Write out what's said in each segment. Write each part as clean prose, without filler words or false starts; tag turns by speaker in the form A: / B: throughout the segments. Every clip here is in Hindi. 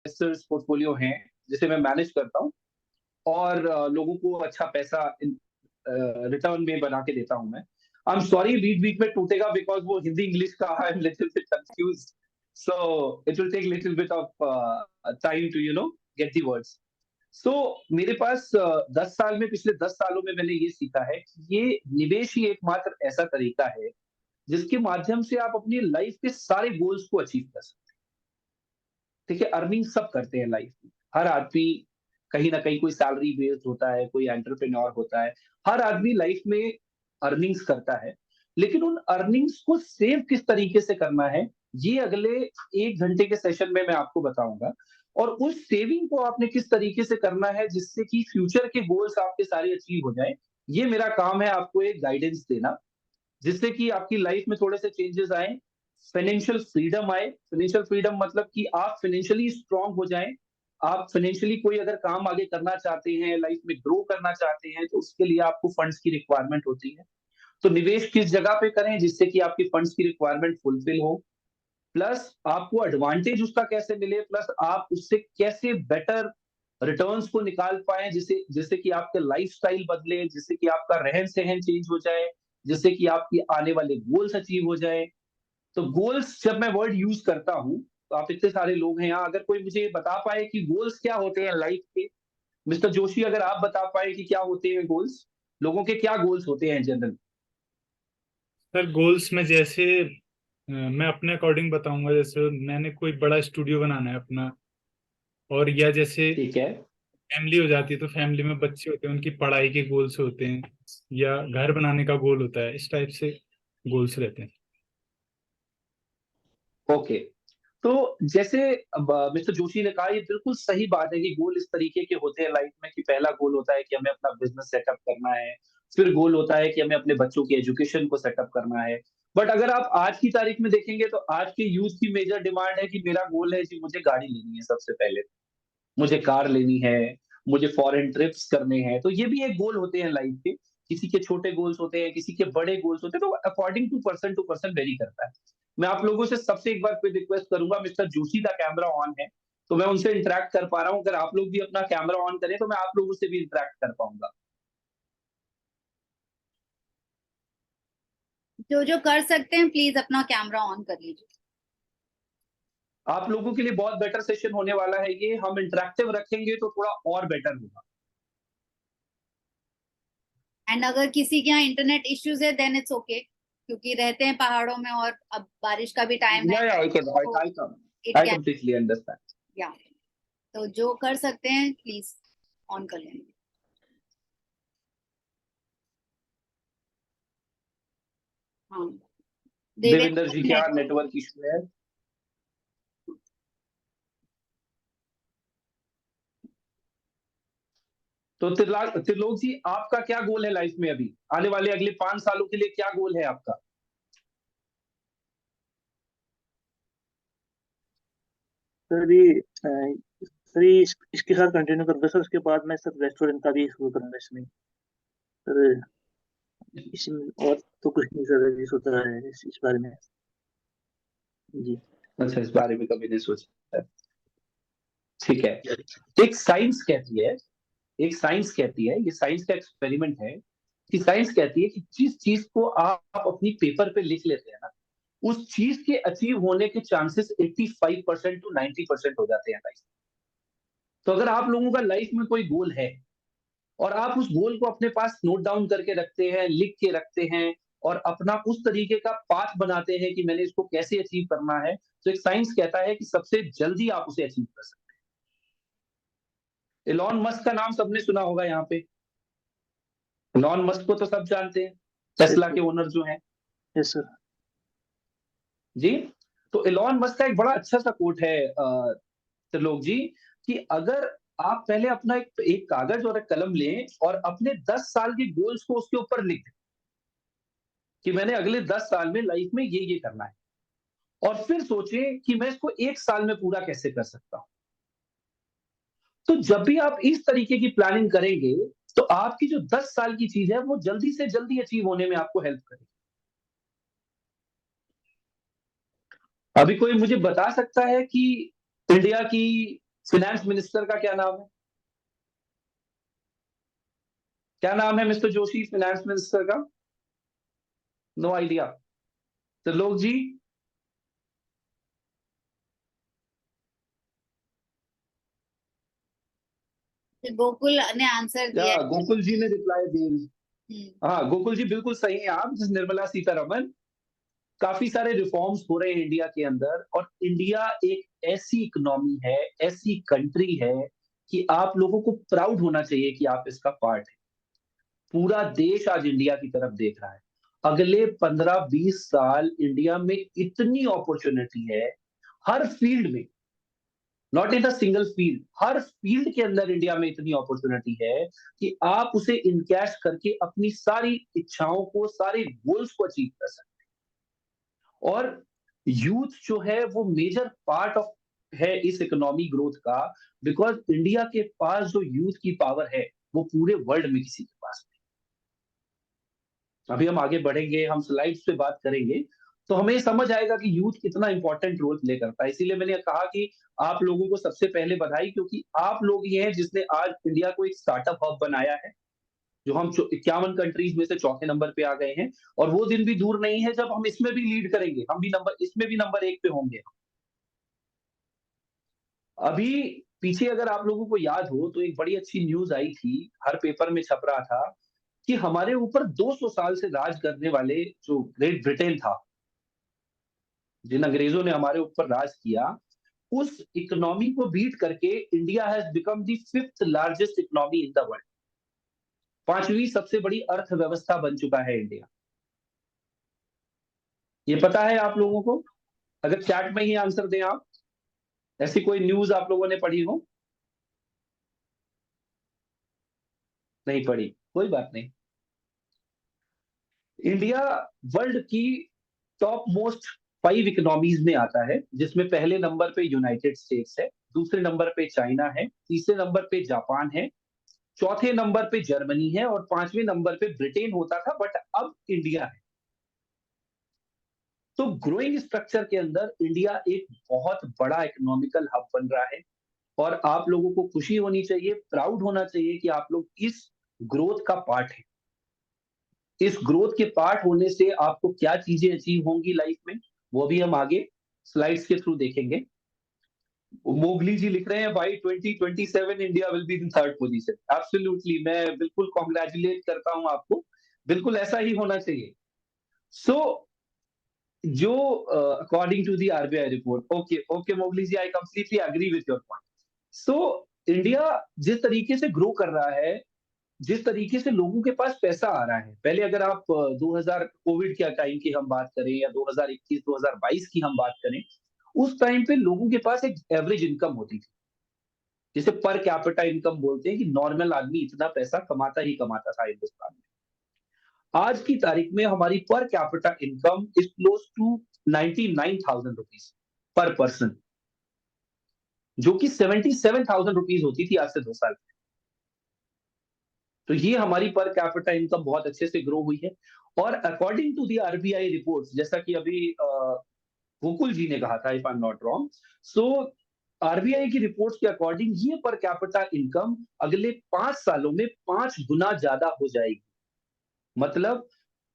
A: इन्वेस्टर्स पोर्टफोलियो हैं जिसे मैं मैनेज करता हूँ और लोगों को अच्छा पैसा रिटर्न में बना के देता हूँ मैं। आई एम सॉरी बीच बीच में टूटेगा बिकॉज वो हिंदी इंग्लिश का I am little bit confuse, so it will take little bit of time to get the words. So मेरे पास 10 साल में, पिछले 10 सालों में मैंने ये सीखा है कि ये निवेश ही एकमात्र ऐसा तरीका है जिसके माध्यम से आप अपनी लाइफ के सारे गोल्स को अचीव कर सकते हैं। देखिए, अर्निंग सब करते हैं लाइफ में, हर आदमी कहीं ना कहीं, कोई सैलरी बेस्ड होता है, कोई एंटरप्रेन्योर होता है, हर आदमी लाइफ में अर्निंग्स करता है। लेकिन उन अर्निंग्स को सेव किस तरीके से करना है, ये अगले 1 घंटे के सेशन में मैं आपको बताऊंगा। और उस सेविंग को आपने किस तरीके से करना है जिससे कि फ्यूचर के गोल्स आपके सारे अचीव हो जाएं, ये मेरा काम है आपको एक गाइडेंस देना, जिससे कि आपकी लाइफ में थोड़े से चेंजेस आए, फाइनेंशियल फ्रीडम आए। फाइनेंशियल फ्रीडम मतलब कि आप फाइनेंशियली स्ट्रांग हो जाएं। आप फाइनेंशियली कोई अगर काम आगे करना चाहते हैं, लाइफ में ग्रो करना चाहते हैं, तो उसके लिए आपको फंड्स की रिक्वायरमेंट होती है। तो निवेश किस जगह पे करें जिससे कि आपकी फंड्स की रिक्वायरमेंट फुलफिल हो, प्लस आपको एडवांटेज उसका कैसे मिले, प्लस आप उससे कैसे बेटर रिटर्न्स को निकाल पाए, जिससे जिससे कि आपका लाइफस्टाइल बदले, जिससे कि आपका रहन सहन चेंज हो जाए, जिससे कि आपकी आने वाले गोल्स अचीव हो जाए। तो गोल्स जब मैं वर्ड यूज करता हूँ, तो आप इतने सारे लोग हैं यहाँ, अगर कोई मुझे ये बता पाए कि गोल्स क्या होते हैं लाइफ के, मिस्टर जोशी, अगर आप बता पाए कि क्या होते हैं गोल्स, लोगों के क्या गोल्स होते हैं जनरल।
B: सर गोल्स में जैसे मैं अपने अकॉर्डिंग बताऊंगा। जैसे मैंने कोई बड़ा स्टूडियो बनाना है अपना, और या जैसे
A: ठीक है।
B: फैमिली हो जाती है तो फैमिली में बच्चे होते हैं, उनकी पढ़ाई के गोल्स होते हैं, या घर बनाने का गोल होता है, इस टाइप से गोल्स रहते हैं।
A: ओके। तो जैसे अब मिस्टर जोशी ने कहा, ये बिल्कुल सही बात है कि गोल इस तरीके के होते हैं लाइफ में कि पहला गोल होता है कि हमें अपना बिजनेस सेटअप करना है, फिर गोल होता है कि हमें अपने बच्चों की एजुकेशन को सेटअप करना है। बट अगर आप आज की तारीख में देखेंगे तो आज के यूथ की मेजर डिमांड है कि मेरा गोल है जी, मुझे गाड़ी लेनी है सबसे पहले, मुझे कार लेनी है, मुझे फॉरेन ट्रिप्स करने हैं। तो ये भी एक गोल होते हैं लाइफ के। किसी के छोटे गोल्स होते हैं, किसी के बड़े गोल्स होते हैं, तो अकॉर्डिंग टू पर्सन वेरी करता है। मैं आप लोगों से सबसे एक बार फिर रिक्वेस्ट करूंगा, मिस्टर जोशी का कैमरा ऑन है तो मैं उनसे इंटरेक्ट कर पा रहा हूँ, अगर आप लोग भी अपना कैमरा ऑन करें तो मैं आप लोगों से भी इंटरेक्ट कर पाऊंगा।
C: जो जो कर सकते हैं प्लीज अपना कैमरा ऑन कर लीजिए।
A: आप लोगों के लिए बहुत बेटर सेशन होने वाला है ये, हम इंटरेक्टिव रखेंगे तो थोड़ा और बेटर होगा।
C: एंड अगर किसी के यहाँ इंटरनेट इश्यूज है देन इट्स ओके, क्योंकि रहते हैं पहाड़ों में और अब बारिश का भी टाइम है,
A: या आई कैन,
C: तो it
A: I
C: can,
A: completely understand.
C: या, तो जो कर सकते हैं प्लीज ऑन कर लेंगे। हाँ,
A: देवेंद्र
C: देवेंद्र
A: जी, क्या
C: नेटवर्क।
A: नेटवर्क इशू है? तो त्रिलोक जी, आपका क्या गोल है लाइफ में, अभी आने वाले अगले 5 सालों के लिए क्या गोल है आपका?
D: सर अभी सर इसके साथ कंटिन्यू करूंगा सर, उसके बाद मैं सर रेस्टोरेंट का भी शुरू करूंगा इसमें सर। इसमें और तो कुछ नहीं सर, अभी सोच रहा है इस बारे में। जी।
A: अच्छा, इस बारे में कभी नहीं सोचा है। ठीक है। एक साइंस कहती है, एक साइंस कहती है, ये साइंस का एक्सपेरिमेंट है, कि साइंस कहती है कि जिस चीज को आप अपनी पेपर पे लिख लेते हैं ना, उस चीज के अचीव होने के चांसेस 85% टू 90% हो जाते हैं लाइफ। तो अगर आप लोगों का लाइफ में कोई गोल है और आप उस गोल को अपने पास नोट डाउन करके रखते हैं, लिख के रखते हैं, और अपना उस तरीके का पाथ बनाते हैं कि मैंने इसको कैसे अचीव करना है, तो एक साइंस कहता है कि सबसे जल्दी आप उसे अचीव कर सकते हैं। इलॉन मस्क का नाम सबने सुना होगा यहाँ पे, इलॉन मस्क को तो सब जानते हैं, टेस्ला के ओनर जो हैं।
D: Yes sir.
A: जी। तो इलॉन मस्क का एक बड़ा अच्छा सा कोट है त्रिलोक जी, कि अगर आप पहले अपना एक कागज और एक कलम लें और अपने 10 साल के गोल्स को उसके ऊपर लिख दें कि मैंने अगले 10 साल में लाइफ में ये करना है, और फिर सोचें कि मैं इसको 1 साल में पूरा कैसे कर सकता हूं। तो जब भी आप इस तरीके की प्लानिंग करेंगे तो आपकी जो 10 साल की चीज है वो जल्दी से जल्दी अचीव होने में आपको हेल्प करेगी। अभी कोई मुझे बता सकता है कि इंडिया की फाइनेंस मिनिस्टर का क्या नाम है? क्या नाम है मिस्टर जोशी फाइनेंस मिनिस्टर का? No idea. त्रिलोक जी?
C: गोकुल ने आंसर दिया है।
A: गोकुल जी ने रिप्लाई दी।
C: हम्म,
A: हाँ गोकुल जी बिल्कुल सही है आप। निर्मला सीतारमन। काफी सारे रिफॉर्म्स हो रहे हैं इंडिया के अंदर, और इंडिया एक ऐसी इकोनॉमी है, ऐसी कंट्री है कि आप लोगों को प्राउड होना चाहिए कि आप इसका पार्ट है। पूरा देश आज इंडिया की तरफ देख रहा है। अगले 15-20 साल इंडिया में इतनी अपॉर्चुनिटी है हर फील्ड में, not in a single field, her field के अंदर इंडिया में इतनी अपॉर्चुनिटी है कि आप उसे इनकैश करके अपनी सारी इच्छाओं को, सारे गोल्स को अचीव कर सकते हैं। और यूथ जो है वो मेजर पार्ट ऑफ है इस इकोनॉमी ग्रोथ का, बिकॉज इंडिया के पास जो यूथ की पावर है वो पूरे वर्ल्ड में किसी के पास नहीं। अभी हम आगे बढ़ेंगे, हम स्लाइड्स पे बात करेंगे तो हमें समझ आएगा कि यूथ कितना इंपॉर्टेंट रोल प्ले करता है। इसीलिए मैंने कहा कि आप लोगों को सबसे पहले बधाई, क्योंकि आप लोग ये हैं जिसने आज इंडिया को एक स्टार्टअप हब बनाया है, जो हम 51 कंट्रीज में से चौथे नंबर पे आ गए हैं। और वो दिन भी दूर नहीं है जब हम इसमें भी लीड करेंगे, हम भी इसमें भी नंबर 1 पे होंगे। अभी पीछे अगर आप लोगों को याद हो तो एक बड़ी अच्छी न्यूज आई थी, हर पेपर में छप रहा था कि हमारे ऊपर 200 साल से राज करने वाले जो ग्रेट ब्रिटेन था, जिन अंग्रेजों ने हमारे ऊपर राज किया, उस इकोनॉमी को बीट करके India has become the 5th largest economy in the world. 5वीं सबसे बड़ी अर्थव्यवस्था बन चुका है इंडिया। ये पता है आप लोगों को? अगर चैट में ही आंसर दें आप, ऐसी कोई न्यूज आप लोगों ने पढ़ी हो? नहीं पढ़ी, कोई बात नहीं। इंडिया वर्ल्ड की टॉप मोस्ट 5 इकोनॉमीज में आता है, जिसमें पहले नंबर पे यूनाइटेड स्टेट्स है, दूसरे नंबर पे चाइना है, तीसरे नंबर पे जापान है, चौथे नंबर पे जर्मनी है, और 5वें नंबर पे ब्रिटेन होता था, बट अब इंडिया है। तो ग्रोइंग स्ट्रक्चर के अंदर इंडिया एक बहुत बड़ा इकोनॉमिकल हब बन रहा है। और आप लोगों को खुशी होनी चाहिए, प्राउड होना चाहिए कि आप लोग इस ग्रोथ का पार्ट है। इस ग्रोथ के पार्ट होने से आपको क्या चीजें अचीव होंगी लाइफ में, वो भी हम आगे स्लाइड्स के थ्रू देखेंगे। मोगली जी लिख रहे हैं भाई 2027 India will be in 3rd position. Absolutely, मैं बिल्कुल कॉन्ग्रेचुलेट करता हूं आपको। बिल्कुल ऐसा ही होना चाहिए। सो जो according to the RBI report, okay okay Mogli ji, I completely agree with your point. So India जिस तरीके से ग्रो कर रहा है, जिस तरीके से लोगों के पास पैसा आ रहा है, पहले अगर आप 2000 कोविड के टाइम की हम बात करें या 2021-2022 की हम बात करें, उस टाइम पे लोगों के पास एक एवरेज इनकम होती थी, जिसे पर कैपिटा इनकम बोलते हैं, कि नॉर्मल आदमी इतना पैसा कमाता ही कमाता था हिंदुस्तान में। आज की तारीख में हमारी per capita income is close to 99,000 rupees per person, जो कि 77,000 रुपीज होती थी आज से 2 साल। तो ये हमारी पर कैपिटा इनकम बहुत अच्छे से ग्रो हुई है। और according to the RBI reports, जैसा कि अभी गोकुल जी ने कहा था, if I am not wrong, so RBI की रिपोर्ट्स के अकॉर्डिंग ये पर कैपिटा इनकम अगले 5 सालों में 5 गुना ज्यादा हो जाएगी। मतलब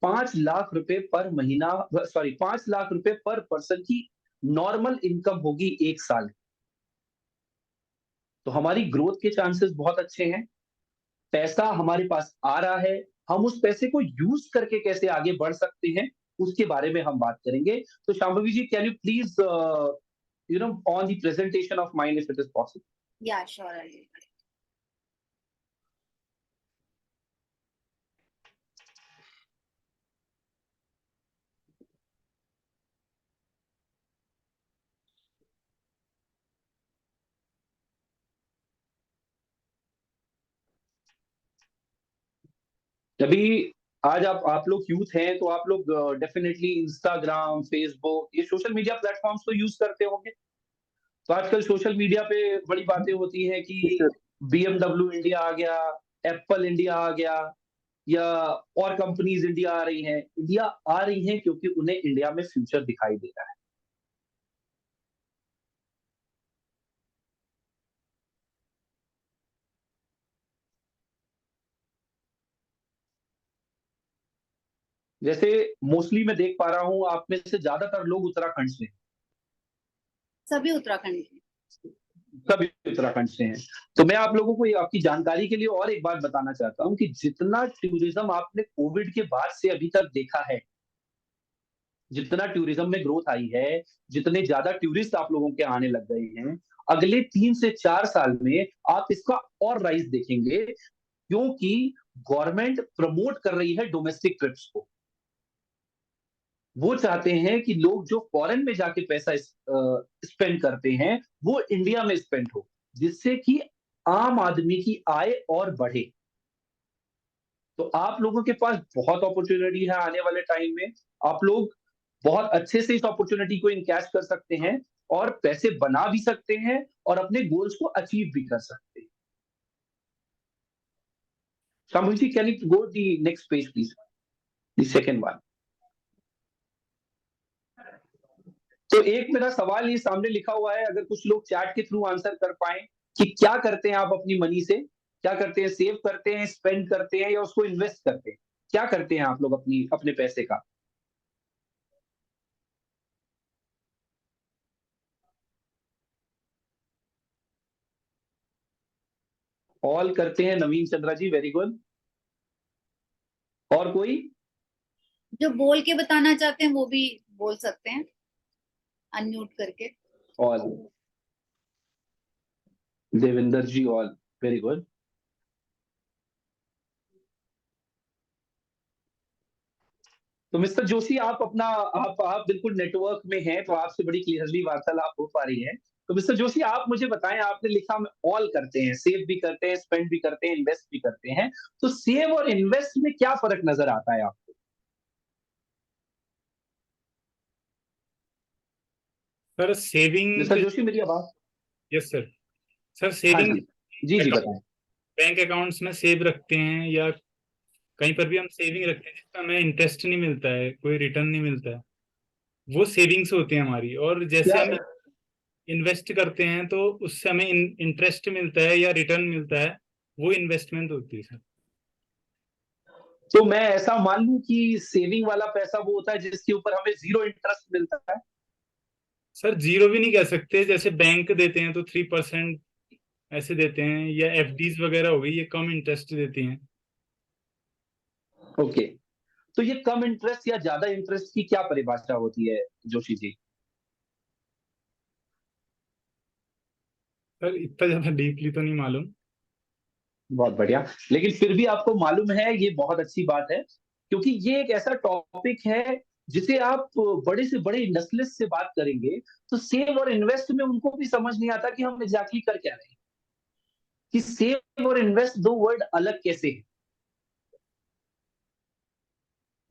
A: 5 लाख रुपए पर महीना, सॉरी 5 लाख रुपए पर पर्सन की नॉर्मल इनकम होगी 1 साल। तो हमारी ग्रोथ के चांसेस बहुत अच्छे हैं। पैसा हमारे पास आ रहा है, हम उस पैसे को यूज करके कैसे आगे बढ़ सकते हैं, उसके बारे में हम बात करेंगे। तो Shambhavi ji, can you please on the presentation of mine if it is possible?
C: या श्योर।
A: अभी आज आप लोग यूथ हैं, तो आप लोग डेफिनेटली इंस्टाग्राम, फेसबुक, ये सोशल मीडिया प्लेटफॉर्म्स तो यूज करते होंगे। तो आजकल सोशल मीडिया पे बड़ी बातें होती हैं कि
D: सर
A: BMW इंडिया आ गया, एप्पल इंडिया आ गया, या और कंपनीज इंडिया आ रही हैं। इंडिया आ रही हैं क्योंकि उन्हें इंडिया में फ्यूचर दिखाई दे रहा है। जैसे मोस्टली मैं देख पा रहा हूँ आप में से ज्यादातर लोग उत्तराखंड से हैं।
C: सभी उत्तराखंड के।
A: सभी उत्तराखंड से हैं। तो मैं आप लोगों को आपकी जानकारी के लिए और एक बात बताना चाहता हूँ कि जितना टूरिज्म आपने कोविड के बाद से अभी तक देखा है, जितना टूरिज्म में ग्रोथ आई है, जितने ज्यादा टूरिस्ट आप लोगों के आने लग गए हैं, अगले 3 से 4 साल में आप इसका और राइज देखेंगे, क्योंकि गवर्नमेंट प्रमोट कर रही है डोमेस्टिक ट्रिप्स को। वो चाहते हैं कि लोग जो फॉरेन में जाके पैसा स्पेंड करते हैं वो इंडिया में स्पेंड हो, जिससे कि आम आदमी की आय और बढ़े। तो आप लोगों के पास बहुत अपॉर्चुनिटी है आने वाले टाइम में। आप लोग बहुत अच्छे से इस अपॉर्चुनिटी को इनकैश कर सकते हैं और पैसे बना भी सकते हैं और अपने गोल्स को अचीव भी कर सकते हैं। Shamuji ji, can you go the next page please, the second one. तो एक मेरा सवाल ये सामने लिखा हुआ है, अगर कुछ लोग चैट के थ्रू आंसर कर पाए कि क्या करते हैं आप अपनी मनी से, क्या करते हैं, सेव करते हैं, स्पेंड करते हैं या उसको इन्वेस्ट करते हैं, क्या करते हैं आप लोग अपने पैसे का? ऑल करते हैं नवीन चंद्रा जी, वेरी गुड। और कोई?
C: जो बोल के बताना चाहते हैं वो भी बोल सकते हैं अनम्यूट करके।
A: ऑल, देवेंद्र जी ऑल, वेरी गुड। तो मिस्टर जोशी आप आप बिल्कुल नेटवर्क में हैं, तो आपसे बड़ी क्लियरली वार्तालाप हो पा रही है। तो मिस्टर जोशी आप मुझे बताएं, आपने लिखा में ऑल करते हैं, सेव भी करते हैं, स्पेंड भी करते हैं, इन्वेस्ट भी करते हैं, तो सेव और इन्वेस्ट में क्या फर्क नजर आता है आपको?
B: सर सेविंग,
A: मिस्टर जोशी मेरी आवाज?
B: Yes sir. सर
A: हाँ
B: सेविंग
A: जी जी बताएं।
B: बैंक अकाउंट्स में सेव रखते हैं या कहीं पर भी हम सेविंग रखते हैं जिसका हमें इंटरेस्ट नहीं मिलता है, कोई रिटर्न नहीं मिलता है, वो सेविंग्स होती है हमारी। और जैसे
A: क्या?
B: हम इन्वेस्ट करते हैं तो उससे हमें इंटरेस्ट मिलता है या रिटर्न मिलता है, वो इन्वेस्टमेंट होती है सर।
A: तो मैं ऐसा मान लूं कि सेविंग वाला पैसा वो होता है जिसके ऊपर हमें 0 इंटरेस्ट मिलता है?
B: सर जीरो भी नहीं कह सकते, जैसे बैंक देते हैं तो 3% ऐसे देते हैं, या एफडीज वगैरह हो गई, ये कम इंटरेस्ट देती हैं।
A: ओके, तो ये कम इंटरेस्ट या ज्यादा इंटरेस्ट की क्या परिभाषा होती है जोशी जी?
B: सर इतना ज्यादा डीपली तो नहीं मालूम।
A: बहुत बढ़िया, लेकिन फिर भी आपको मालूम है, ये बहुत अच्छी बात है, क्योंकि ये एक ऐसा टॉपिक है जिसे आप बड़े से बड़े इंडस्ट्रियलिस्ट से बात करेंगे तो सेव और इन्वेस्ट में उनको भी समझ नहीं आता कि हम एग्जैक्टली कर क्या रहे हैं, कि सेव और इन्वेस्ट दो वर्ड अलग कैसे हैं।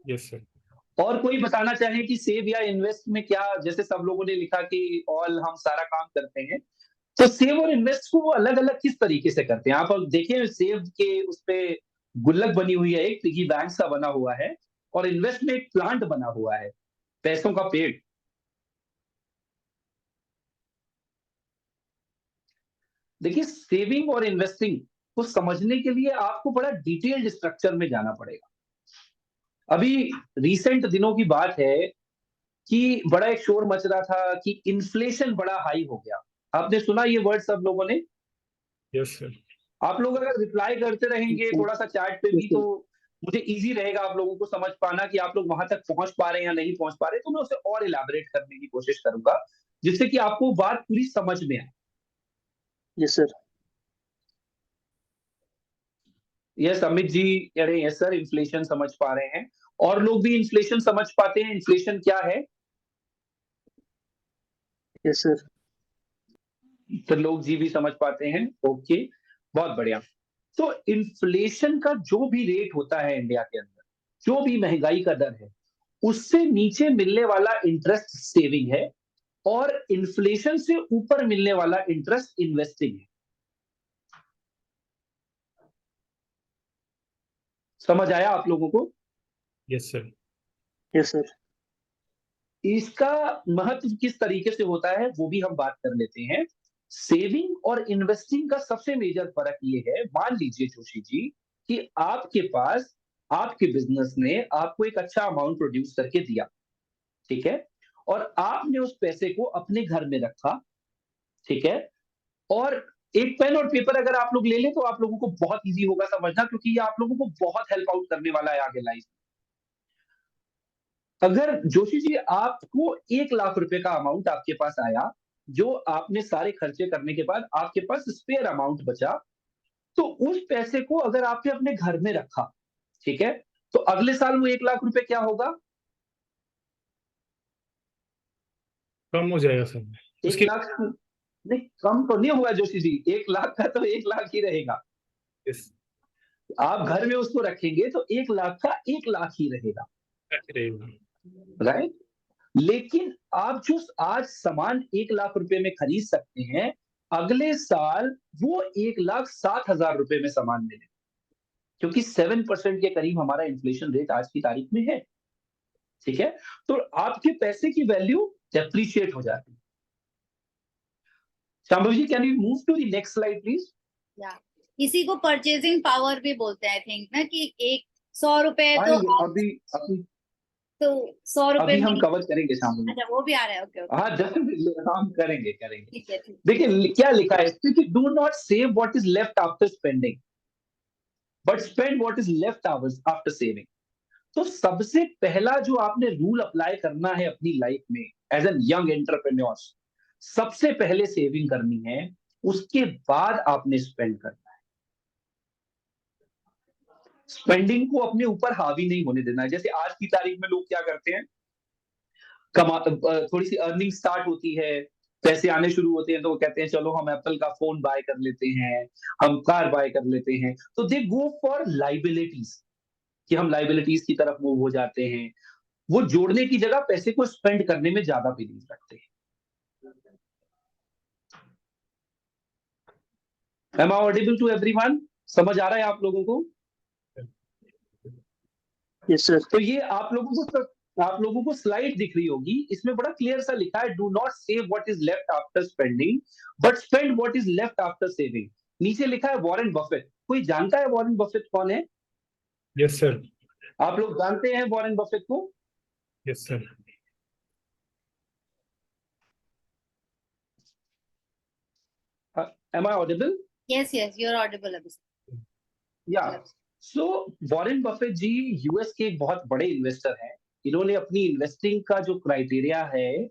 B: Yes sir.
A: और कोई बताना चाहे कि सेव या इन्वेस्ट में क्या, जैसे सब लोगों ने लिखा कि ऑल हम सारा काम करते हैं, तो सेव और इन्वेस्ट को वो अलग अलग किस तरीके से करते हैं? आप अब देखिए, सेव के उस पे गुल्लक बनी हुई है, एक पिगी बैंक सा बना हुआ है, और इन्वेस्ट में एक प्लांट बना हुआ है, पैसों का पेड़। देखिए, सेविंग और इन्वेस्टिंग को समझने के लिए आपको बड़ा डिटेल्ड स्ट्रक्चर में जाना पड़ेगा। अभी रिसेंट दिनों की बात है कि बड़ा एक शोर मच रहा था कि इन्फ्लेशन बड़ा हाई हो गया। आपने सुना ये वर्ड सब लोगों ने?
B: Yes sir.
A: आप लोग अगर रिप्लाई करते रहेंगे थोड़ा सा चैट पे भी, तो मुझे इजी रहेगा आप लोगों को समझ पाना कि आप लोग वहां तक पहुंच पा रहे हैं या नहीं पहुंच पा रहे, तो मैं उसे और इलैबोरेट करने की कोशिश करूंगा जिससे कि आपको बात पूरी समझ में आए।
D: Yes sir.
A: Yes Amit ji कह रहे हैं यस सर, इन्फ्लेशन समझ पा रहे हैं। और लोग भी इन्फ्लेशन समझ पाते हैं, इन्फ्लेशन क्या है?
D: Yes sir.
A: तो लोग जी भी समझ पाते हैं, ओके, बहुत बढ़िया। तो इन्फ्लेशन का जो भी रेट होता है इंडिया के अंदर, जो भी महंगाई का दर है, उससे नीचे मिलने वाला इंटरेस्ट सेविंग है, और इन्फ्लेशन से ऊपर मिलने वाला इंटरेस्ट इन्वेस्टिंग है। समझ आया आप लोगों को?
B: Yes sir.
D: Yes sir.
A: इसका महत्व किस तरीके से होता है वो भी हम बात कर लेते हैं। सेविंग और इन्वेस्टिंग का सबसे मेजर फर्क ये है, मान लीजिए जोशी जी कि आपके पास आपके बिजनेस ने आपको एक अच्छा अमाउंट प्रोड्यूस करके दिया, ठीक है, और आपने उस पैसे को अपने घर में रखा, ठीक है, और एक पेन और पेपर अगर आप लोग ले लें तो आप लोगों को बहुत इजी होगा समझना, क्योंकि ये आप लोगों को बहुत हेल्प आउट करने वाला है आगे लाइफ। अगर जोशी जी आपको 1 लाख रुपए का अमाउंट आपके पास आया, जो आपने सारे खर्चे करने के बाद आपके पास स्पेयर अमाउंट बचा, तो उस पैसे को अगर आपने अपने घर में रखा, ठीक है, तो अगले साल वो 1 लाख रुपए क्या होगा?
B: कम हो जाएगा सर।
A: 1 लाख नहीं, कम तो नहीं होगा जोशी जी, 1 लाख का तो 1 लाख ही रहेगा।
B: Yes,
A: आप घर में उसको रखेंगे तो 1 लाख का 1 लाख ही रहेगा,
B: रहेगा।
A: राइट? लेकिन आप जो आज सामान 1 लाख रुपए में खरीद सकते हैं, अगले साल वो 1,07,000 रुपए में सामान मिले, क्योंकि 7% के करीब हमारा इन्फ्लेशन रेट आज की तारीख में है, ठीक है, तो आपके पैसे की वैल्यू डेप्रिशिएट हो जाती है। Shambhav ji, can you move to the next slide please?
C: या इसी को परचेजिंग पावर भी बोलते हैं, आई थिंक ना, कि 100 रुपए तो
A: अभी
C: तो 100 रुपए
A: अभी हम
C: में।
A: कवर करेंगे शांभव जी।
C: अच्छा, वो भी आ रहा है, ओके ओके,
A: हाँ डेफिनेटली हम करेंगे
C: ठीक है ठीक।
A: देखिए क्या लिखा है इसमें कि do not save what is left after spending, but spend what is left after saving. तो सबसे पहला जो आपने रूल अप्लाई करना है अपनी लाइफ में एज एन यंग एंटरप्रेन्योर, सबसे पहले सेविंग करनी है, उसके बाद आपने स्पेंड करना है। स्पेंडिंग को अपने ऊपर हावी नहीं होने देना है। जैसे आज की तारीख में लोग क्या करते हैं, थोड़ी सी अर्निंग स्टार्ट होती है, पैसे आने शुरू होते हैं, तो वो कहते हैं चलो हम एप्पल का फोन बाय कर लेते हैं, हम कार बाय कर लेते हैं, तो दे गो फॉर लाइबिलिटीज, कि हम लाइबिलिटीज की तरफ मूव हो जाते हैं। वो जोड़ने की जगह पैसे को स्पेंड करने में ज्यादा बिलीव रखते हैं। Am I audible to everyone? समझ आ रहा है आप लोगों को?
D: Yes sir.
A: तो ये आप लोगों को स्लाइड दिख रही होगी, इसमें बड़ा क्लियर सा लिखा है, do not save what is left after spending but spend what is left after saving. नीचे लिखा है वॉरेन बफेट। कोई जानता है वॉरेन बफेट कौन है?
B: Yes sir.
A: आप लोग जानते हैं वॉरेन बफेट को?
B: Yes sir.
A: Am I audible?
C: Yes yes, you are audible अभी।
A: Yeah so Warren Buffett ji US के एक बहुत बड़े इन्वेस्टर हैं। इन्होंने अपनी इन्वेस्टिंग का जो क्राइटेरिया है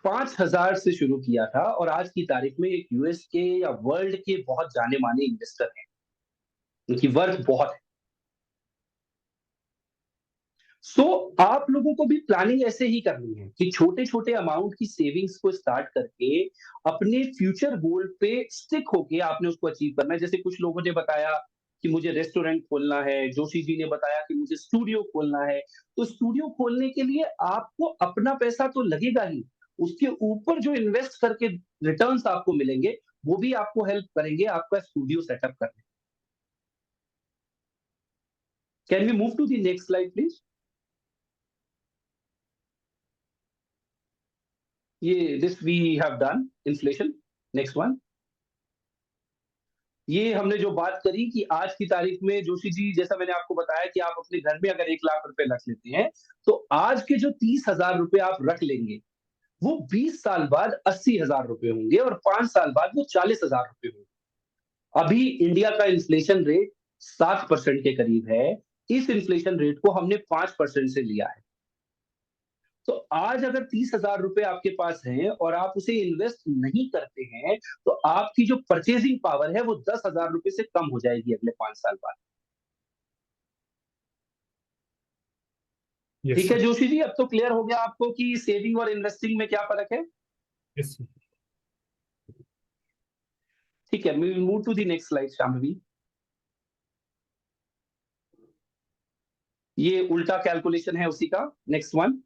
A: 5,000 से शुरू किया था, और आज की तारीख में एक यूएस के या वर्ल्ड के बहुत जाने माने इन्वेस्टर हैं। उनकी वर्थ बहुत है। सो आप लोगों को भी प्लानिंग ऐसे ही करनी है कि छोटे छोटे अमाउंट की सेविंग्स को स्टार्ट करके अपने फ्यूचर गोल पे स्टिक होके आपने उसको अचीव करना है। जैसे कुछ लोगों ने बताया कि मुझे रेस्टोरेंट खोलना है, जोशी जी ने बताया कि मुझे स्टूडियो खोलना है। तो स्टूडियो खोलने के लिए आपको अपना पैसा तो लगेगा ही, उसके ऊपर जो इन्वेस्ट करके रिटर्न्स आपको मिलेंगे वो भी आपको हेल्प करेंगे आपका स्टूडियो सेटअप करने। Can we move to the next slide please? ये this we have done inflation. Next one. ये हमने जो बात करी कि आज की तारीख में जोशी जी, जैसा मैंने आपको बताया कि आप अपने घर में अगर 1 लाख रुपए रख लेते हैं, तो आज के जो 30,000 रुपए आप रख लेंगे वो 20 साल बाद 80,000 रुपए होंगे, और 5 साल बाद वो 40,000 रुपए होंगे। अभी इंडिया का इन्फ्लेशन रेट 7% के करीब है। इस इन्फ्लेशन रेट को हमने 5% से लिया है। तो आज अगर 30,000 रुपए आपके पास हैं और आप उसे इन्वेस्ट नहीं करते हैं, तो आपकी जो परचेजिंग पावर है वो 10,000 रुपए से कम हो जाएगी अगले 5 साल बाद।
B: यस
A: ठीक है
B: सर।
A: जोशी जी, अब तो क्लियर हो गया आपको कि सेविंग और इन्वेस्टिंग में क्या फर्क है?
B: Yes sir.
A: ठीक है, we will move to the next slide Shambhavi. ये उल्टा कैलकुलेशन है उसी का। Next one.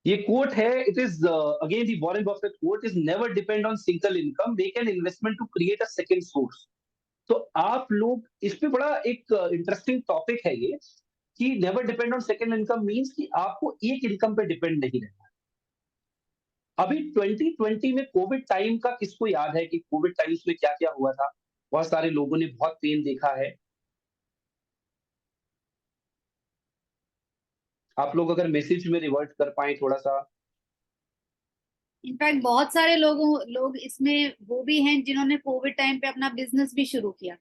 A: ये कोट है, it is again the Warren Buffett quote, is never depend on single income, make an investment to create a second source. तो आप लोग इस पे बड़ा एक इंटरेस्टिंग टॉपिक है ये, कि never depend on second income means कि आपको एक इनकम पे डिपेंड नहीं रहना। अभी 2020 में कोविड टाइम का किसको याद है कि कोविड टाइम्स में क्या क्या हुआ था? बहुत सारे लोगों ने बहुत पेन देखा है। आप लोग अगर मैसेज में रिवर्ट कर पाए थोड़ा सा।
C: इनफैक्ट बहुत सारे लोग इसमें वो भी हैं जिन्होंने कोविड टाइम पे अपना बिजनेस भी शुरू किया,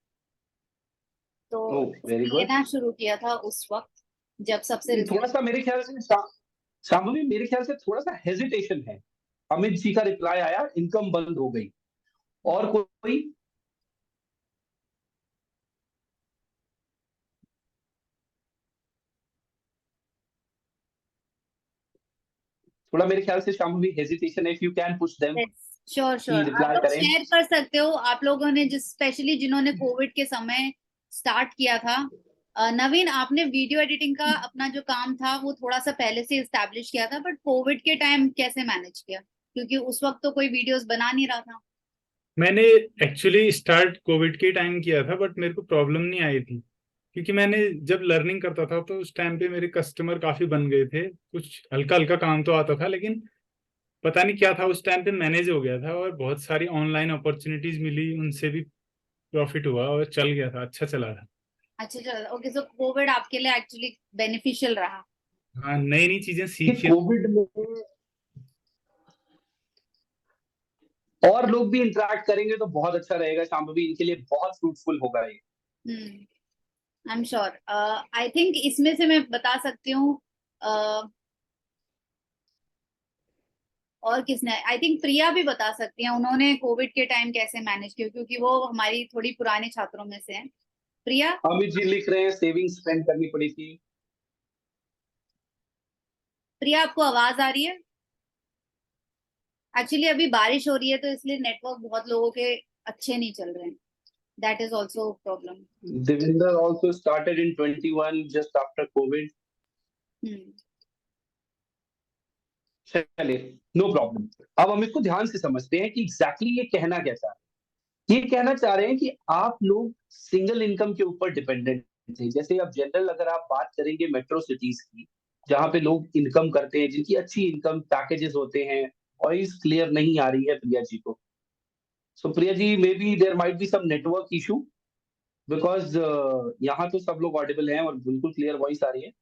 C: तो
A: ओह वेरी गुड।
C: लेना शुरू किया था उस वक्त जब सबसे
A: थोड़ा सा मेरे ख्याल से शाम्भवी, मेरे ख्याल से थोड़ा सा हेजिटेशन है। अमित जी का रिप्लाई आया, इनकम बंद हो गई। और कोई? थोड़ा मेरे ख्याल से शाम्भवी हेजिटेशन है। If you can push them
C: sure
A: कि
C: श्योर, आप
A: रिप्लाई
C: लोग
A: करें।
C: शेयर कर सकते हो। आप लोगों ने जिस स्पेशली जिन्होंने कोविड के समय स्टार्ट किया था, नवीन आपने वीडियो एडिटिंग का अपना जो काम था वो थोड़ा सा पहले से इस्टेब्लिश किया था, बट कोविड के टाइम कैसे मैनेज किया, क्योंकि उस वक्त तो कोई वीडियोस बना नहीं रहा था।
B: मैंने एक्चुअली स्टार्ट कोविड के टाइम किया था, बट मेरे को प्रॉब्लम नहीं आई थी, क्योंकि मैंने जब लर्निंग करता था तो उस टाइम पे मेरे कस्टमर काफी बन गए थे। कुछ हल्का हल्का काम तो आता था, लेकिन पता नहीं क्या था, उस टाइम पे मैनेज हो गया था और बहुत सारी ऑनलाइन अपॉर्चुनिटीज मिली, उनसे भी प्रॉफिट हुआ और चल गया था, अच्छा चला था।
C: अच्छा चलो, ओके, सो कोविड आपके लिए एक्चुअली बेनिफिशियल रहा।
B: हाँ, नई नई चीजें
A: कि
B: सीखी।
A: कोविड में और लोग भी इंटरेक्ट करेंगे तो बहुत अच्छा रहेगा शाम्भवी, इनके लिए बहुत फ्रूटफुल होगा ये।
C: I am sure. I think इसमें से मैं बता सकती हूँ, और किसने, आई थिंक प्रिया भी बता सकती हैं उन्होंने कोविड के टाइम कैसे मैनेज किया, क्योंकि वो हमारी थोड़ी पुराने छात्रों में से हैं। प्रिया।
A: अमित जी लिख रहे हैं सेविंग स्पेंड करनी पड़ी थी।
C: प्रिया आपको आवाज आ रही है? एक्चुअली अभी बारिश हो रही है तो इसलिए नेटवर्क बहुत लोगों के अच्छे नहीं चल रहे हैं, that is also problem.
A: Devinder also started in 21 just after COVID। चलिए, नो प्रॉब्लम। अब हम इसको ध्यान से समझते हैं कि एग्जैक्टली ये कहना क्या चाह रहे हैं। ये कहना चाह रहे हैं कि आप लोग सिंगल इनकम के ऊपर डिपेंडेंट थे। जैसे अब जनरल अगर आप बात करेंगे मेट्रो सिटीज की, जहां पे लोग इनकम करते हैं, जिनकी अच्छी इनकम पैकेजेस होते हैं, और इस क्लियर नहीं आ रही है प्रिया जी को। So Priya ji, may be there might be some network issue, because यहाँ तो सब लोग ऑडिबल हैं और बिल्कुल क्लियर वॉइस आ रही है।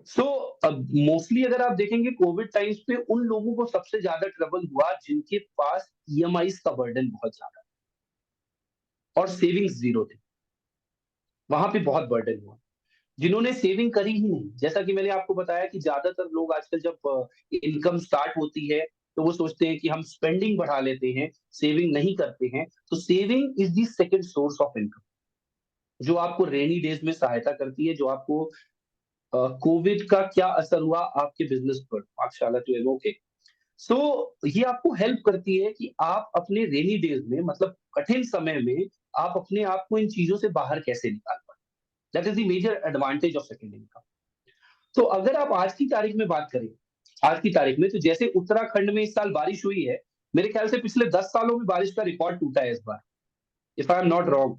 A: सो मोस्टली अगर आप देखेंगे कोविड टाइम्स पे उन लोगों को सबसे ज्यादा ट्रबल हुआ जिनके पास ईएमआई का बर्डन बहुत ज्यादा और सेविंग्स जीरो थे। वहां पे बहुत बर्डन हुआ। जिन्होंने सेविंग करी ही नहीं, जैसा कि मैंने आपको बताया कि ज्यादातर लोग आजकल जब इनकम स्टार्ट होती है तो वो सोचते हैं कि हम स्पेंडिंग बढ़ा लेते हैं, सेविंग नहीं करते हैं। तो saving is the second source of income, जो आपको रेनी डेज में सहायता करती है। जो आपको कोविड का क्या असर हुआ आपके बिजनेस पर, माशाल्लाह टू ओके। सो ये आपको हेल्प करती है कि आप अपने रेनी डेज में, मतलब कठिन समय में, आप अपने आप को इन चीजों से बाहर कैसे निकाल पाए। That is the major advantage of second income. तो अगर आप आज की तारीख में बात करें, आज की तारीख में, तो जैसे उत्तराखंड में इस साल बारिश हुई है, मेरे ख्याल से पिछले 10 सालों में बारिश का रिकॉर्ड टूटा है इस बार, if I am not wrong.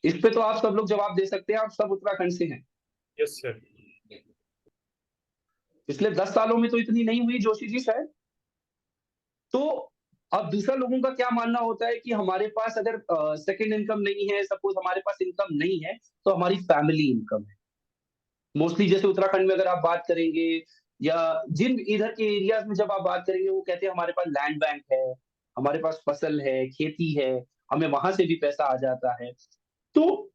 A: इस पे तो आप सब लोग जवाब दे सकते हैं, आप सब उत्तराखंड से हैं।
B: Yes sir.
A: पिछले 10 सालों में तो इतनी नहीं हुई जोशी जी शायद। तो अब दूसरा लोगों का क्या मानना होता है कि हमारे पास अगर सेकंड इनकम नहीं है, सपोज हमारे पास इनकम नहीं है, तो हमारी फैमिली इनकम है। मोस्टली जैसे उत्तराखंड में अगर आप बात करेंगे, या जिन इधर के एरियाज में जब आप बात करेंगे, वो कहते हैं हमारे पास लैंड बैंक है, हमारे पास फसल है, खेती है, हमें वहां से भी पैसा आ जाता है। तो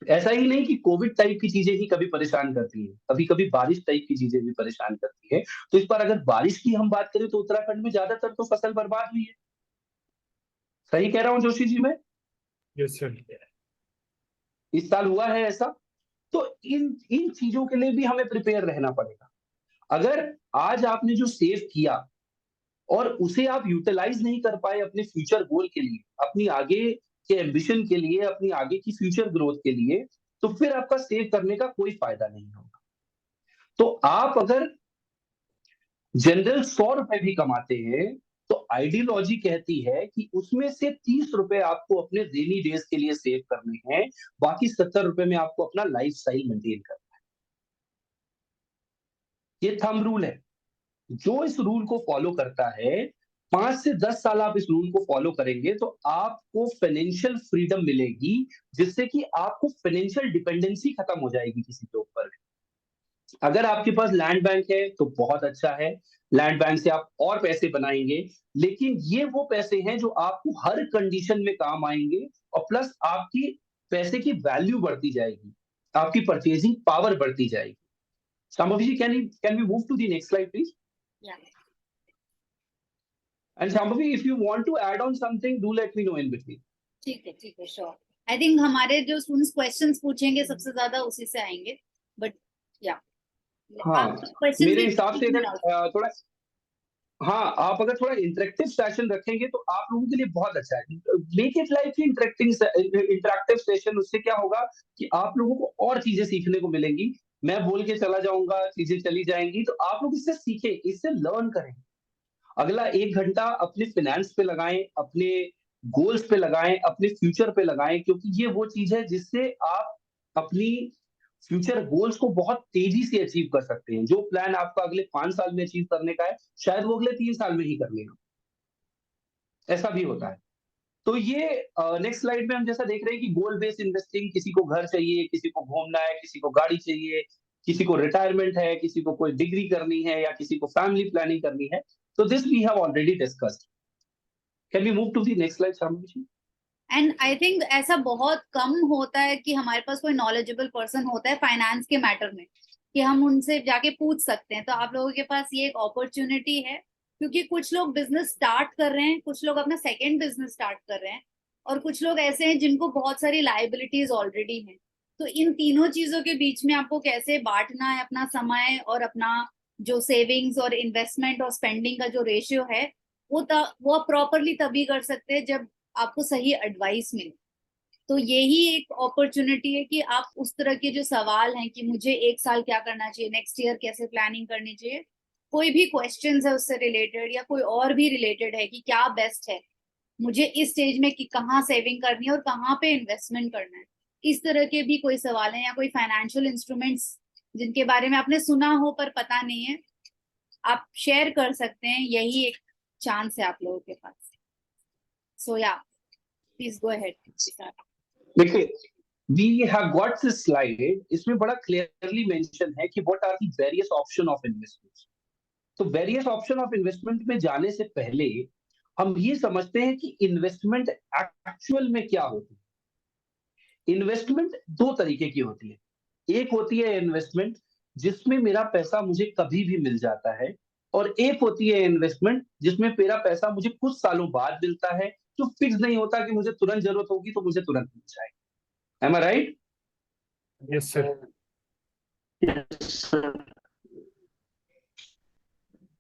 A: ऐसा ही नहीं कि कोविड टाइप की चीजें ही कभी परेशान करती हैं, कभी कभी बारिश टाइप की चीजें भी परेशान करती है। तो इस बार अगर बारिश की हम बात करें तो उत्तराखंड में ज्यादातर तो फसल बर्बाद हुई है। सही कह रहा हूँ जोशी जी मैं?
B: Yes sir.
A: इस साल हुआ है ऐसा। तो इन इन चीजों के लिए भी हमें प्रिपेयर रहना पड़ेगा। अगर आज आपने जो सेव किया और उसे आप यूटिलाइज नहीं कर पाए अपने फ्यूचर गोल के लिए, अपनी आगे के एम्बिशन के लिए, अपनी आगे की फ्यूचर ग्रोथ के लिए, तो फिर आपका सेव करने का कोई फायदा नहीं होगा। तो आप अगर जनरल 100 रुपए भी कमाते हैं, तो आइडियोलॉजी कहती है कि उसमें से 30 रुपए आपको अपने रेनी डेज के लिए सेव करने हैं, बाकी 70 रुपए में आपको अपना लाइफ स्टाइल मेंटेन करना है। ये थंब रूल है। जो इस रूल को फॉलो करता है 5 से 10 साल आप इस रूल को फॉलो करेंगे तो आपको फाइनेंशियल फ्रीडम मिलेगी, जिससे कि आपको फाइनेंशियल डिपेंडेंसी खत्म हो जाएगी किसी के ऊपर। अगर आपके पास लैंड बैंक है तो बहुत अच्छा है, लैंड बैंक से आप और पैसे बनाएंगे, लेकिन ये वो पैसे हैं जो आपको हर कंडीशन में काम आएंगे, और प्लस आपकी पैसे की वैल्यू बढ़ती जाएगी, आपकी परचेजिंग पावर बढ़ती जाएगी। Shambhavi ji, can we move to the next slide, please?
C: Yeah.
A: And Shambhavi, if you want to add on something, do let me know in between.
C: ठीक है, श्योर। आई थिंक हमारे जो स्टूडेंट्स क्वेश्चंस पूछेंगे सबसे ज्यादा उसी से आएंगे, बट या
A: हाँ,
C: क्वेश्चंस
A: मेरे
C: भी
A: हिसाब से अगर थोड़ा, हाँ, आप अगर थोड़ा इंटरेक्टिव सेशन रखेंगे तो आप लोगों के लिए बहुत अच्छा है। Make it like interactive session, उससे क्या होगा कि आप लोगों को और चीजें सीखने को मिलेंगी। मैं बोल के चला जाऊंगा, चीजें चली जाएंगी, तो आप लोग इससे सीखें, इससे लर्न करें। अगला 1 घंटा अपने फाइनेंस पे लगाएं, अपने गोल्स पे लगाएं, अपने फ्यूचर पे लगाएं, क्योंकि ये वो चीज है जिससे आप अपनी फ्यूचर गोल्स को बहुत तेजी से अचीव कर सकते हैं। जो प्लान आपका अगले 5 साल में अचीव करने का है, शायद वो अगले 3 साल में ही कर लेना, ऐसा भी होता है। तो ये नेक्स्ट स्लाइड में हम जैसा देख रहे हैं कि गोल बेस्ड इन्वेस्टिंग, किसी को घर चाहिए, किसी को घूमना है, किसी को गाड़ी चाहिए, किसी को रिटायरमेंट है, किसी को कोई डिग्री करनी है, या किसी को फैमिली प्लानिंग करनी है, तो this we have already discussed. Can we move to the next slide, Shamli ji?
C: And I think ऐसा बहुत कम होता है कि हमारे पास कोई नॉलेजेबल पर्सन होता है फाइनेंस के मैटर में कि हम उनसे जाके पूछ सकते हैं। तो आप लोगों के पास ये एक अपॉर्चुनिटी है, क्योंकि कुछ लोग बिजनेस स्टार्ट कर रहे हैं, कुछ लोग अपना सेकंड बिजनेस स्टार्ट कर रहे हैं, और कुछ लोग ऐसे हैं जिनको बहुत सारी लायबिलिटीज ऑलरेडी हैं। तो इन तीनों चीजों के बीच में आपको कैसे बांटना है अपना समय और अपना जो सेविंग्स और इन्वेस्टमेंट और स्पेंडिंग का जो रेशियो है, वो आप प्रॉपरली तभी कर सकते हैं जब आपको सही एडवाइस मिले। तो यही एक अपॉर्चुनिटी है कि आप उस तरह के जो सवाल हैं कि मुझे 1 साल क्या करना चाहिए, नेक्स्ट ईयर कैसे प्लानिंग करनी चाहिए, कोई भी क्वेश्चंस है उससे रिलेटेड या कोई और भी रिलेटेड है कि क्या बेस्ट है मुझे इस स्टेज में कि कहाँ सेविंग करनी है और कहाँ पे इन्वेस्टमेंट करना है, इस तरह के भी कोई सवाल है, या कोई फाइनेंशियल इंस्ट्रूमेंट्स जिनके बारे में आपने सुना हो पर पता नहीं है, आप शेयर कर सकते हैं। यही एक चांस है आप लोगों के पास। सो या प्लीज गो अहेड।
A: देखिए, we have got this slide, इसमें बड़ा क्लियरली मेंशन है कि what are the various option of investments। तो वेरियस ऑप्शन ऑफ इन्वेस्टमेंट में जाने से पहले हम ये समझते हैं कि इन्वेस्टमेंट एक्चुअल में क्या होती है। इन्वेस्टमेंट 2 तरीके की होती है। एक होती है इन्वेस्टमेंट जिसमें मेरा पैसा मुझे कभी भी मिल जाता है, और एक होती है इन्वेस्टमेंट जिसमें मेरा पैसा मुझे कुछ सालों बाद मिलता है, जो फिक्स नहीं होता कि मुझे तुरंत जरूरत होगी तो मुझे तुरंत मिल जाएगी। Am I right?
B: Yes sir.
D: Yes, sir.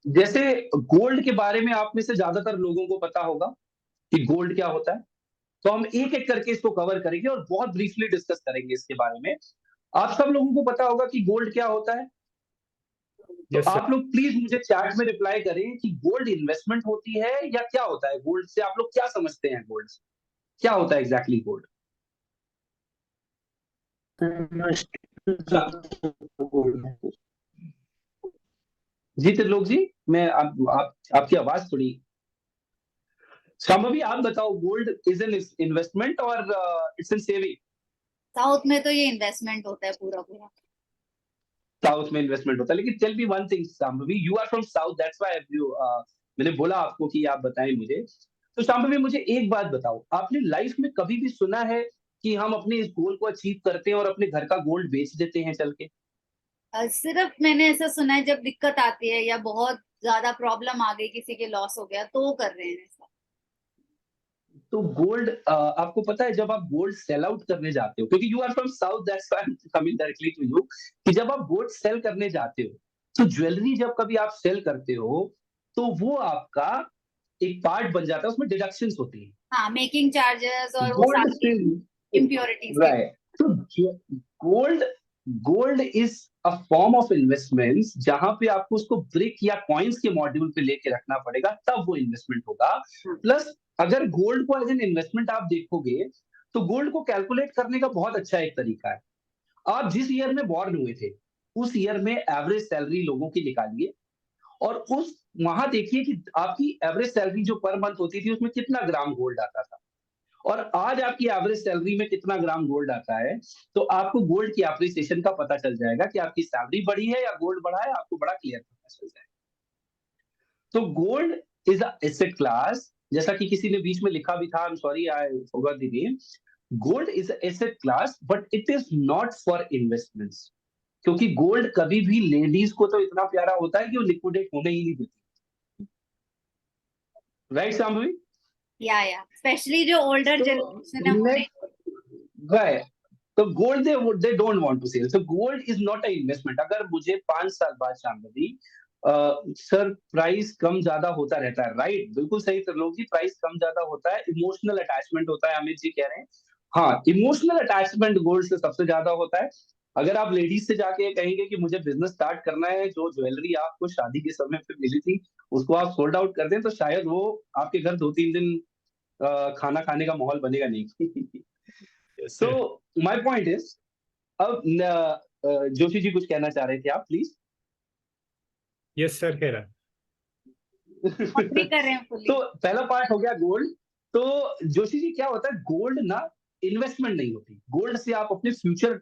A: जैसे गोल्ड के बारे में आप में से ज्यादातर लोगों को पता होगा कि गोल्ड क्या होता है, तो हम एक एक करके इसको कवर करेंगे और बहुत ब्रीफली डिस्कस करेंगे इसके बारे में। आप सब लोगों को पता होगा कि गोल्ड क्या होता है, तो
B: यस सर।
A: आप लोग प्लीज मुझे चैट में रिप्लाई करें कि गोल्ड इन्वेस्टमेंट होती है या क्या होता है। गोल्ड से आप लोग क्या समझते हैं, गोल्ड से क्या होता है एग्जैक्टली गोल्ड? जी त्रिलोक जी, मैं आपकी आवाज थोड़ी, शांभवी आप बताओ, गोल्ड इज एन इन्वेस्टमेंट और इट्स एन सेविंग?
C: साउथ में तो ये इन्वेस्टमेंट होता है पूरा पूरा।
A: साउथ में इन्वेस्टमेंट होता है, लेकिन tell me one thing Shambhavi, you are from south, that's why मैंने बोला आपको कि आप बताएं मुझे। तो शांभवी मुझे एक बात बताओ, आपने लाइफ में कभी भी सुना है कि हम अपने इस गोल को अचीव करते हैं और अपने घर का गोल्ड बेच देते हैं चल के?
C: सिर्फ मैंने ऐसा सुना है जब दिक्कत आती है या बहुत ज्यादा प्रॉब्लम आ गई, किसी के लॉस हो गया तो वो कर रहे हैं ऐसा।
A: तो गोल्ड, आपको पता है जब आप गोल्ड सेल आउट करने जाते हो, क्योंकि you are from south that's why I am coming directly to you, कि जब आप गोल्ड सेल करने जाते हो तो ज्वेलरी जब कभी आप सेल करते हो तो वो आपका एक पार्ट बन जाता है, उसमें डिडक्शंस होती हैं।
C: हाँ, मेकिंग चार्जेस और वो
A: गोल्ड
C: सारी
A: स्टिल
C: इम्प्योरिटीज।
A: राइट। तो gold gold is a form of investments, जहां पे आपको उसको ब्रिक या कॉइन्स के मॉड्यूल पे लेके रखना पड़ेगा, तब वो इन्वेस्टमेंट होगा। प्लस अगर गोल्ड को एज एन इन्वेस्टमेंट आप देखोगे तो गोल्ड को कैलकुलेट करने का बहुत अच्छा एक तरीका है। आप जिस ईयर में बॉर्न हुए थे उस ईयर में एवरेज सैलरी लोगों की निकालिए, और उस वहां देखिए कि आपकी एवरेज सैलरी जो पर मंथ होती थी उसमें कितना ग्राम गोल्ड आता था, और आज आपकी एवरेज सैलरी में कितना ग्राम गोल्ड आता है। तो आपको गोल्ड की एप्रिसिएशन का पता चल जाएगा कि आपकी सैलरी बढ़ी है या गोल्ड बढ़ा है, आपको बड़ा क्लियर पता चल जाएगा। तो gold is a asset class, जैसा कि किसी ने बीच में लिखा भी था, आई am sorry I forgot the name. Gold is asset class but it is not for investments, क्योंकि गोल्ड कभी भी लेडीज को तो इतना प्यारा होता है कि वो लिक्विडेट होने ही नहीं देती। राइट शाम्भवी?
C: या स्पेशली जो ओल्डर जनरेशन है उन्हें
A: राइट। तो gold they don't want to sell, so gold is not a investment. अगर मुझे 5 साल बाद शाम्भवी सर प्राइस कम ज्यादा होता रहता है, राइट, बिल्कुल सही त्रिलोक जी, प्राइस कम ज्यादा होता है, इमोशनल अटैचमेंट होता है, अमित जी कह रहे हैं। हाँ, इमोशनल अटैचमेंट गोल्ड से सबसे ज्यादा होता है। अगर आप लेडीज से जाके कहेंगे कि मुझे बिजनेस स्टार्ट करना है, जो ज्वेलरी आपको शादी के समय पे मिली थी उसको आप सोल्ड आउट कर दें, तो शायद वो आपके घर 2-3 दिन खाना खाने का माहौल बनेगा नहीं। सो माय पॉइंट इज, अब जोशी जी कुछ कहना चाह रहे थे आप, प्लीज।
B: यस सर कह रहा।
C: अग्री कर रहे हैं fully।
A: तो पहला पार्ट हो गया गोल्ड। तो जोशी जी क्या होता है, गोल्ड ना इन्वेस्टमेंट नहीं होती, गोल्ड से आप अपने फ्यूचर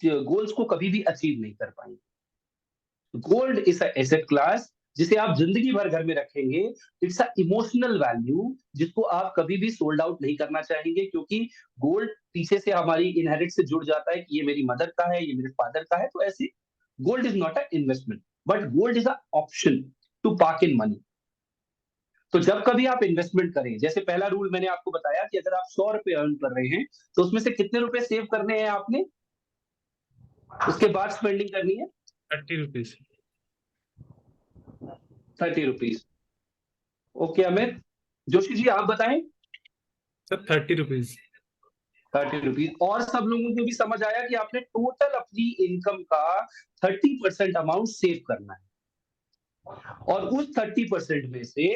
A: गोल्स को कभी भी अचीव नहीं कर पाएंगे। Gold is a asset class जिसे आप जिंदगी भर घर में रखेंगे। इट्स अ इमोशनल वैल्यू जिसको आप कभी भी सोल्ड आउट नहीं करना चाहेंगे, क्योंकि गोल्ड पीछे से हमारी इनहेरिट से जुड़ जाता है कि ये मेरी मदर का है, ये मेरे फादर का है। तो ऐसे gold is not a investment but gold is a option to park in money. तो जब कभी आप इन्वेस्टमेंट करें, जैसे पहला रूल मैंने आपको बताया कि अगर आप 100 रुपए अर्न कर रहे हैं तो उसमें से कितने रुपए सेव करने हैं आपने, उसके बाद स्पेंडिंग करनी है
B: 30 rupees.
A: 30 rupees. Okay Amit, Joshi ji आप बताएं।
B: Sir 30 rupees.
A: 30 रुपीज। और सब लोगों को भी समझ आया कि आपने टोटल अपनी इनकम का 30% अमाउंट सेव करना है, और उस 30% में से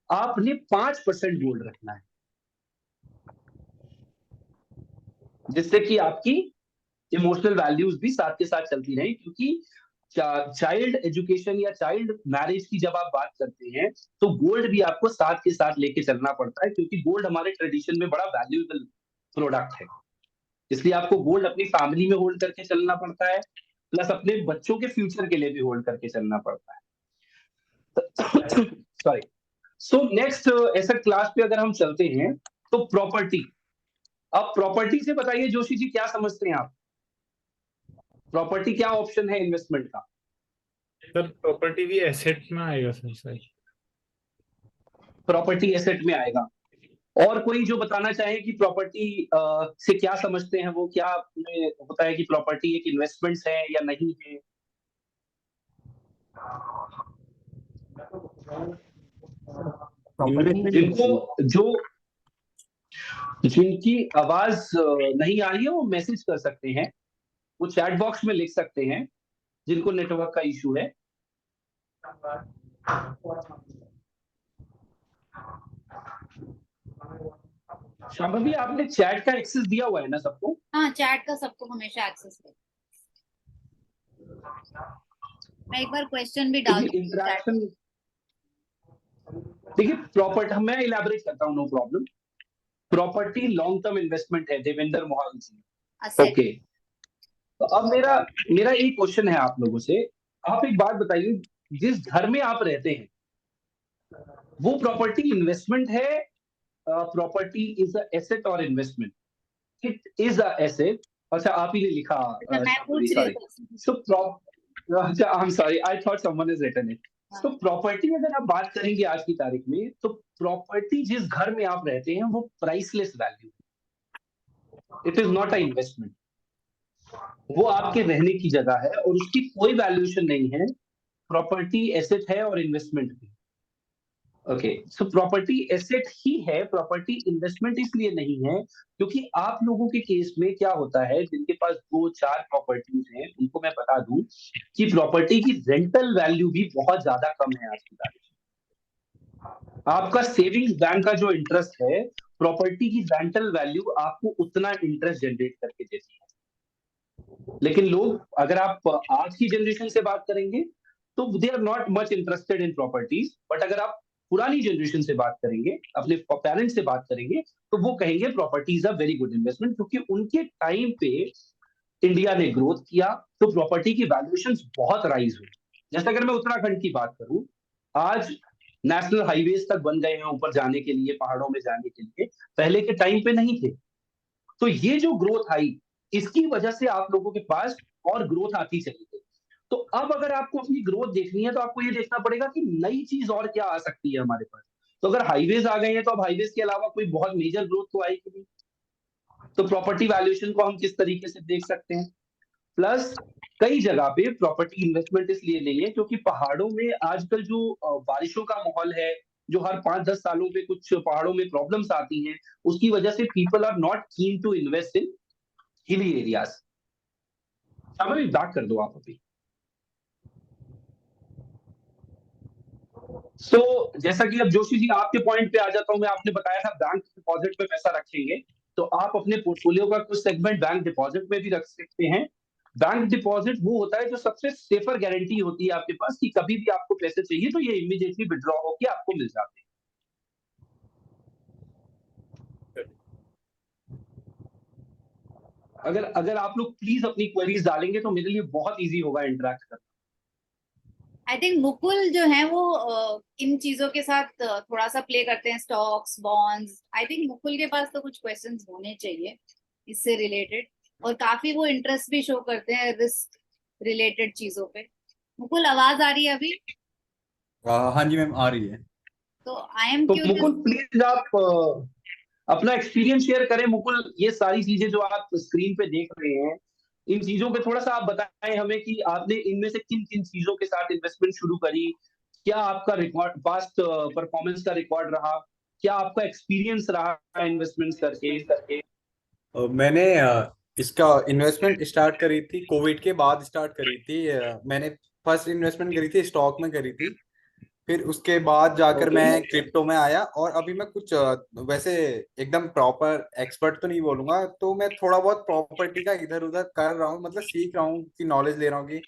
A: आपने 5% गोल्ड रखना है, जिससे कि आपकी इमोशनल वैल्यूज भी साथ के साथ चलती रहे। क्योंकि चाइल्ड एजुकेशन या चाइल्ड मैरिज की जब आप बात करते हैं तो गोल्ड भी आपको साथ के साथ लेके चलना पड़ता है, क्योंकि गोल्ड हमारे ट्रेडिशन में बड़ा वैल्यूएबल प्रोडक्ट है। इसलिए आपको गोल्ड अपनी फैमिली में होल्ड करके चलना पड़ता है, प्लस अपने बच्चों के फ्यूचर के लिए भी होल्ड करके चलना पड़ता है। Sorry. So next asset class पे अगर हम चलते हैं तो प्रॉपर्टी। अब प्रॉपर्टी से बताइए जोशी जी क्या समझते हैं आप, प्रॉपर्टी क्या ऑप्शन है इन्वेस्टमेंट का?
B: सर प्रॉपर्टी भी एसेट में आएगा सर।
A: प्रॉपर्टी एसेट में आएगा। और कोई जो बताना चाहे कि प्रॉपर्टी से क्या समझते हैं, वो क्या आपने होता है कि प्रॉपर्टी एक इन्वेस्टमेंट्स है या नहीं है? जिनको जो जिनकी आवाज नहीं आ रही है वो मैसेज कर सकते हैं, वो चैट बॉक्स में लिख सकते हैं, जिनको नेटवर्क का इशू है। शांभवी आपने चैट का एक्सेस दिया हुआ है ना सबको?
C: हाँ, चैट का सबको हमेशा एक्सेस है। मैं एक बार क्वेश्चन भी डाल दूंगी
A: इंटरेक्शन। देखिए प्रॉपर्टी मैं इलैबोरेट करता हूँ, no problem. Property long term investment है, देवेंद्र मोहन जी। ओके, तो अब मेरा एक क्वेश्चन है आप लोगों से। आप एक बात बताइए, जिस घर में आप रहते हैं वो प्रॉपर्टी इन्वेस्टमेंट है, प्रॉपर्टी इज अ एसेट और investment? It is a asset. अच्छा आप ही ने लिखा,
C: मैं पूछ रही
A: सॉरी। सो अच्छा I am sorry, I thought someone is written it. तो प्रॉपर्टी अगर आप बात करेंगे आज की तारीख में, तो प्रॉपर्टी जिस घर में आप रहते हैं वो priceless value, it is not a investment. वो आपके रहने की जगह है और उसकी कोई वैल्यूएशन नहीं है। प्रॉपर्टी एसेट है और इन्वेस्टमेंट भी। ओके, सो प्रॉपर्टी एसेट ही है, प्रॉपर्टी इन्वेस्टमेंट इसलिए नहीं है क्योंकि आप लोगों के केस में क्या होता है, जिनके पास 2-4 प्रॉपर्टीज हैं उनको मैं बता दूं कि प्रॉपर्टी की रेंटल वैल्यू भी बहुत ज्यादा कम है आज की तारीख में। आपका सेविंग्स बैंक का जो इंटरेस्ट है, प्रॉपर्टी की रेंटल वैल्यू आपको उतना इंटरेस्ट जनरेट करके देती है। लेकिन लोग, अगर आप आज की जनरेशन से बात करेंगे तो they are not much interested in properties. But अगर आप पुरानी जनरेशन से बात करेंगे, अपने पेरेंट्स से बात करेंगे, तो वो कहेंगे properties are very good investment, क्योंकि उनके टाइम पे इंडिया ने ग्रोथ किया तो प्रॉपर्टी की वैल्यूएशंस बहुत राइज हुई। जैसे अगर मैं उत्तराखंड की बात करूं, आज नेशनल हाईवेज तक बन गए हैं ऊपर जाने के लिए, पहाड़ों में जाने के लिए, पहले के टाइम पे नहीं थे। तो ये जो ग्रोथ आई, इसकी वजह से आप लोगों के पास और ग्रोथ आती चली गई। तो अब अगर आपको अपनी ग्रोथ देखनी है तो आपको ये देखना पड़ेगा कि नई चीज और क्या आ सकती है हमारे पास। तो अगर हाईवेज आ गए हैं तो अब हाईवेज के अलावा कोई बहुत मेजर ग्रोथ तो आएगी नहीं। तो प्रॉपर्टी वैल्यूएशन को हम किस तरीके से देख सकते हैं। प्लस कई जगह पे प्रॉपर्टी इन्वेस्टमेंट इसलिए नहीं है क्योंकि पहाड़ों में आजकल जो बारिशों का माहौल है, जो हर 5-10 सालों पे कुछ पहाड़ों में प्रॉब्लम्स आती हैं, उसकी वजह से people are not keen to invest in hilly areas. हमें बैक कर दो आप अभी। सो जैसा कि अब जोशी जी आपके पॉइंट पे आ जाता हूं मैं, आपने बताया था बैंक डिपॉजिट में पैसा रखेंगे, तो आप अपने पोर्टफोलियो का कुछ सेगमेंट बैंक डिपॉजिट में भी रख सकते हैं। बैंक डिपॉजिट वो होता है जो सबसे सेफर गारंटी होती है आपके पास कि कभी भी आपको पैसे चाहिए तो ये इमीडिएटली विड्रॉ होकर आपको मिल जाते हैं। अगर अगर आप लोग प्लीज अपनी क्वेरीज डालेंगे तो मेरे लिए बहुत इजी होगा इंटरेक्ट करना।
C: आई थिंक मुकुल जो है वो इन चीजों के साथ थोड़ा सा प्ले करते हैं, stocks, bonds. I think Mukul के पास तो कुछ क्वेश्चंस होने चाहिए इससे रिलेटेड, और काफी वो इंटरेस्ट भी शो करते हैं रिस्क रिलेटेड चीजों पे। मुकुल, आवाज आ रही है अभी?
E: हाँ जी मैम, आ रही है।
C: तो आई एम
A: तो
C: क्यूरियस।
A: मुकुल प्लीज आप अपना एक्सपीरियंस शेयर करें। मुकुल, ये सारी चीजें जो आप स्क्रीन पे देख रहे हैं, इन चीजों पे थोड़ा सा आप बताएं हमें कि आपने इनमें से किन किन चीजों के साथ इन्वेस्टमेंट शुरू करी, क्या आपका रिकॉर्ड, पास्ट परफॉर्मेंस का रिकॉर्ड रहा, क्या आपका एक्सपीरियंस रहा इन्वेस्टमेंट्स करके।
E: मैंने इसका इन्वेस्टमेंट स्टार्ट करी थी कोविड के बाद स्टार्ट करी थी। मैंने फर्स्ट इन्वेस्टमेंट करी थी स्टॉक में करी थी, फिर उसके बाद जाकर
A: ओके।
E: मैं क्रिप्टो में आया। और अभी मैं कुछ वैसे एकदम प्रॉपर एक्सपर्ट तो नहीं बोलूंगा, तो मैं थोड़ा बहुत प्रॉपर्टी का इधर उधर कर रहा हूँ, मतलब सीख रहा हूँ कि नॉलेज ले रहा हूँ कि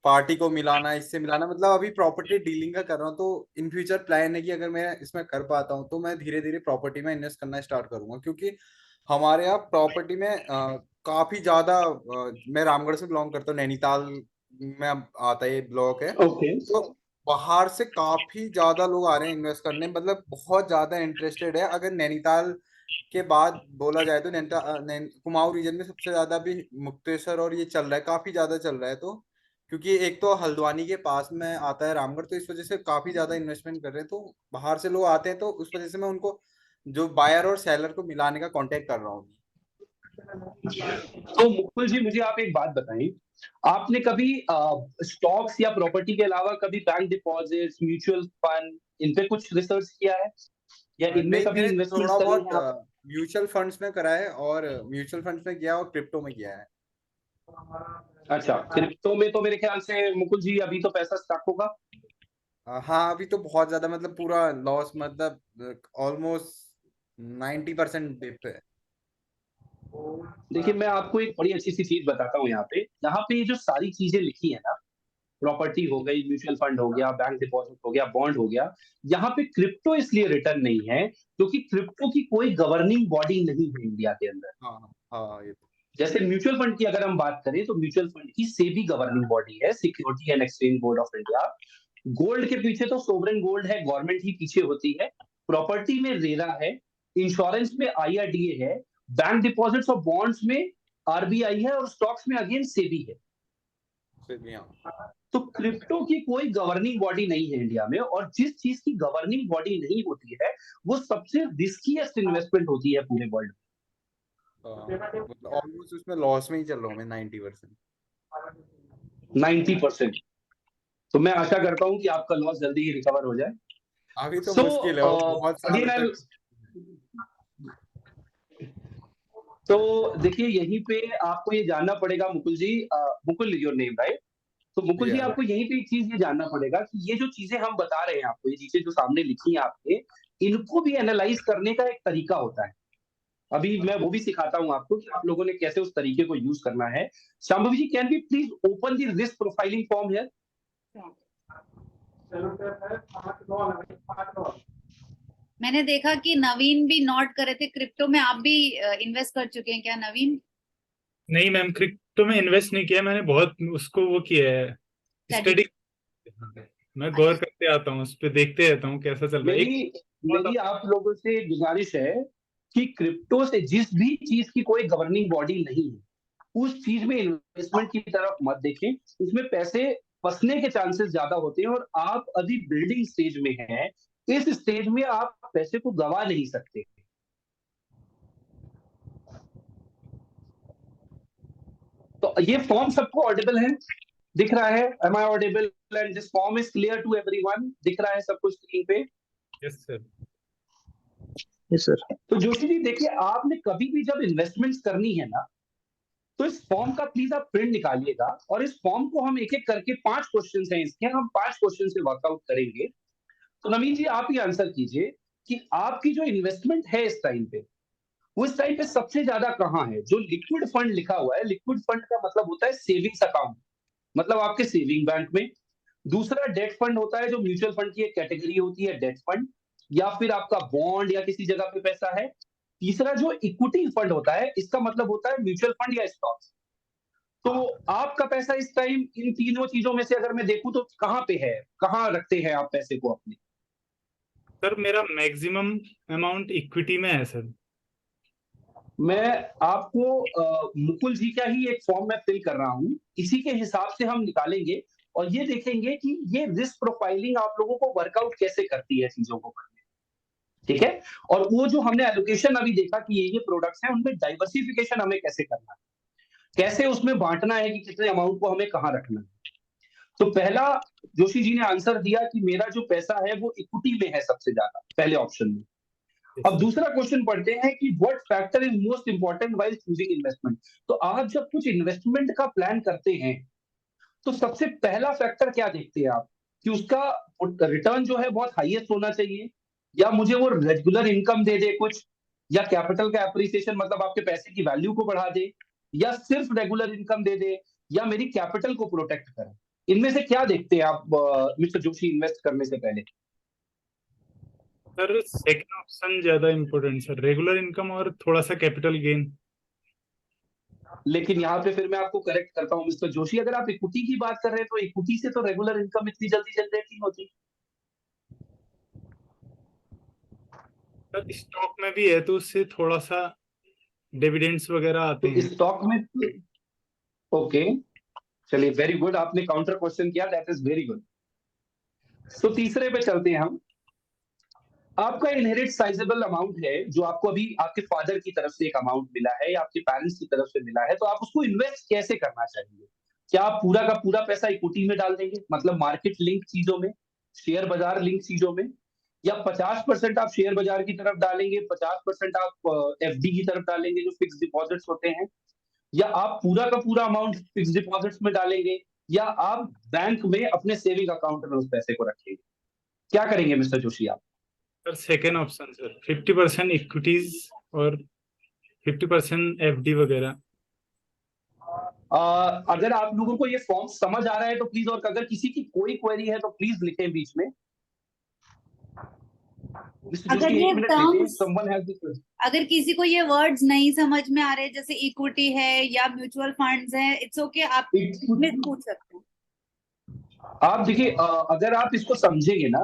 E: पार्टी को मिलाना, इससे मिलाना, मतलब अभी प्रॉपर्टी डीलिंग का कर रहा हूँ। तो इन फ्यूचर प्लान है कि अगर मैं इसमें कर पाता हूँ तो मैं धीरे धीरे प्रॉपर्टी में इन्वेस्ट करना स्टार्ट करूंगा, क्योंकि हमारे यहाँ प्रॉपर्टी में काफी ज्यादा मैं रामगढ़ से बिलोंग करता हूँ, नैनीताल में आता है ये ब्लॉक है।
A: ओके।
E: तो बाहर से काफी ज्यादा लोग आ रहे हैं इन्वेस्ट करने, मतलब बहुत ज्यादा इंटरेस्टेड है। अगर नैनीताल के बाद बोला जाए तो कुमाऊं रीजन में सबसे ज्यादा भी मुक्तेश्वर और ये चल रहा है, काफी ज्यादा चल रहा है। तो क्योंकि एक तो हल्द्वानी के पास में आता है रामगढ़, तो इस वजह से काफी ज्यादा इन्वेस्टमेंट कर रहे हैं। तो बाहर से लोग आते हैं, तो उस वजह से मैं उनको जो बायर और सेलर को मिलाने का कांटेक्ट कर रहा हूँ।
A: तो मुकुल जी, मुझे आप एक बात बताएं, आपने कभी स्टॉक्स या प्रॉपर्टी के अलावा कभी बैंक डिपॉजिट्स, म्यूचुअल फंड, इन पे कुछ रिसर्च किया है या इनमें
E: नहीं,
A: कभी
E: मैंने
A: इन्वेस्टमेंट्स
E: थोड़ा
A: करे
E: बहुत
A: हैं आप?
E: म्यूचुअल फंड्स में करा है, और म्यूचुअल फंड्स में किया और क्रिप्टो में किया है।
A: अच्छा, क्रिप्टो में तो मेरे ख्याल से मुकुल जी अभी तो पैसा स्टक होगा।
E: हाँ, अभी तो बहुत ज्यादा, मतलब पूरा लॉस, मतलब ऑलमोस्ट 90% डिप है।
A: देखिए, मैं आपको एक बड़ी अच्छी सी चीज बताता हूँ। यहाँ पे ये जो सारी चीजें लिखी है ना, प्रॉपर्टी हो गई, म्यूचुअल फंड हो गया, बैंक डिपॉजिट हो गया, बॉन्ड हो गया, यहाँ पे क्रिप्टो इसलिए रिटर्न नहीं है क्योंकि क्रिप्टो की कोई गवर्निंग बॉडी नहीं है इंडिया के अंदर।
E: हाँ हाँ, ये तो
A: जैसे म्यूचुअल फंड की अगर हम बात करें तो म्यूचुअल फंड की सेबी गवर्निंग बॉडी है, security and exchange board of India. Gold के पीछे तो सोवरेन गोल्ड है, गवर्नमेंट ही पीछे होती है। प्रॉपर्टी में रेरा है, इंश्योरेंस में आईआरडीए है, बैंक डिपॉजिट्स और बॉन्ड्स में आरबीआई है, और स्टॉक्स में अगेन सेबी है। तो क्रिप्टो की कोई गवर्निंग बॉडी नहीं है इंडिया में, और जिस चीज की गवर्निंग बॉडी नहीं होती है वो सबसे रिस्कीएस्ट इन्वेस्टमेंट होती है पूरे वर्ल्ड में।
E: मतलब ऑलमोस्ट उसमें लॉस में ही चल रहा हूँ मैं 90%।
A: 90%। तो मैं आशा करता हूं कि आपका लॉस जल्दी ही रिकवर हो जाए।
E: अभी तो
A: सो
E: मुश्किल है, और बहुत सालों
A: अगेन
E: तक।
A: तो देखिए, यहीं पे आपको ये जानना पड़ेगा मुकुल जी, मुकुल योर नेम राइट? तो मुकुल जी, आपको यहीं पे एक चीज ये जानना पड़ेगा कि ये जो चीजें हम बता रहे हैं आपको, ये चीजें जो सामने लिखी हैं आपके, इनको भी एनालाइज करने का एक तरीका होता है। अभी मैं वो भी सिखाता हूं आपको कि आप लोगों ने कैसे उस तरीके को यूज करना है। Shambhavi ji, can be please open the risk profiling form here?
C: मैंने देखा कि नवीन भी नोट करे थे क्रिप्टो में, आप भी इन्वेस्ट कर चुके हैं क्या नवीन?
B: नहीं मैम, क्रिप्टो में इन्वेस्ट नहीं किया मैंने, बहुत उसको वो किया है,
C: Study।
B: स्टडी। मैं गौर करते आता हूँ उस पर, देखते रहता हूँ कैसा चल रहा है।
A: मेरी मेरी आप लोगों से गुजारिश है कि क्रिप्टो से जिस भी चीज की कोई गवर्निंग बॉडी नहीं है, उस चीज में इन्वेस्टमेंट की तरफ मत देखें। उसमें पैसे फंसने के चांसेस ज्यादा होते हैं और आप अभी बिल्डिंग स्टेज में हैं। इस स्टेज में आप पैसे को गवा नहीं सकते। तो ये फॉर्म सबको ऑडिबल है, दिख रहा है? Am I audible and this form is clear to everyone? दिख रहा है सब कुछ स्क्रीन पे?
B: Yes sir.
D: Yes sir.
A: तो जोशी जी देखिए, आपने कभी भी जब इन्वेस्टमेंट्स करनी है ना, तो इस फॉर्म का प्लीज आप प्रिंट निकालिएगा और इस फॉर्म को हम एक एक करके 5 क्वेश्चन हैं इसके, हम 5 क्वेश्चन से वर्कआउट करेंगे। तो नवीन जी आप ही आंसर कीजिए कि आपकी जो इन्वेस्टमेंट है इस टाइम पे, वो इस टाइम पे सबसे ज्यादा कहाँ है? जो लिक्विड फंड लिखा हुआ है, लिक्विड फंड का मतलब होता है सेविंग्स अकाउंट, मतलब आपके सेविंग बैंक में। दूसरा डेट फंड होता है, जो म्यूचुअल फंड की एक कैटेगरी होती है, डेट फंड, या फिर आपका बॉन्ड या किसी जगह पे पैसा है। तीसरा जो इक्विटी फंड होता है, इसका मतलब होता है म्यूचुअल फंड या स्टॉक्स। तो आपका पैसा इस टाइम इन तीनों चीजों में से अगर मैं देखूं तो कहाँ पे है, कहाँ रखते हैं आप पैसे को अपने?
B: सर मेरा मैक्सिमम अमाउंट इक्विटी में है सर।
A: मैं आपको मुकुल जी का ही एक फॉर्म मैं फिल कर रहा हूं, इसी के हिसाब से हम निकालेंगे और ये देखेंगे कि ये रिस्क प्रोफाइलिंग आप लोगों को वर्कआउट कैसे करती है चीजों को करने। ठीक है? और वो जो हमने एलोकेशन अभी देखा कि ये प्रोडक्ट्स हैं, उनमें डाइवर्सिफिकेशन हमें कैसे करना है, कैसे उसमें बांटना है कि कितने अमाउंट को हमें कहाँ रखना है। तो पहला जोशी जी ने आंसर दिया कि मेरा जो पैसा है वो इक्विटी में है सबसे ज्यादा, पहले ऑप्शन में। अब दूसरा क्वेश्चन पढ़ते हैं कि what factor is most important while choosing investment. तो आप जब कुछ इन्वेस्टमेंट का प्लान करते हैं तो सबसे पहला फैक्टर क्या देखते हैं आप? कि उसका रिटर्न जो है बहुत हाईएस्ट होना चाहिए, या मुझे वो रेगुलर इनकम दे दे कुछ, या कैपिटल का एप्रिसिएशन मतलब आपके पैसे की वैल्यू को बढ़ा दे, या सिर्फ रेगुलर इनकम दे दे, या मेरी कैपिटल को प्रोटेक्ट करे। इनमें से क्या देखते हैं आप मिस्टर जोशी इन्वेस्ट करने से पहले?
B: सर सेकंड ऑप्शन ज्यादा इम्पोर्टेंट सर, रेगुलर इनकम और थोड़ा सा कैपिटल गेन।
A: लेकिन यहाँ पे फिर मैं आपको करेक्ट करता हूँ मिस्टर जोशी, अगर आप इक्विटी की बात कर रहे हैं तो इक्विटी से तो रेगुलर इनकम इतनी जल्दी जनरेट नहीं होती।
B: सर स्टॉक में भी है तो उससे थोड़ा सा डिविडेंड्स वगैरह आते
A: तो
B: हैं।
A: स्टॉक में, ओके, चलिए वेरी गुड, आपने काउंटर क्वेश्चन किया, दैट इज वेरी गुड। तो तीसरे पे चलते हैं हम। आपका इनहेरिट साइजेबल अमाउंट है जो आपको अभी आपके फादर की तरफ से एक अमाउंट मिला है या आपके पेरेंट्स की तरफ से मिला है, तो आप उसको इन्वेस्ट कैसे करना चाहिए? क्या आप पूरा का पूरा पैसा इक्विटी में डाल देंगे, मतलब मार्केट लिंक चीजों में, शेयर बाजार लिंक चीजों में, या 50% आप शेयर बाजार की तरफ डालेंगे, 50% आप एफडी की तरफ डालेंगे जो फिक्स डिपॉजिट्स होते हैं, या आप पूरा का पूरा अमाउंट फिक्स डिपॉजिट्स में डालेंगे, या आप बैंक में अपने सेविंग अकाउंट में उस पैसे को रखेंगे? क्या करेंगे मिस्टर जोशी आप?
B: Sir second option sir, 50% equities और 50% एफडी वगैरह।
A: अगर आप लोगों को ये फॉर्म समझ आ रहा है तो प्लीज, और अगर किसी की कोई क्वेरी है तो प्लीज लिखें बीच में।
C: अगर ये टर्म्स,
A: समवन हैज दिस,
C: अगर किसी को ये वर्ड्स नहीं समझ में आ रहे, जैसे इक्विटी है या म्यूचुअल फंड्स है, इट्स ओके, आप में पूछ सकते हैं।
A: आप देखिए, अगर आप इसको समझेंगे ना,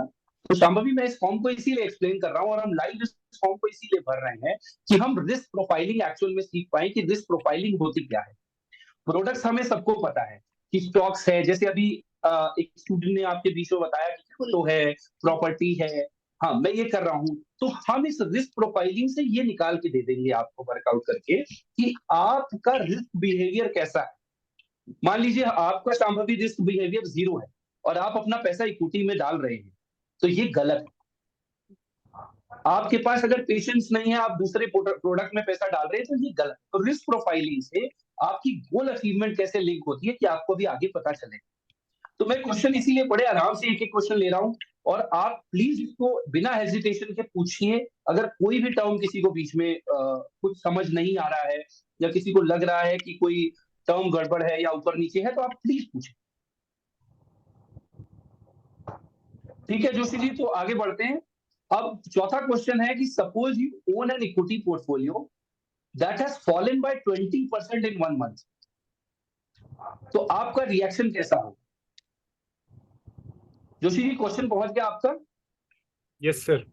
A: तो शांभवी मैं इस फॉर्म को इसीलिए एक्सप्लेन कर रहा हूँ और हम लाइव इस फॉर्म को इसीलिए भर रहे हैं कि हम रिस्क प्रोफाइलिंग एक्चुअल में सीख पाए कि रिस्क प्रोफाइलिंग होती क्या है। प्रोडक्ट्स हमें सबको पता है कि स्टॉक्स है, जैसे अभी एक स्टूडेंट ने आपके बीच में बताया कि क्रिप्टो है, प्रॉपर्टी है। हाँ, मैं ये कर रहा हूं, तो हम इस रिस्क प्रोफाइलिंग से ये निकाल के दे देंगे आपको वर्कआउट करके कि आपका रिस्क बिहेवियर कैसा है। मान लीजिए आपका संभावित रिस्क बिहेवियर 0 है और आप अपना पैसा इक्विटी में डाल रहे हैं, तो ये गलत है। आपके पास अगर पेशेंस नहीं है, आप दूसरे प्रोडक्ट में पैसा डाल रहे हैं, तो ये गलत। तो रिस्क प्रोफाइलिंग से आपकी गोल अचीवमेंट कैसे लिंक होती है कि आपको भी आगे पता चले। तो मैं क्वेश्चन इसीलिए बड़े आराम से एक एक क्वेश्चन ले रहा हूं और आप प्लीज इसको बिना हेजिटेशन के पूछिए। अगर कोई भी टर्म किसी को बीच में कुछ समझ नहीं आ रहा है या किसी को लग रहा है कि कोई टर्म गड़बड़ है या ऊपर नीचे है, तो आप प्लीज पूछिए। ठीक है जोशी जी, तो आगे बढ़ते हैं। अब चौथा क्वेश्चन है कि suppose you own an equity portfolio that has fallen bye 20% in 1 month, तो आपका रिएक्शन कैसा हो? जोशी जी क्वेश्चन पहुंच गया आपका?
B: Yes sir.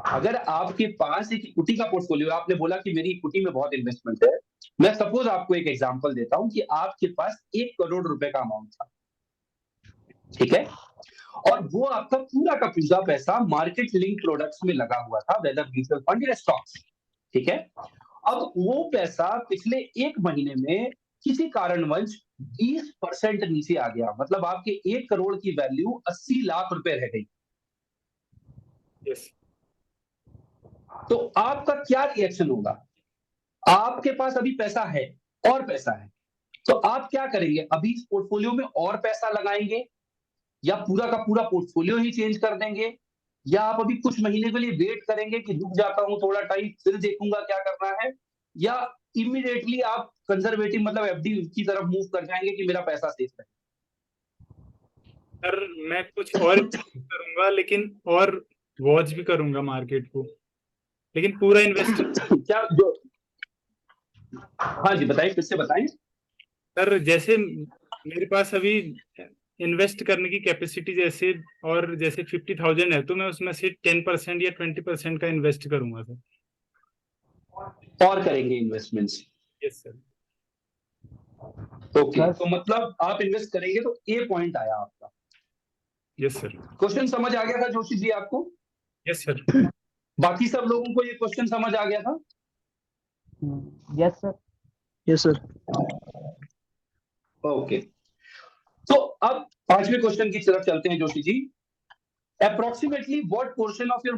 A: अगर आपके पास एक इक्विटी का पोर्टफोलियो, आपने बोला कि मेरी इक्विटी में बहुत इन्वेस्टमेंट है, मैं सपोज आपको एक एग्जांपल देता हूं कि आपके पास 1 करोड़ रुपए का अमाउंट था, ठीक है, और वो आपका पूरा का पूरा पैसा मार्केट लिंक प्रोडक्ट्स में लगा हुआ था, वेदर म्यूचुअल फंड या स्टॉक्स, ठीक है। अब वो पैसा पिछले 1 महीने में किसी कारणवश 20% नीचे आ गया, मतलब आपके 1 करोड़ की वैल्यू 80 लाख रुपए रह गई,
B: यस।
A: तो आपका क्या रिएक्शन होगा? आपके पास अभी पैसा है और पैसा है, तो आप क्या करेंगे? अभी इस पोर्टफोलियो में और पैसा लगाएंगे, या पूरा का पूरा पोर्टफोलियो ही चेंज कर देंगे, या आप अभी कुछ महीने के लिए वेट करेंगे कि रुक जाता हूं थोड़ा टाइम फिर देखूंगा क्या करना है, या इमीडिएटली आप कंजर्वेटिव मतलब एफडी की तरफ मूव कर जाएंगे कि मेरा पैसा सेफ रहे?
B: सर मैं कुछ और करूंगा, लेकिन और वॉच भी करूंगा मार्केट को, लेकिन पूरा इन्वेस्ट
A: क्या जो हाँ जी बताइए, फिर से बताएं।
B: सर जैसे मेरे पास अभी इन्वेस्ट करने की कैपेसिटी जैसे, और जैसे 50,000 है, तो मैं उसमें से 10% या 20% का इन्वेस्ट करूंगा सर।
A: और करेंगे इन्वेस्टमेंट्स?
B: Yes sir.
A: ओके, तो मतलब आप इन्वेस्ट करेंगे, तो ए पॉइंट आया आपका।
B: Yes sir.
A: क्वेश्चन समझ आ गया था जोशी जी आपको?
B: Yes sir.
A: बाकी सब लोगों को ये क्वेश्चन समझ आ गया था?
F: Yes sir.
D: Yes sir.
A: Okay, तो अब 5वें क्वेश्चन की तरफ चलते हैं Joshi ji. Approximately what portion of your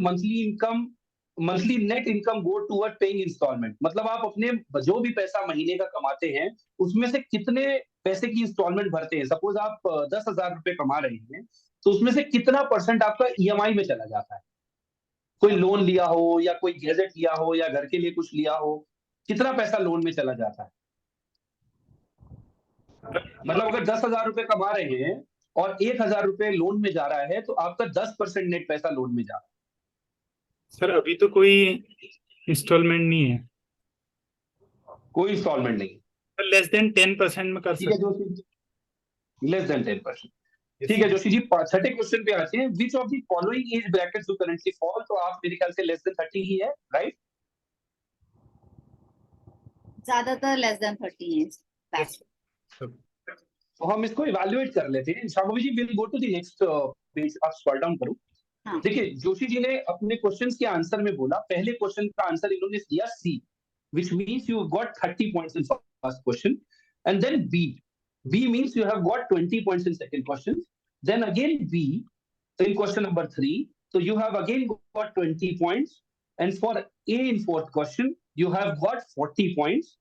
A: monthly net income go toward paying instalment, मतलब आप अपने जो भी पैसा महीने का कमाते हैं उसमें से कितने पैसे की इंस्टॉलमेंट भरते हैं? सपोज आप 10,000 रुपए कमा रहे हैं, तो उसमें से कितना परसेंट आपका ईएमआई में चला जाता है? कोई लोन लिया हो, या कोई गैजेट लिया हो, या घर के लिए कुछ लिया हो, कितना पैसा लोन में चला जाता है? मतलब अगर 10,000 रुपए कमा रहे हैं और 1,000 रुपए लोन में जा रहा है, तो आपका 10% नेट पैसा लोन में जा रहा है।
B: सर अभी तो कोई इंस्टॉलमेंट नहीं है,
A: कोई इंस्टॉलमेंट नहीं,
B: लेस देन 10% में कर
A: ठीक है
B: सकते।
A: Joshi ji, less than 10%। ठीक है जोशी जी, छठे क्वेश्चन पे आते हैं। Which of the following age brackets do currently fall, तो आप मेरे ख्याल से लेस देन 30 ही है, राइट?
C: ज्यादातर लेस देन 30 है।
B: Yes, sir.
A: तो हम इसको इवैल्यूएट कर लेते हैं। Shambhavi ji will go to the next page, आप स्क्रॉल डाउन करो।
C: हाँ।
A: देखिए जोशी जी ने अपने क्वेश्चंस के आंसर में बोला, पहले क्वेश्चन का आंसर इन्होंने दिया सी, which means you have got 30 points in first question, and then B means you have got 20 points in second question, then again B in question number 3, so you have again got 20 points, and for A in fourth question you have got 40 points.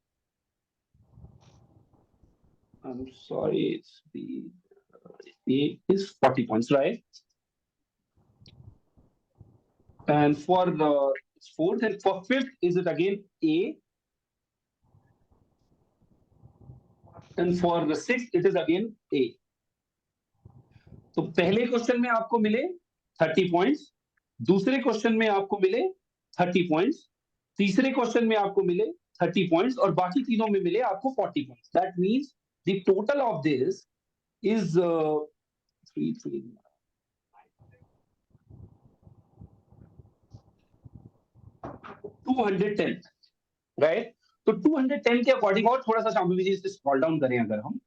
A: I'm sorry, it's B. A is 40 points, right? And for the fourth and for fifth, is it again A? And for the sixth, it is again A. तो पहले क्वेश्चन में आपको मिले 30 पॉइंट्स, दूसरे क्वेश्चन में आपको मिले 30 पॉइंट्स, तीसरे क्वेश्चन में आपको मिले 30 पॉइंट्स, और बाकी तीनों में मिले आपको 40 points. That means the total of this is 210, right? तो 210 के अकॉर्डिंग, और थोड़ा सा शांभवी जी इसे स्क्रॉल डाउन करें अगर हम,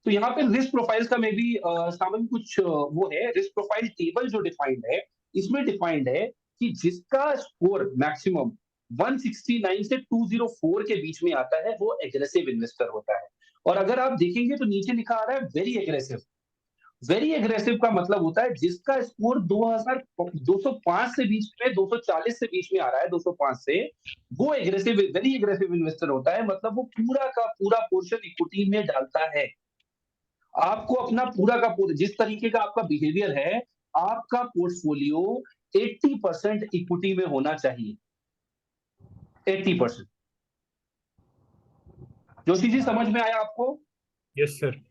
A: तो यहाँ पे रिस्क प्रोफाइल्स का में भी शामिल कुछ वो है। रिस्क प्रोफाइल टेबल जो डिफाइंड है, इसमें डिफाइंड है कि जिसका स्कोर मैक्सिमम 169 से 204 के बीच में आता है वो एग्रेसिव इन्वेस्टर होता है। और अगर आप देखेंगे तो नीचे लिखा आ रहा है वेरी एग्रेसिव। वेरी एग्रेसिव का मतलब होता है जिसका स्कोर 205 से बीच में, 240 से बीच में आ रहा है, 205 से, वो एग्रेसिव, वेरी एग्रेसिव इन्वेस्टर होता है। मतलब वो पूरा का पूरा पोर्शन इक्विटी में डालता है। आपको अपना पूरा का पूरा, जिस तरीके का आपका बिहेवियर है, आपका पोर्टफोलियो 80% इक्विटी में होना चाहिए, 80%। जोशी जी समझ में आया आपको?
B: Yes sir.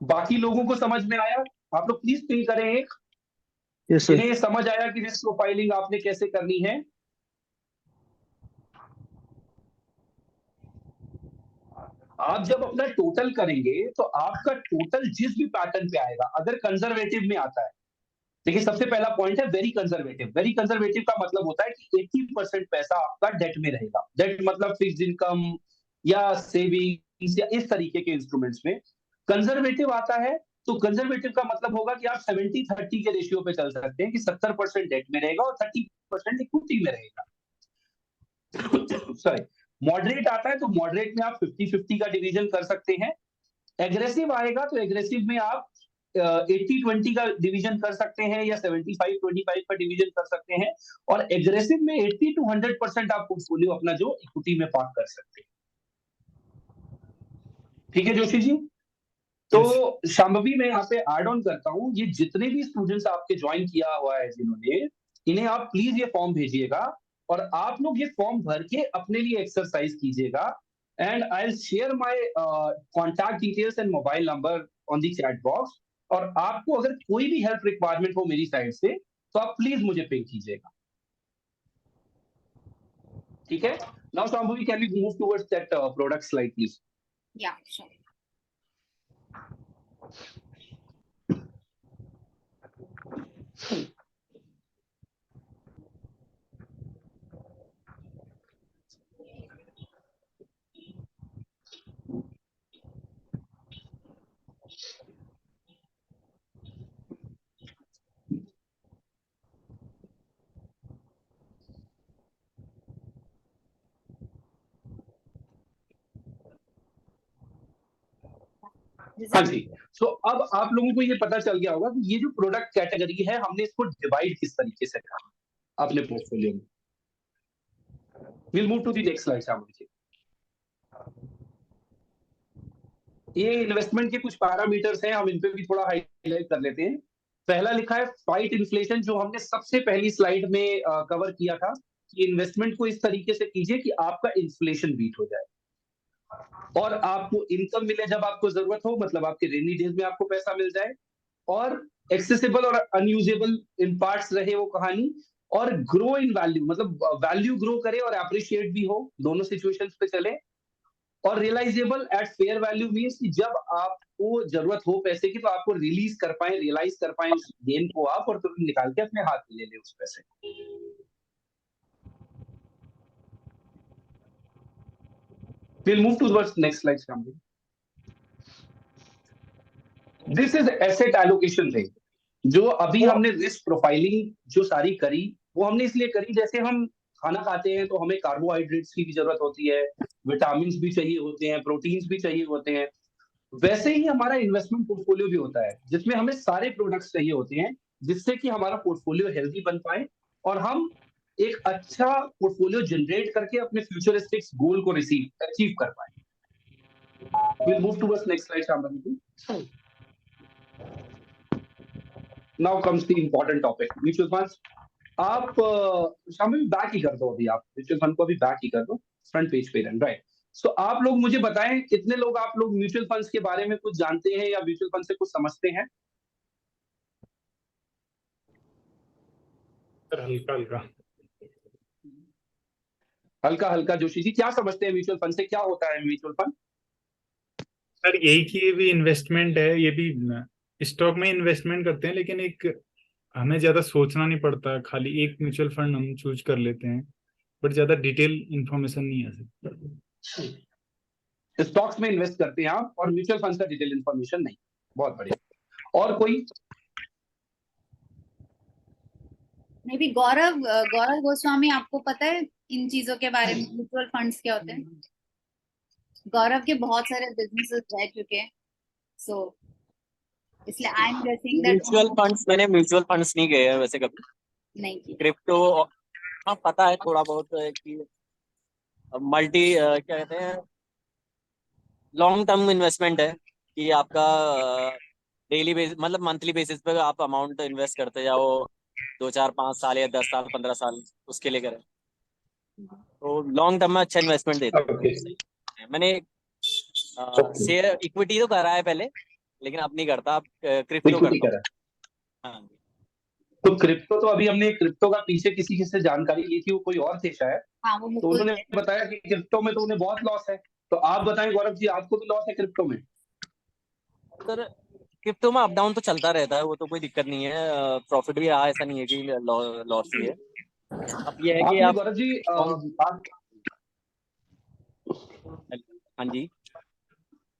A: बाकी लोगों को समझ में आया? आप लोग प्लीज पिंग करें एक,
D: यस सर।
A: जिन्हें समझ आया कि रिस्क प्रोफाइलिंग आपने कैसे करनी है। आप जब अपना टोटल करेंगे तो आपका टोटल जिस भी पैटर्न पे आएगा, अगर कंजर्वेटिव में आता है, देखिए सबसे पहला पॉइंट है वेरी कंजर्वेटिव। वेरी कंजर्वेटिव का मतलब होता है कि 80% पैसा आपका डेट में रहेगा। डेट मतलब फिक्स्ड इनकम या सेविंग्स या इस तरीके के इंस्ट्रूमेंट्स में। कंजर्वेटिव आता है तो कंजर्वेटिव का मतलब होगा कि आप 70-30 के रेशियो पे चल सकते हैं कि 70% डेट में रहेगा और 30% इक्विटी में रहेगा। सॉरी। मॉडरेट आता है तो मॉडरेट में आप 50-50 का डिवीजन कर सकते हैं। एग्रेसिव आएगा तो एग्रेसिव में आप 80-20 का डिवीजन कर सकते हैं या 75-25 का डिवीजन कर सकते हैं। और एग्रेसिव में 80 to 100% आप पोर्टफोलियो अपना जो इक्विटी में पार्क कर सकते हैं। ठीक है जोशी जी। तो शांभवी मैं यहाँ पे ऐड ऑन करता हूँ, ये जितने भी स्टूडेंट्स आपके ज्वाइन किया हुआ है जिन्होंने, इन्हें आप प्लीज ये फॉर्म भेजिएगा और आप लोग ये फॉर्म भर के अपने लिए एक्सरसाइज कीजिएगा। And I will share my contact details and mobile number on the chat box. और आपको अगर कोई भी हेल्प रिक्वायरमेंट हो मेरी साइड से तो आप प्लीज मुझे पिंग कीजिएगा। ठीक है। Now Shambhavi can we move towards that product slide please.
C: Yeah sure.
A: हाँ जी। सो अब आप लोगों को ये पता चल गया होगा कि ये जो प्रोडक्ट कैटेगरी है हमने इसको डिवाइड किस तरीके से करा अपने पोर्टफोलियो में। Will move to the next slide Shamil ji. ये इन्वेस्टमेंट के कुछ पैरामीटर्स हैं, हम इन पे भी थोड़ा हाईलाइट कर लेते हैं। पहला लिखा है फाइट इन्फ्लेशन, जो हमने सबसे पहली स्लाइड में कवर किया था कि इन्वेस्टमेंट को इस तरीके से कीजिए कि आपका इन्फ्लेशन बीट हो जाए और आपको इनकम मिले जब आपको जरूरत हो, मतलब आपके रेनी डेज में आपको पैसा मिल जाए, और एक्सेसिबल और अनयूजेबल इन पार्ट्स रहे वो कहानी, और ग्रो इन वैल्यू, मतलब वैल्यू ग्रो करे और अप्रिशिएट भी हो, दोनों सिचुएशंस पे चले। और realisable at fair value means कि जब आपको जरूरत हो पैसे की तो आपको रिलीज कर पाए, रियलाइज कर पाए उस गेन को आप, और तुरंत निकाल के अपने हाथ में ले ले उस पैसे को। We'll move to the next slide, Shamli. This is asset allocation rate, जो अभी हमने रिस्क प्रोफाइलिंग जो सारी करी वो हमने इसलिए करी, जैसे हम खाना खाते हैं तो हमें कार्बोहाइड्रेट्स की भी जरूरत होती है, विटामिन भी चाहिए होते हैं, प्रोटीन्स भी चाहिए होते हैं। वैसे ही हमारा इन्वेस्टमेंट पोर्टफोलियो भी होता है जिसमें हमें सारे प्रोडक्ट्स चाहिए होते हैं जिससे कि हमारा पोर्टफोलियो हेल्दी बन पाए और हम एक अच्छा पोर्टफोलियो जनरेट करके अपने फ्यूचरिस्टिक गोल को अचीव कर पाए। We'll move towards next slide, Shambhavi. Now comes the important topic, mutual funds. आप शामिल बैक ही कर दो, अभी आप म्यूचुअल फंड को अभी बैक ही कर दो, फ्रंट पेज पे रन राइट। सो आप लोग मुझे बताएं कितने लोग आप लोग म्यूचुअल फंड्स के बारे में कुछ जानते हैं या म्यूचुअल फंड से कुछ समझते हैं।
B: हल्का हल्का
A: हल्का हल्का जोशी जी, क्या समझते हैं म्यूचुअल फंड से, क्या होता है म्यूचुअल फंड।
B: सर यही कि ये भी इन्वेस्टमेंट है, ये भी स्टॉक में इन्वेस्टमेंट करते हैं, लेकिन एक हमें ज्यादा सोचना नहीं पड़ता, खाली एक म्यूचुअल फंड हम चूज कर लेते हैं, बट ज्यादा डिटेल इंफॉर्मेशन नहीं है सर।
A: स्टॉक्स में इन्वेस्ट करते हैं आप और म्यूचुअल फंड का डिटेल इंफॉर्मेशन नहीं। बहुत बढ़िया। और कोई।
C: मे बी गौरव गोस्वामी, आपको पता है इन चीजों के बारे में, म्यूचुअल फंड्स क्या होते हैं। गौरव के बहुत सारे बिजनेसेस रह चुके हैं, सो इसलिए I am guessing that
F: mutual funds, मैंने म्यूचुअल फंड्स नहीं गए हैं वैसे कभी,
C: नहीं की।
F: क्रिप्टो हाँ पता है थोड़ा बहुत कि मल्टी क्या कहते हैं, लॉन्ग टर्म इन्वेस्टमेंट है कि आपका डेली बेसिस मतलब मंथली बेसिस पे आप अमाउंट इन्वेस्ट करते जाओ, 2 4 5 साल या 10 साल 15 साल उसके लिए करें, तो लॉन्ग टर्म में अच्छा इन्वेस्टमेंट देता है। मैंने शेयर इक्विटी तो करा है पहले, लेकिन अब नहीं करता, अब
A: कोई
F: क्रिप्टो
A: खुद ही
F: करता हूँ।
A: करा।
F: हाँ।
A: तो क्रिप्टो तो अभी हमने क्रिप्टो का पीछे किसी से जानकारी ली थी, वो कोई और थे शायद,
C: हाँ वो
A: तो
C: मुकुल
A: उन्होंने
C: थे।
A: बताया कि क्रिप्टो में तो उन्हें बहुत लॉस है। तो आप बताएं गौरव जी, आपको भी लॉस है क्रिप्टो में?
F: सर क्रिप्टो में अप डाउन तो चलता रहता है, वो तो कोई दिक्कत नहीं है, प्रॉफिट भी रहा, ऐसा नहीं है कि लॉस ही है। अब ये है कि
A: आपने
F: आप
A: गौरव जी
F: कौन।
A: आप
F: हाँ जी।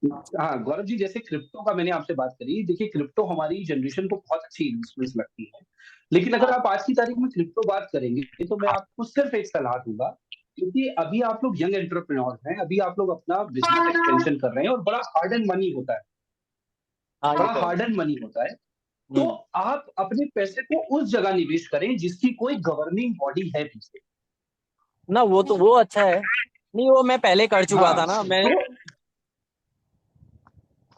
A: हाँ गौरव जी, जैसे क्रिप्टो का मैंने आपसे बात करी, देखिए क्रिप्टो हमारी जनरेशन को बहुत अच्छी इन्वेस्टमेंट लगती है, लेकिन अगर
F: हाँ
A: आप आज की तारीख में क्रिप्टो बात करेंगे तो मैं आपको सिर्फ एक सलाह दूंगा, क्योंकि अभी आप लोग यंग एंटरप्रेन्योर हैं, अभी आप लोग अपना बिजनेस एक्सपेंशन कर रहे हैं और बड़ा हार्ड एंड मनी होता है,
F: हाँ, ये
A: बड़ा
F: तो है।
A: हार्ड एंड मनी होता है। तो आप अपने पैसे को उस जगह निवेश करें जिसकी कोई गवर्निंग बॉडी है पीछे।
F: ना वो तो वो अच्छा है। नहीं, वो मैं पहले कर चुका
A: हाँ
F: था ना, मैं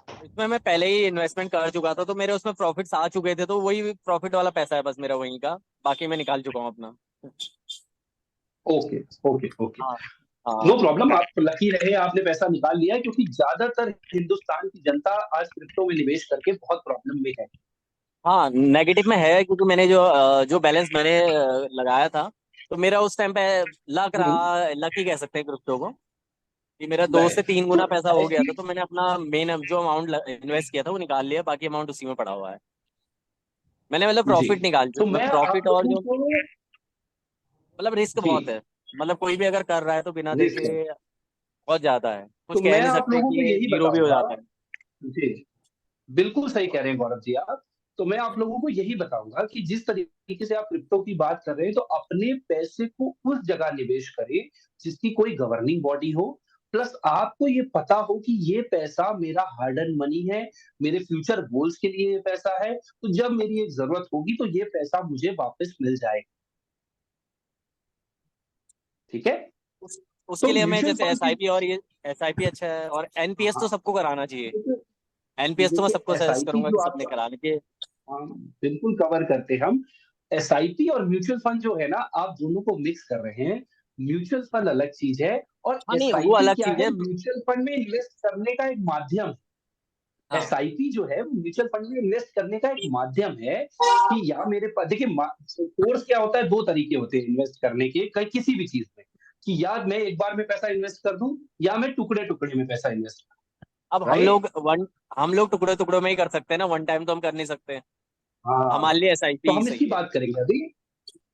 A: तो
F: इसमें मैं पहले ही इन्वेस्टमेंट कर चुका था, तो मेरे उसमें प्रॉफिट्स आ चुके थे, तो वही प्रॉफिट वाला पैसा है बस मेरा वहीं का। बाकी मैं निकाल चुका हूँ अपना।
A: ओके ओके ओके,
F: हाँ
A: नो
F: हाँ।
A: प्रॉब्लम, आप लकी रहे, आपने पैसा निकाल लिया है, क्योंकि ज्यादातर हिंदुस्तान की जनता आज क्रिप्टो में निवेश करके बहुत प्रॉब्लम में है।
F: हाँ नेगेटिव में है, क्योंकि मैंने जो बैलेंस मैंने लगाया था, तो मेरा उस टाइम पे लक
A: हम्म,
F: रहा, लक ही कह सकते हैं क्रिप्टो को, कि मेरा दो से
A: राइट।
F: तीन
A: तो
F: गुना पैसा हो गया
A: ऐसी
F: था, तो मैंने अपना मेन जो अमाउंट इन्वेस्ट किया था वो निकाल लिया, बाकी अमाउंट उसी में पड़ा हुआ है। मैंने मतलब
A: जी,
F: प्रॉफिट निकाल
A: तो
F: मतलब
A: मैं आप
F: प्रॉफिट, और
A: लोगों
F: जो
A: को
F: मतलब रिस्क
A: जी,
F: बहुत है। मतलब कोई भी अगर कर रहा है तो बिना
A: रिस्क है,
F: देखे बहुत ज्यादा है, कुछ
A: तो
F: कह
A: मैं
F: नहीं
A: आप
F: सकते
A: लोगों
F: कि
A: को
F: ये
A: यही
F: जीरो भी हो
A: बताऊंगा।
F: जाता है।
A: जी, बिल्कुल सही कह रहे हैं गौरव जी आप। तो मैं आप लोगों को यही बताऊंगा कि जिस तरीके से आप क्रिप्टो की बात कर रहे हैं, तो अपने पैसे को उस जगह निवेश करें जिसकी कोई गवर्निंग बॉडी हो, प्लस आपको ये पता हो कि ये पैसा मेरा हार्ड अर्न मनी है, मेरे फ्यूचर गोल्स के लिए ये पैसा है, तो जब मेरी एक जरूरत होगी तो ये पैसा मुझे वापस मिल जाएगा। ठीक है।
F: उस, उसके
A: तो
F: लिए हमें
A: म्यूचुअल
F: जैसे
A: फंड की
F: एसआईपी, और ये एसआईपी अच्छा है, और एनपीएस तो
A: हाँ,
F: सबको कराना चाहिए।
A: देखिए
F: एनपीएस तो मैं सबको
A: देखिए
F: सजेस्ट
A: एसआईपी
F: करूंगा
A: जो
F: कि सबने
A: आप
F: करा लीजिए।
A: हाँ, बिल्कुल कवर करते हैं हम। एसआईपी और म्यूचुअल फंड जो है ना, आप दोनों को मिक्स कर रहे हैं। म्यूचुअल फंड अलग चीज है और
F: हाँ नहीं, वो
A: एसआईपी
F: अलग
A: क्या
F: चीज
A: है,
F: है।
A: म्यूचुअल फंड में इन्वेस्ट करने का एक माध्यम।
F: हाँ
A: एसआईपी जो है वो म्यूचुअल फंड में इन्वेस्ट करने का एक माध्यम है कि या मेरे पास देखिए, कोर्स क्या होता है, दो तरीके होते हैं इन्वेस्ट करने के कहीं किसी भी चीज में, कि या मैं एक बार में पैसा इन्वेस्ट कर दूं या मैं टुकड़े टुकड़े में पैसा इन्वेस्ट
F: अब
A: कर, राइट।
F: हम लोग टुकड़े टुकड़ों में ही कर सकते हैं ना, वन टाइम तो हम कर नहीं सकते।
A: हाँ,
F: हमारे लिए
A: तो
F: एसआईपी ही
A: हम इसकी
F: सही है।
A: बात करेंगे अभी।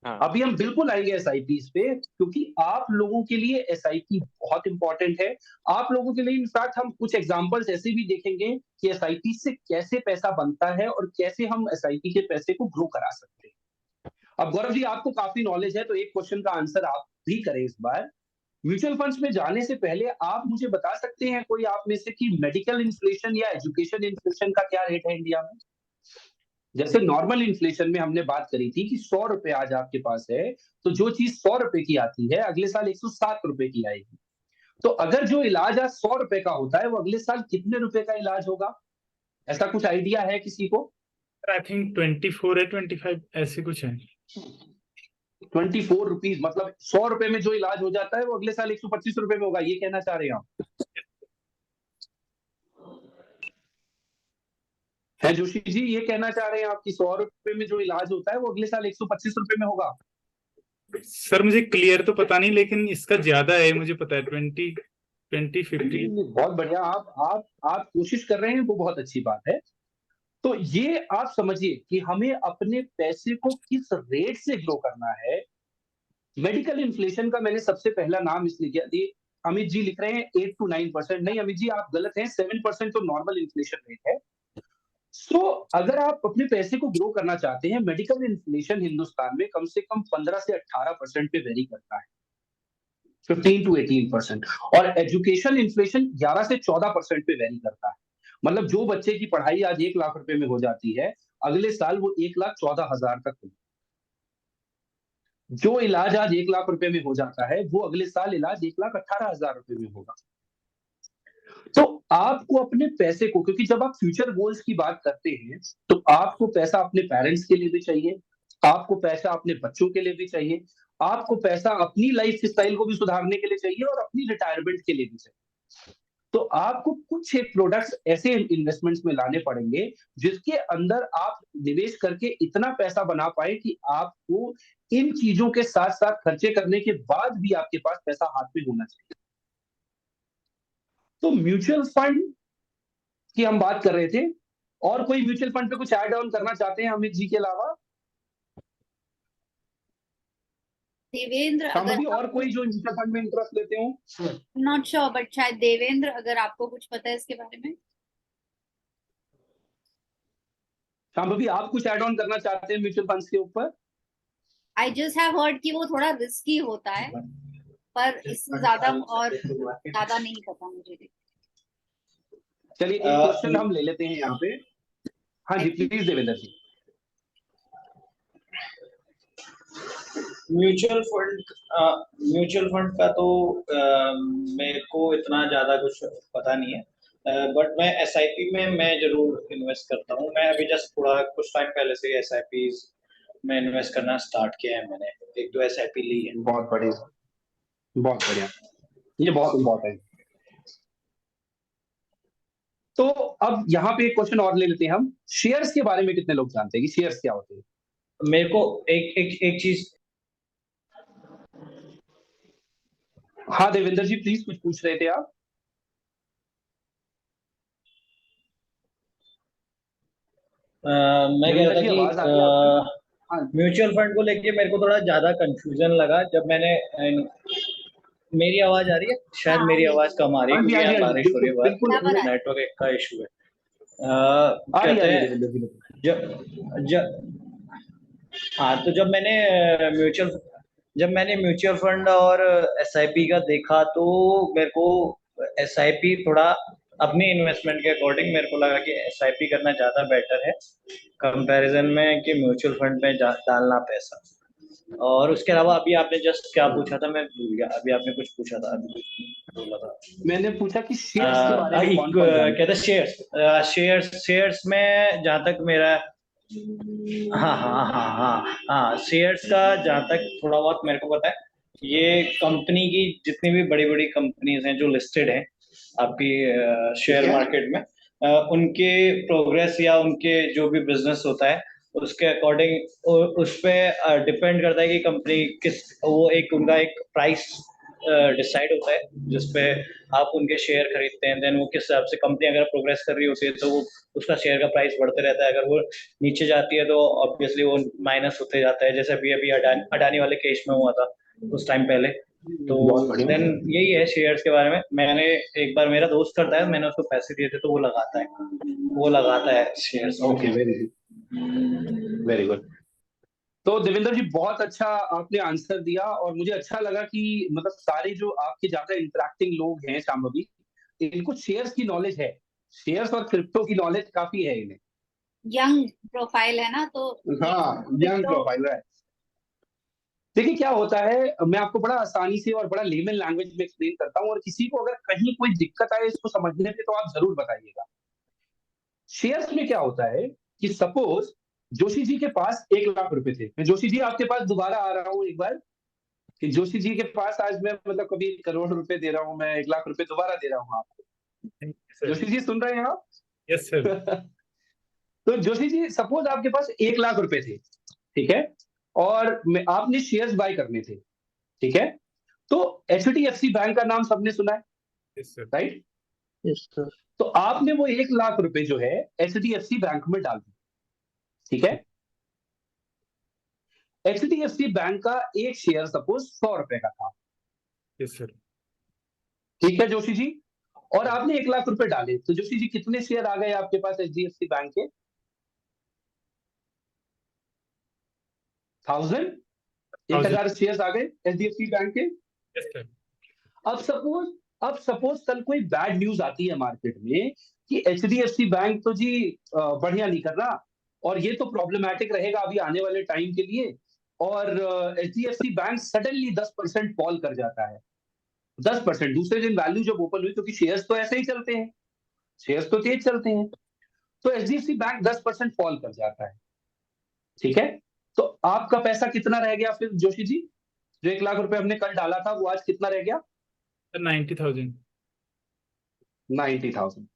F: हाँ
A: अभी हम बिल्कुल आएंगे एसआईपी पे, क्योंकि आप लोगों के लिए एसआईपी बहुत इंपॉर्टेंट है। आप लोगों के लिए इनफैक्ट हम कुछ एग्जांपल्स ऐसे भी देखेंगे कि एसआईपी से कैसे पैसा बनता है और कैसे हम एसआईपी के पैसे को ग्रो करा सकते हैं। अब गौरव जी, आपको काफी नॉलेज है, तो एक क्वेश्चन का आंसर आप भी करें इस बार। म्यूचुअल फंड्स में जाने से पहले आप मुझे बता सकते हैं कोई आप में से कि मेडिकल इन्फ्लेशन या एजुकेशन इन्फ्लेशन का क्या रेट है इंडिया में? जैसे नॉर्मल इन्फ्लेशन में हमने बात करी थी कि 100 रुपए आज आपके पास है, तो जो चीज 100 रुपए की आती है अगले साल 107 रुपए की आएगी। तो अगर जो इलाज आज 100 रुपए का होता है वो अगले साल कितने रुपए का इलाज होगा? ऐसा कुछ आइडिया है किसी को?
B: आई थिंक 24 है, 25 ऐसे कुछ है।
A: 24 रुपीज, मतलब 100 रुपए में जो इलाज हो जाता है वो अगले साल 125 रुपए में होगा, ये कहना चाह रहे हैं आप? है जोशी जी, ये कहना चाह रहे हैं आप कि 100 रुपए में जो इलाज होता है वो अगले साल 125 रुपए में होगा?
B: सर मुझे क्लियर तो पता नहीं, लेकिन इसका ज्यादा है, मुझे पता है 20 20 50।
A: बहुत बढ़िया, आप कोशिश कर रहे हैं, वो बहुत अच्छी बात है। तो ये आप समझिए कि हमें अपने पैसे को किस रेट से ग्रो करना है। मेडिकल इन्फ्लेशन का मैंने सबसे पहला नाम इसलिए किया थी। अमित जी लिख रहे हैं 8 to 9%, नहीं अमित जी आप गलत हैं, 7% तो नॉर्मल इन्फ्लेशन रेट है। सो अगर आप अपने पैसे को ग्रो करना चाहते हैं, मेडिकल इन्फ्लेशन हिंदुस्तान में कम से कम 15 से 18% पे वेरी करता है, 15 to 18%। और एजुकेशन इन्फ्लेशन 11 से 14% पे वेरी करता है। मतलब जो बच्चे की पढ़ाई आज 1 लाख रुपए में हो जाती है, अगले साल वो 1,14,000 तक होगी। जो इलाज आज 1 लाख रुपए में हो जाता है वो अगले साल इलाज 1,18,000 रुपए में होगा। तो आपको अपने पैसे को, क्योंकि जब आप फ्यूचर गोल्स की बात करते हैं तो आपको पैसा अपने पेरेंट्स के लिए भी चाहिए, आपको पैसा अपने बच्चों के लिए भी चाहिए, आपको पैसा अपनी लाइफ स्टाइल को भी सुधारने के लिए चाहिए और अपनी रिटायरमेंट के लिए भी चाहिए। तो आपको कुछ एक प्रोडक्ट्स ऐसे इन्वेस्टमेंट्स में लाने पड़ेंगे जिसके अंदर आप निवेश करके इतना पैसा बना पाए कि आपको इन चीजों के साथ साथ खर्चे करने के बाद भी आपके पास पैसा हाथ में होना चाहिए। तो म्यूचुअल फंड की हम बात कर रहे थे, और कोई म्यूचुअल फंड पे कुछ ऐड ऑन करना चाहते हैं अमित जी के अलावा?
C: देवेंद्र,
A: शाम
C: अगर
A: अभी और कोई जो म्यूचुअल फंड में इंटरेस्ट लेते हो?
C: नॉट श्योर, बट शायद देवेंद्र, अगर आपको कुछ पता है इसके बारे में।
A: शाम अभी आप कुछ ऐड ऑन करना चाहते हैं म्यूचुअल फंड्स के ऊपर?
C: आई जस्ट हैव हर्ड कि वो थोड़ा रिस्की होता है, पर इससे ज्यादा और ज्यादा नहीं पता मुझे।
A: चलिए एक क्वेश्चन हम ले लेते हैं यहाँ पे। हाँ जी please Devendra ji.
G: Mutual fund का तो मेरे को इतना ज्यादा कुछ पता नहीं है, बट मैं एसआईपी में मैं जरूर इन्वेस्ट करता हूँ। मैं अभी जस्ट थोड़ा कुछ टाइम पहले से एसआईपी में इन्वेस्ट करना स्टार्ट किया है। मैंने 1-2 एसआईपी ली है।
A: बहुत बढ़िया, बहुत बढ़िया, ये बहुत इम्पोर्टेंट। तो अब यहाँ पे एक क्वेश्चन और ले लेते हैं हम। शेयर्स के बारे में कितने लोग जानते हैं कि शेयर्स क्या होते हैं?
G: मेरे को एक चीज।
A: हाँ देवेंद्र जी प्लीज, कुछ पूछ रहे थे आप?
G: मैं कह रहा था
A: देवेंद्र जी, आवाज आ रही है आपकी? हाँ
G: कि म्यूचुअल फंड को लेके मेरे को थोड़ा ज्यादा कंफ्यूजन लगा जब मैंने मेरी आवाज आ रही है? शायद
C: हाँ,
G: मेरी
C: आ रही है।
G: आवाज कम आ रही है
A: हाँ जी,
G: क्योंकि
A: हाँ जी,
G: यहाँ
A: हाँ जी,
G: बारिश हो रही है बाहर,
A: बिल्कुल
C: बराबर है।
G: नेटवर्क का इशू है।
A: आ रही
G: कहते
A: है
G: हैं
A: देवेंद्र जी, बिल्कुल।
G: हाँ, तो जब मैंने म्यूचुअल फंड और एसआईपी का देखा तो मेरे को एसआईपी थोड़ा अपनी इन्वेस्टमेंट के अकॉर्डिंग मेरे को लगा कि एसआईपी करना ज्यादा बेटर है कंपैरिजन में कि म्यूचुअल फंड में डालना पैसा। और उसके अलावा अभी आपने जस्ट क्या पूछा था, मैं भूल गया। अभी आपने कुछ पूछा था, अभी कुछ बोला था।
A: मैंने पूछा कि शेयर्स के बारे में कौन कौन जानता है?
G: कहते शेयर्स में जहाँ तक मेरा हाँ, शेयर्स का जहाँ तक थोड़ा बहुत मेरे को पता है, ये कंपनी की जितनी भी बड़ी बड़ी कंपनीज हैं जो लिस्टेड हैं आपकी शेयर मार्केट में, उनके प्रोग्रेस या उनके जो भी बिजनेस होता है उसके अकॉर्डिंग उस पे डिपेंड करता है कि कंपनी किस, वो एक उनका एक प्राइस डिसाइड होता है जिसपे आप उनके शेयर खरीदते हैं। देन वो किस हिसाब से कंपनी अगर प्रोग्रेस कर रही होती है तो वो उसका शेयर का प्राइस बढ़ते रहता है, अगर वो नीचे जाती है तो ऑब्वियसली वो माइनस होते जाता है, जैसे अभी अडानी वाले केस में हुआ था उस टाइम पहले। तो देन यही है शेयर्स के बारे में। मैंने एक बार, मेरा दोस्त करता है, मैंने उसको पैसे दिए थे तो वो लगाता है shares.
A: Okay, very good, very good. तो देवेंद्र जी बहुत अच्छा आपने आंसर दिया, और मुझे अच्छा लगा कि मतलब सारे जो आपके ज्यादा इंटरेक्टिंग लोग हैं शाम्भवी, इनको शेयर्स की नॉलेज है, शेयर्स और क्रिप्टो की नॉलेज काफी है इन्हें।
C: यंग प्रोफाइल है ना, तो
A: हाँ, यंग प्रोफाइल है। देखिए क्या होता है, मैं आपको बड़ा आसानी से और बड़ा लेमन लैंग्वेज में एक्सप्लेन करता हूँ, और किसी को अगर कहीं कोई दिक्कत आए इसको समझने में तो आप जरूर बताइएगा। शेयर्स में क्या होता है कि सपोज जोशी जी के पास 1 लाख रुपए थे। मैं जोशी जी आपके पास दोबारा आ रहा हूँ एक बार, कि जोशी जी के पास आज मैं मतलब कभी 1 करोड़ रुपए दे रहा हूँ, मैं 1 लाख रुपए दोबारा दे रहा हूँ आपको। जोशी जी सुन रहे हैं आप?
B: Yes sir.
A: तो जोशी जी सपोज आपके पास 1 लाख रुपए थे, ठीक है, और आपने शेयर्स बाय करने थे, ठीक है। तो HDFC बैंक का नाम सबने सुना है,
B: yes sir.
A: Right?
D: Yes sir.
A: तो आपने वो 1 लाख रुपए जो है HDFC बैंक में डाल दिए, ठीक है। HDFC बैंक का एक शेयर सपोज 100 रुपए का था,
B: यस सर।
A: ठीक है जोशी जी। और आपने 1 लाख रुपए डाले, तो जोशी जी कितने शेयर आ गए आपके पास HDFC बैंक के? 1000 शेयर आ गए HDFC बैंक के।
B: Yes sir.
A: अब सपोज कल कोई बैड न्यूज आती है मार्केट में कि HDFC बैंक तो जी बढ़िया नहीं कर रहा, और ये तो प्रॉब्लमैटिक रहेगा अभी आने वाले टाइम के लिए, और HDFC बैंक सडनली 10% फॉल कर जाता है। 10% दूसरे दिन वैल्यू जब ओपन हुई, क्योंकि शेयर्स तो ऐसे ही चलते हैं, शेयर्स तो तेज चलते हैं, तो HDFC बैंक 10% फॉल कर जाता है, ठीक है। तो आपका पैसा कितना रह गया फिर जोशी जी? जो 1 लाख रुपए हमने कल डाला था वो आज कितना रह गया?
B: 90,000।
A: 90,000।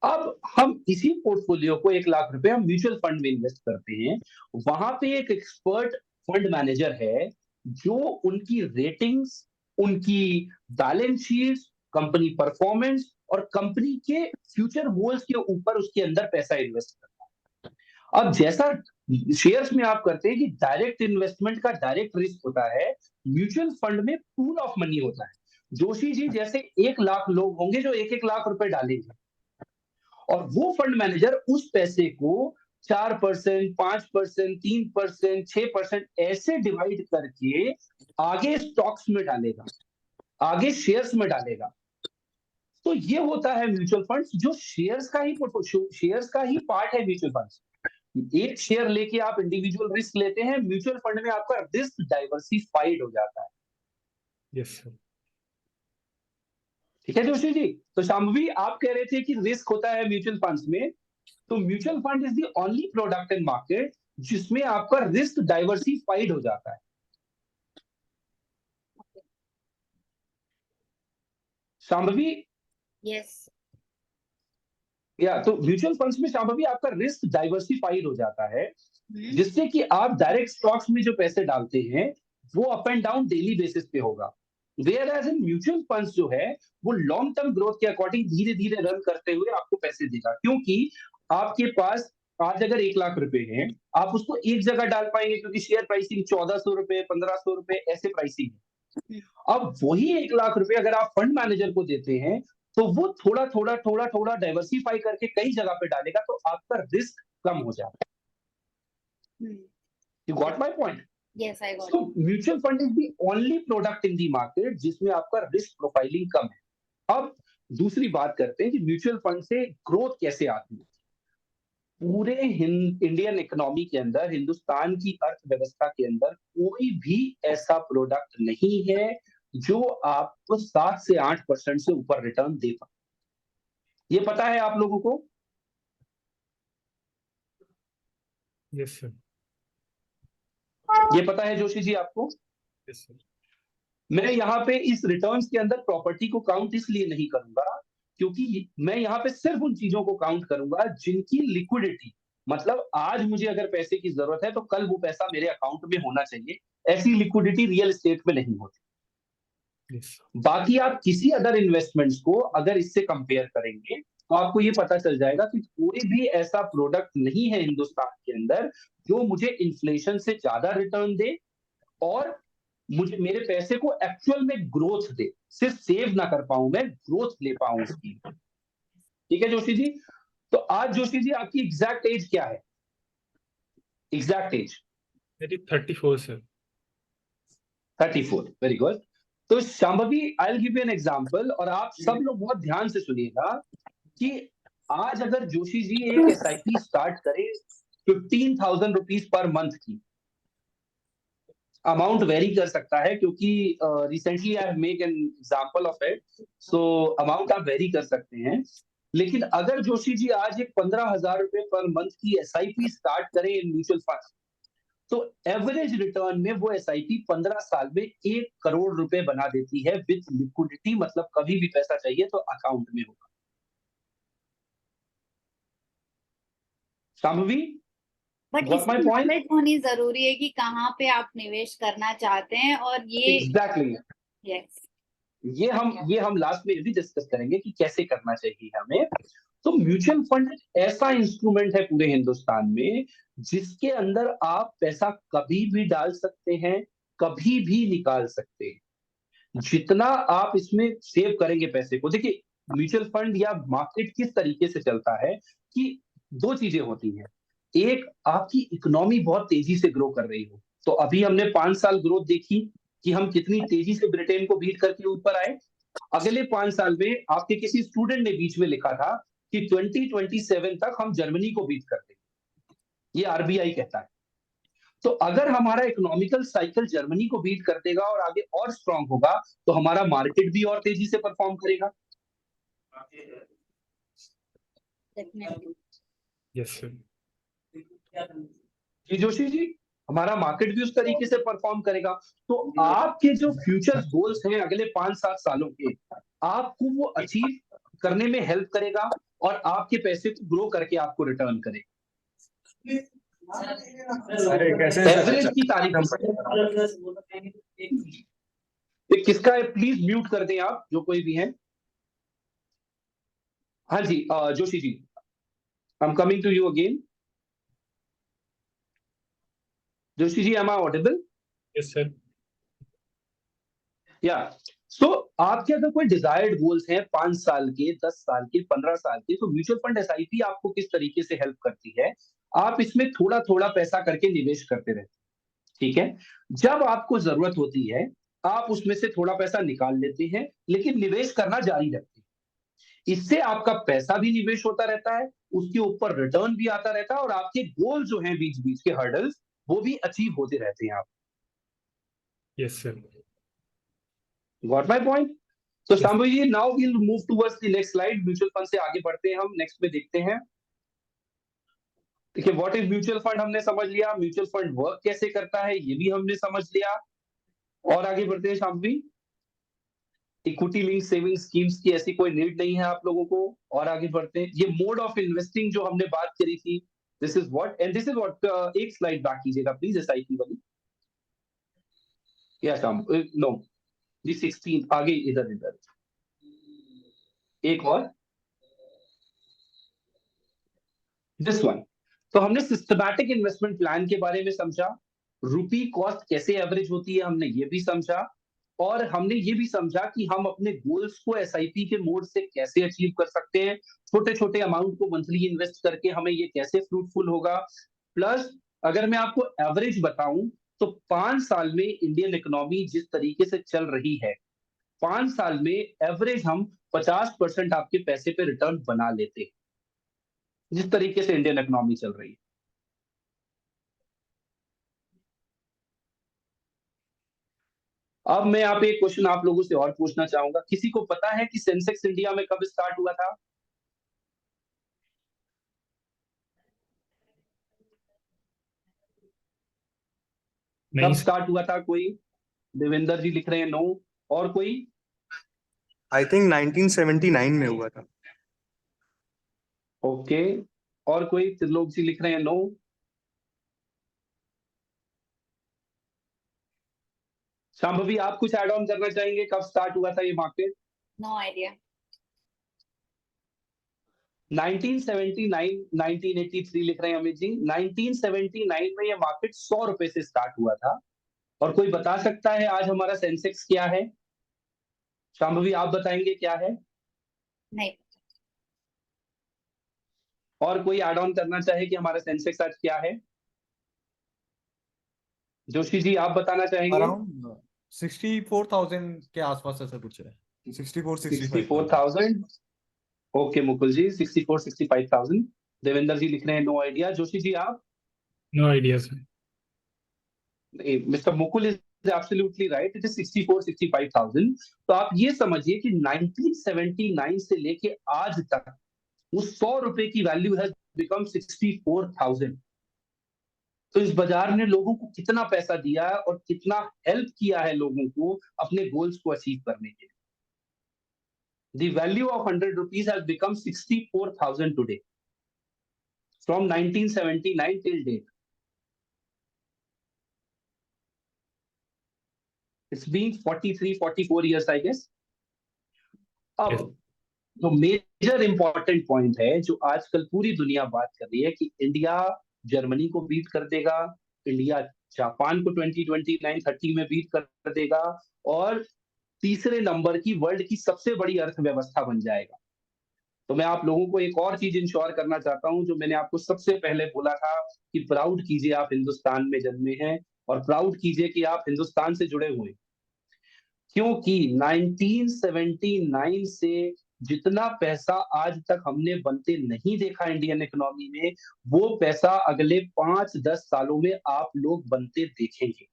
A: अब हम इसी पोर्टफोलियो को 1 लाख रुपए हम म्यूचुअल फंड में इन्वेस्ट करते हैं। वहां पे एक एक्सपर्ट फंड मैनेजर है जो उनकी रेटिंग्स, उनकी बैलेंस शीट, कंपनी परफॉर्मेंस और कंपनी के फ्यूचर गोल्स के ऊपर उसके अंदर पैसा इन्वेस्ट करता है। अब जैसा शेयर्स में आप करते हैं कि डायरेक्ट इन्वेस्टमेंट का डायरेक्ट रिस्क होता है, म्यूचुअल फंड में पूल ऑफ मनी होता है। जोशी जी जैसे 1 लाख लोग होंगे जो 1-1 लाख रुपए डालेंगे और वो फंड मैनेजर उस पैसे को 4%, 5%, 3%, 6% ऐसे डिवाइड करके आगे स्टॉक्स में डालेगा, आगे शेयर्स में डालेगा। तो ये होता है म्यूचुअल फंड्स, जो शेयर्स का ही पार्ट है म्यूचुअल फंड्स। एक शेयर लेके आप इंडिविजुअल रिस्क लेते हैं, म्यूचुअल फंड में आपका रिस्क डाइवर्सिफाइड हो जाता है।
B: Yes sir.
A: ठीक है जोशी जी। तो शाम्भवी आप कह रहे थे कि रिस्क होता है म्यूचुअल फंड्स में, तो mutual fund is the only product in market जिसमें आपका रिस्क डाइवर्सिफाइड हो जाता है। शाम्भवी
C: यस,
A: या तो म्यूचुअल फंड्स में शाम्भवी आपका रिस्क डाइवर्सिफाइड हो जाता है, जिससे कि आप डायरेक्ट स्टॉक्स में जो पैसे डालते हैं वो up and down daily basis पे होगा। Whereas in mutual funds जो है वो लॉन्ग टर्म ग्रोथ के अकॉर्डिंग धीरे धीरे रन करते हुए आपको पैसे देगा, क्योंकि आपके पास आज अगर 1 लाख रुपए हैं, आप उसको एक जगह डाल पाएंगे क्योंकि शेयर प्राइसिंग 1400 रुपए, 1500 रुपए ऐसे प्राइसिंग है। अब वही 1 लाख रुपए अगर आप फंड मैनेजर को देते हैं तो वो थोड़ा थोड़ा थोड़ा थोड़ा डाइवर्सिफाई करके कई जगह पे डालेगा, तो आपका रिस्क कम हो जाता है। You got my point?
C: Yes I got.
A: So mutual fund is the only product in the market जिसमें आपका रिस्क प्रोफाइलिंग कम है। अब दूसरी बात करते हैं कि म्यूचुअल फंड से ग्रोथ कैसे आती है। पूरे इंडियन इकोनॉमी के अंदर, हिंदुस्तान की अर्थव्यवस्था के अंदर कोई भी ऐसा प्रोडक्ट नहीं है जो आपको 7 से 8% से ऊपर रिटर्न दे पाए। ये पता है आप लोगों को?
B: Yes sir.
A: ये पता है जोशी जी आपको?
B: Yes sir.
A: मैं यहाँ पे इस रिटर्न्स के अंदर प्रॉपर्टी को काउंट इसलिए नहीं करूंगा क्योंकि मैं यहाँ पे सिर्फ उन चीजों को काउंट करूंगा जिनकी लिक्विडिटी, मतलब आज मुझे अगर पैसे की जरूरत है तो कल वो पैसा मेरे अकाउंट में होना चाहिए। ऐसी लिक्विडिटी रियल एस्टेट में नहीं होती।
B: यस
A: बाकी आप किसी अदर इन्वेस्टमेंट्स को अगर इससे कंपेयर करेंगे तो आपको ये पता चल जाएगा कि कोई भी ऐसा प्रोडक्ट नहीं है हिंदुस्तान के अंदर जो मुझे इन्फ्लेशन से ज्यादा रिटर्न दे और मुझे मेरे पैसे को एक्चुअल में ग्रोथ दे। सिर्फ सेव ना कर पाऊं, मैं ग्रोथ ले पाऊं उसकी। ठीक है जोशी जी। तो आज जोशी जी आपकी एग्जैक्ट एज क्या है? Exact age?
B: मेरी 34 सर।
A: 34, very good. तो Shambhavi I will give you an example और आप सब लोग बहुत ध्यान से सुनिएगा कि आज अगर जोशी जी एक एसआईपी स्टार्ट करें 15,000 रुपीज पर मंथ की, अमाउंट वेरी कर सकता है क्योंकि recently I have make an example of it, so amount आप वेरी कर सकते हैं। लेकिन अगर जोशी जी आज एक 15,000 रुपए पर मंथ की एसआईपी स्टार्ट करें इन म्यूचुअल फंड, तो एवरेज रिटर्न में वो एसआईपी 15 साल में 1 करोड़ रुपए बना देती है विद लिक्विडिटी, मतलब कभी भी पैसा चाहिए तो अकाउंट में होगा। शाम्भवी,
C: बट
A: Got my
C: इसकी
A: point?
C: नॉलेज होनी जरूरी है कि कहाँ पे आप निवेश करना चाहते हैं और ये
A: एग्जैक्टली
C: यस
A: ये हम लास्ट में भी डिस्कस करेंगे कि कैसे करना चाहिए हमें। तो म्यूचुअल फंड ऐसा इंस्ट्रूमेंट है पूरे हिंदुस्तान में जिसके अंदर आप पैसा कभी भी डाल सकते हैं, कभी भी निकाल सकते हैं। जितना आप इसमें सेव करेंगे पैसे को, देखिए म्यूचुअल फंड या मार्केट किस तरीके से चलता है कि 2 चीजें होती हैं। एक, आपकी इकोनॉमी बहुत तेजी से ग्रो कर रही हो, तो अभी हमने 5 साल ग्रोथ देखी कि हम कितनी तेजी से ब्रिटेन को बीट करके ऊपर आए। अगले 5 साल में आपके किसी स्टूडेंट ने बीच में लिखा था कि 2027 तक हम जर्मनी को बीट कर देंगे, ये आरबीआई कहता है। तो अगर हमारा इकोनॉमिकल साइकिल जर्मनी को बीट कर देगा और आगे और स्ट्रांग होगा तो हमारा मार्केट भी और तेजी से परफॉर्म करेगा।
C: डेफिनेटली।
B: Yes sir.
A: जी जोशी जी, हमारा मार्केट भी उस तरीके से परफॉर्म करेगा। तो आपके जो फ्यूचर गोल्स हैं अगले 5-7 सालों के, आपको वो अचीव करने में हेल्प करेगा और आपके पैसे को ग्रो करके आपको रिटर्न करेगा।
H: अरे कैसे
A: एवरेज की तारीफ ये किसका है, प्लीज म्यूट कर दें आप जो कोई भी है। हाँ जी Joshi ji, I am coming to you again. Joshi ji, am I audible?
B: Yes sir.
A: Yeah so आपके अगर कोई डिजायर्ड गोल्स हैं 5 साल के, 10 साल के, 15 साल के, तो म्यूचुअल फंड एसआईपी आपको किस तरीके से हेल्प करती है, आप इसमें थोड़ा थोड़ा पैसा करके निवेश करते रहते हैं, ठीक है। जब आपको जरूरत होती है आप उसमें से थोड़ा पैसा निकाल लेते हैं, लेकिन निवेश करना जारी रखते हैं। इससे आपका पैसा भी निवेश होता रहता है, उसके ऊपर रिटर्न भी आता रहता है, और आपके गोल जो हैं बीच बीच के हर्डल्स वो भी अचीव होते रहते हैं आप।
B: Yes sir.
A: Got my point? So
B: Yes.
A: Shambhu ji, now we'll move towards the next slide. Mutual fund से आगे बढ़ते हैं, हम नेक्स्ट में देखते हैं। देखिए, व्हाट इज म्यूचुअल फंड हमने समझ लिया, म्यूचुअल फंड वर्क कैसे करता है ये भी हमने समझ लिया, और आगे बढ़ते हैं शम्भू जी। इक्विटी लिंक सेविंग स्कीम्स की ऐसी कोई नीड नहीं है आप लोगों को, और आगे बढ़ते हैं। ये मोड ऑफ इन्वेस्टिंग जो हमने बात करी थी, this is what and this is what. एक स्लाइड बैक कीजिएगा प्लीज, एसआईपी वाली। या शम्भू, नो जी 16 आगे, इधर इधर एक और, दिस वन। तो हमने सिस्टमैटिक इन्वेस्टमेंट प्लान के बारे में समझा, रुपी कॉस्ट कैसे एवरेज होती है हमने ये भी समझा, और हमने ये भी समझा कि हम अपने गोल्स को एसआईपी के मोड से कैसे अचीव कर सकते हैं, छोटे छोटे अमाउंट को मंथली इन्वेस्ट करके हमें ये कैसे फ्रूटफुल होगा। प्लस अगर मैं आपको एवरेज बताऊं तो 5 साल में इंडियन इकोनॉमी जिस तरीके से चल रही है, 5 साल में एवरेज हम 50% आपके पैसे पे रिटर्न बना लेते हैं, जिस तरीके से इंडियन इकोनॉमी चल रही है। अब मैं यहाँ पे एक क्वेश्चन आप लोगों से और पूछना चाहूंगा, किसी को पता है कि सेंसेक्स इंडिया में कब स्टार्ट हुआ था? कब स्टार्ट हुआ था? कोई? देवेंद्र जी लिख रहे हैं नो, और कोई?
H: आई थिंक 1979 में हुआ था।
A: ओके, और कोई? त्रिलोक जी लिख रहे हैं नो। शांभवी, आप कुछ ऐड ऑन करना चाहेंगे, कब स्टार्ट हुआ था ये मार्केट?
C: No idea.
A: 1979, 1983 लिख रहे हैं अमित जी। 1979 में ये मार्केट 100 रुपए से स्टार्ट हुआ था। और कोई बता सकता है आज हमारा सेंसेक्स क्या है? शांभवी, आप बताएंगे क्या है?
C: नहीं।
A: और कोई ऐड ऑन करना चाहे कि हमारा सेंसेक्स आज क्या है? जोशी जी, आप बताना चाहेंगे?
I: अराउंड 64,000 के आसपास ऐसा कुछ है, 65,000।
A: 64,000। ओके मुकुल जी, 65,000। देवेंद्र जी लिख रहे हैं नो आइडिया। जोशी जी आप?
B: No idea sir.
A: Mister Mukul is absolutely right, it is 65,000। तो आप ये समझिए कि 1979 से लेके आज तक वो 100 रुपए की वैल्यू हैज बिकम 64,000। तो इस बाजार ने लोगों को कितना पैसा दिया है और कितना हेल्प किया है लोगों को अपने गोल्स को अचीव करने के लिए। The value of 100 rupees has become 64,000 today from 1979 till date. It's been 43, 44 years, I guess. अब
B: Yes.
A: जो मेजर इंपॉर्टेंट पॉइंट है जो आजकल पूरी दुनिया बात कर रही है कि इंडिया जर्मनी को बीट कर देगा, इंडिया जापान को 2029-30 में बीट कर देगा, और तीसरे नंबर की वर्ल्ड की सबसे बड़ी अर्थव्यवस्था बन जाएगा। तो मैं आप लोगों को एक और चीज इंश्योर करना चाहता हूं, जो मैंने आपको सबसे पहले बोला था कि प्राउड कीजिए आप हिंदुस्तान में जन्मे हैं, और प्राउड कीजिए कि आप हिंदुस्तान से जुड़े हुए हैं। क्योंकि 1979 से जितना पैसा आज तक हमने बनते नहीं देखा इंडियन इकोनॉमी में, वो पैसा अगले 5-10 सालों में आप लोग बनते देखेंगे।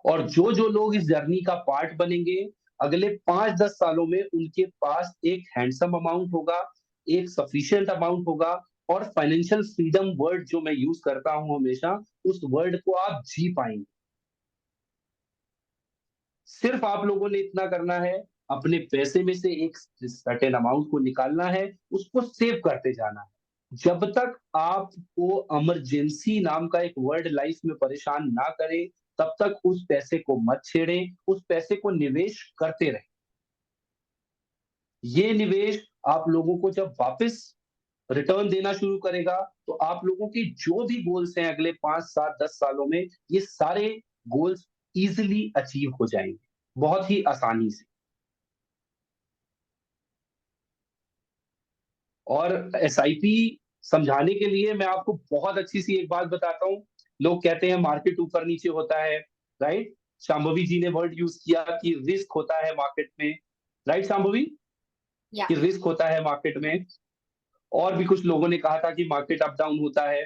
A: और जो जो लोग इस जर्नी का पार्ट बनेंगे, अगले 5-10 सालों में उनके पास एक हैंडसम अमाउंट होगा, एक सफिशिएंट अमाउंट होगा, और फाइनेंशियल फ्रीडम वर्ड जो मैं यूज करता हूं हमेशा, उस वर्ड को आप जी पाएंगे। सिर्फ आप लोगों ने इतना करना है अपने पैसे में से एक सर्टेन अमाउंट को निकालना है, उसको सेव करते जाना है। जब तक आपको इमरजेंसी नाम का एक वर्ड लाइफ में परेशान ना करे, तब तक उस पैसे को मत छेड़ें, उस पैसे को निवेश करते रहें। ये निवेश आप लोगों को जब वापस रिटर्न देना शुरू करेगा, तो आप लोगों के जो भी गोल्स हैं अगले 5, 7, 10 सालों में, ये सारे गोल्स इजीली अचीव हो जाएंगे, बहुत ही आसानी से। और एसआईपी समझाने के लिए मैं आपको बहुत अच्छी सी एक बात बताता हूं। लोग कहते हैं मार्केट ऊपर नीचे होता है, राइट? शांभवी जी ने वर्ड यूज किया कि रिस्क होता है मार्केट में, राइट शांभवी?
C: या
A: कि रिस्क होता है मार्केट में। और भी कुछ लोगों ने कहा था कि मार्केट अप डाउन होता है।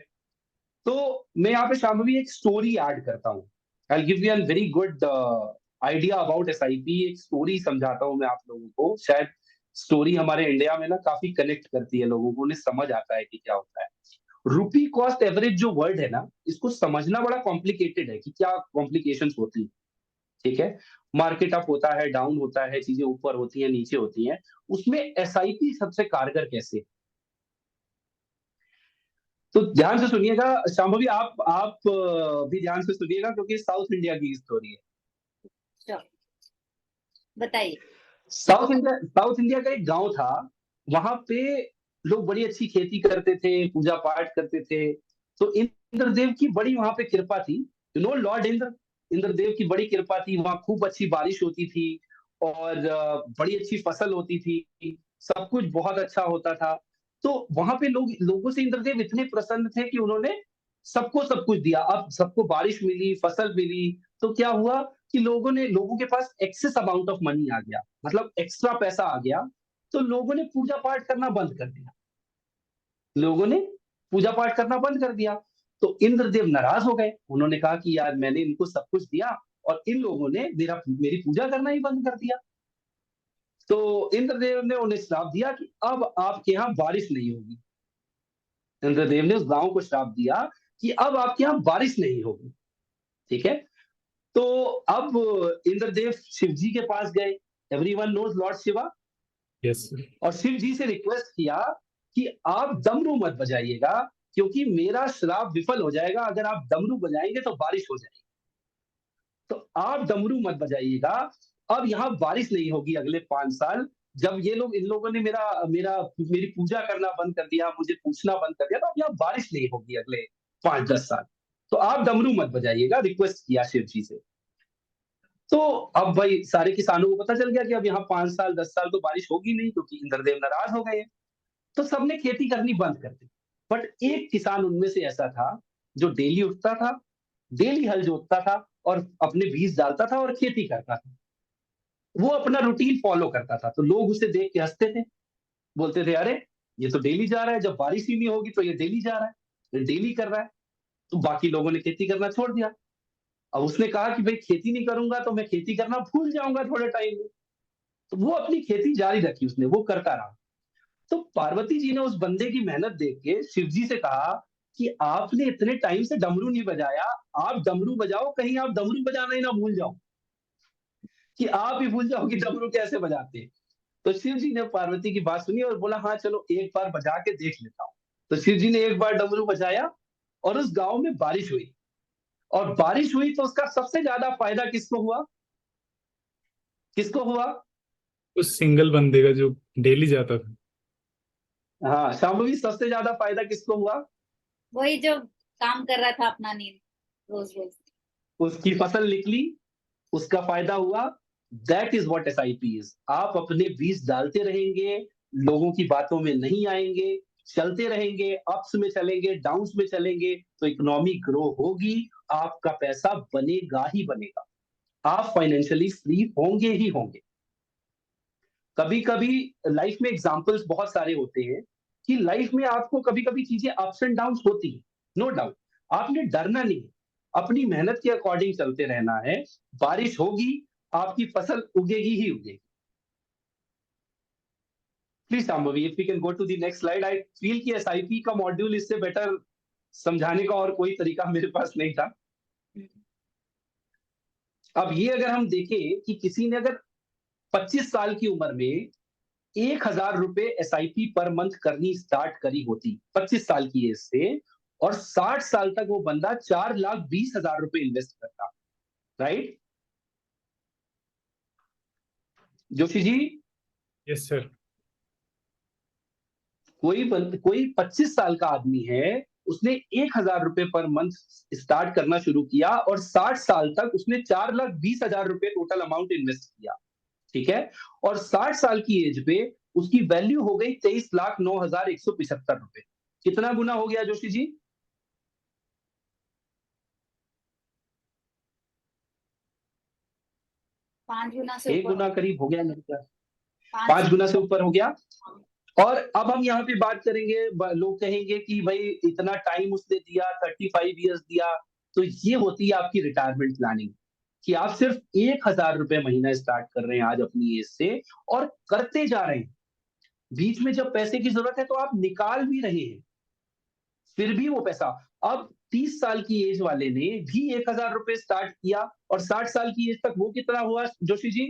A: तो मैं यहाँ पे शांभवी एक स्टोरी ऐड करता हूँ। I give you an very good idea about SIP. एक स्टोरी समझाता हूँ मैं आप लोगों को। शायद स्टोरी हमारे इंडिया में ना काफी कनेक्ट करती है लोगों को, उन्हें समझ आता है कि क्या होता है। रुपी कॉस्ट एवरेज जो वर्ड है ना, इसको समझना बड़ा कॉम्प्लिकेटेड है कि क्या कॉम्प्लिकेशंस होती है, ठीक है? मार्केट अप होता है, डाउन होता है, चीजें ऊपर होती हैं, नीचे होती हैं। उसमें एसआईपी सबसे कारगर कैसे? तो ध्यान से सुनिएगा शांभवी, आप भी ध्यान से सुनिएगा क्योंकि साउथ इंडिया की स्टोरी है।
C: श्योर, बताइए।
A: साउथ इंडिया का एक गांव था। वहां पे लोग बड़ी अच्छी खेती करते थे, पूजा पाठ करते थे। तो इंद्रदेव की बड़ी वहां पे कृपा थी। लॉर्ड इंद्रदेव की बड़ी कृपा थी। वहां खूब अच्छी बारिश होती थी और बड़ी अच्छी फसल होती थी। सब कुछ बहुत अच्छा होता था। तो वहां पे लोगों से इंद्रदेव इतने प्रसन्न थे कि उन्होंने सबको सब कुछ दिया। अब सबको बारिश मिली, फसल मिली। तो क्या हुआ कि लोगों के पास एक्सेस अमाउंट ऑफ मनी आ गया, मतलब एक्स्ट्रा पैसा आ गया। तो लोगों ने पूजा पाठ करना बंद कर दिया। लोगों ने पूजा पाठ करना बंद कर दिया। तो इंद्रदेव नाराज हो गए। उन्होंने कहा कि यार मैंने इनको सब कुछ दिया और इन लोगों ने मेरी पूजा करना ही बंद कर दिया। तो इंद्रदेव ने उन्हें श्राप दिया कि अब आपके यहाँ बारिश नहीं होगी। इंद्रदेव ने उस गांव को श्राप दिया कि अब आपके यहाँ बारिश नहीं होगी, ठीक है? तो अब इंद्रदेव शिव जी के पास गए। Everyone knows lord Shiva.
B: Yes.
A: और शिव जी से रिक्वेस्ट किया कि आप डमरू मत बजाइएगा, क्योंकि मेरा श्राप विफल हो जाएगा। अगर आप डमरू बजाएंगे तो बारिश हो जाएगी। तो आप डमरू मत बजाइएगा। अब यहाँ बारिश नहीं होगी अगले 5 साल। जब इन लोगों ने मेरी पूजा करना बंद कर दिया, मुझे पूछना बंद कर दिया, तो अब यहाँ बारिश नहीं होगी अगले 5-10 साल। तो आप डमरू मत बजाइएगा, रिक्वेस्ट किया शिव जी से। तो अब भाई सारे किसानों को पता चल गया कि अब यहाँ 5 साल 10 साल तो बारिश होगी नहीं, क्योंकि इंद्रदेव नाराज हो गए हैं। तो सबने खेती करनी बंद कर दी। बट एक किसान उनमें से ऐसा था जो डेली उठता था, डेली हल जोतता था और अपने बीज डालता था और खेती करता था। वो अपना रूटीन फॉलो करता था। तो लोग उसे देख के हंसते थे, बोलते थे अरे ये तो डेली जा रहा है, जब बारिश ही नहीं होगी तो ये डेली जा रहा है, ये डेली कर रहा है। तो बाकी लोगों ने खेती करना छोड़ दिया। अब उसने कहा कि भाई खेती नहीं करूंगा तो मैं खेती करना भूल जाऊंगा थोड़े टाइम में। तो वो अपनी खेती जारी रखी, उसने वो करता रहा। तो पार्वती जी ने उस बंदे की मेहनत देख के शिव जी से कहा कि आपने इतने टाइम से डमरू नहीं बजाया, आप डमरू बजाओ, कहीं आप डमरू बजाना ही ना भूल जाओ, कि आप ही भूल जाओ कि डमरू कैसे बजाते हैं। तो शिव जी ने पार्वती की बात सुनी और बोला हाँ चलो एक बार बजा के देख लेता हूँ। तो शिव जी ने एक बार डमरू बजाया और उस गांव में बारिश हुई। और बारिश हुई तो उसका सबसे ज्यादा फायदा किसको हुआ? किसको हुआ?
B: उस सिंगल बंदे का जो डेली जाता था।
A: हाँ शांभवी, सबसे ज्यादा फायदा किसको हुआ?
C: वही जो काम कर रहा था अपना नींद रोज रोज।
A: उसकी फसल निकली, उसका फायदा हुआ। That is what SIP is. आप अपने बीज डालते रहेंगे, लोगों की बातों में नहीं आएंगे, चलते रहेंगे, अप्स में चलेंगे, डाउन्स में चलेंगे, तो इकोनॉमी ग्रो होगी, आपका पैसा बनेगा ही बनेगा, आप फाइनेंशियली फ्री होंगे ही होंगे। कभी कभी लाइफ में एग्जाम्पल्स बहुत सारे होते हैं कि लाइफ में आपको कभी कभी चीजें अप्स एंड डाउन्स होती है, नो डाउट। आपने डरना नहीं है, अपनी मेहनत के अकॉर्डिंग चलते रहना है। बारिश होगी, आपकी फसल उगेगी ही उगेगी। Please Shambhavi, if we can go to the next slide. I feel कि एसआईपी का मॉड्यूल इससे बेटर समझाने का और कोई तरीका मेरे पास नहीं था। अब ये अगर हम देखें कि किसी ने अगर 25 साल की उम्र में 1,000 रुपए SIP पर मंथ करनी स्टार्ट करी होती 25 साल की एज से, और 60 साल तक वो बंदा 4,20,000 रुपए इन्वेस्ट करता, right Joshi ji?
B: Yes sir.
A: कोई 25 साल का आदमी है, उसने 1,000 रुपए पर मंथ स्टार्ट करना शुरू किया और 60 साल तक उसने 4,20,000 रुपए टोटल अमाउंट इन्वेस्ट किया, ठीक है, और 60 साल की एज पे उसकी वैल्यू हो गई 23,09,175 रुपए। कितना गुना हो गया जोशी जी?
C: 5 गुना से
A: 1
C: ऊपर
A: गुना करीब हो गया मेरे ख्याल,
C: 5
A: 5 गुना से ऊपर हो गया। और अब हम यहाँ पे बात करेंगे, लोग कहेंगे कि भाई इतना टाइम उसने दिया, 35 इयर्स दिया, तो ये होती है आपकी रिटायरमेंट प्लानिंग, कि आप सिर्फ 1,000 रुपए महीना स्टार्ट कर रहे हैं आज अपनी एज से और करते जा रहे हैं। बीच में जब पैसे की जरूरत है तो आप निकाल भी रहे हैं, फिर भी वो पैसा, अब 30 साल की एज वाले ने भी 1,000 रुपए स्टार्ट किया और 60 साल की एज तक वो कितना हुआ जोशी जी?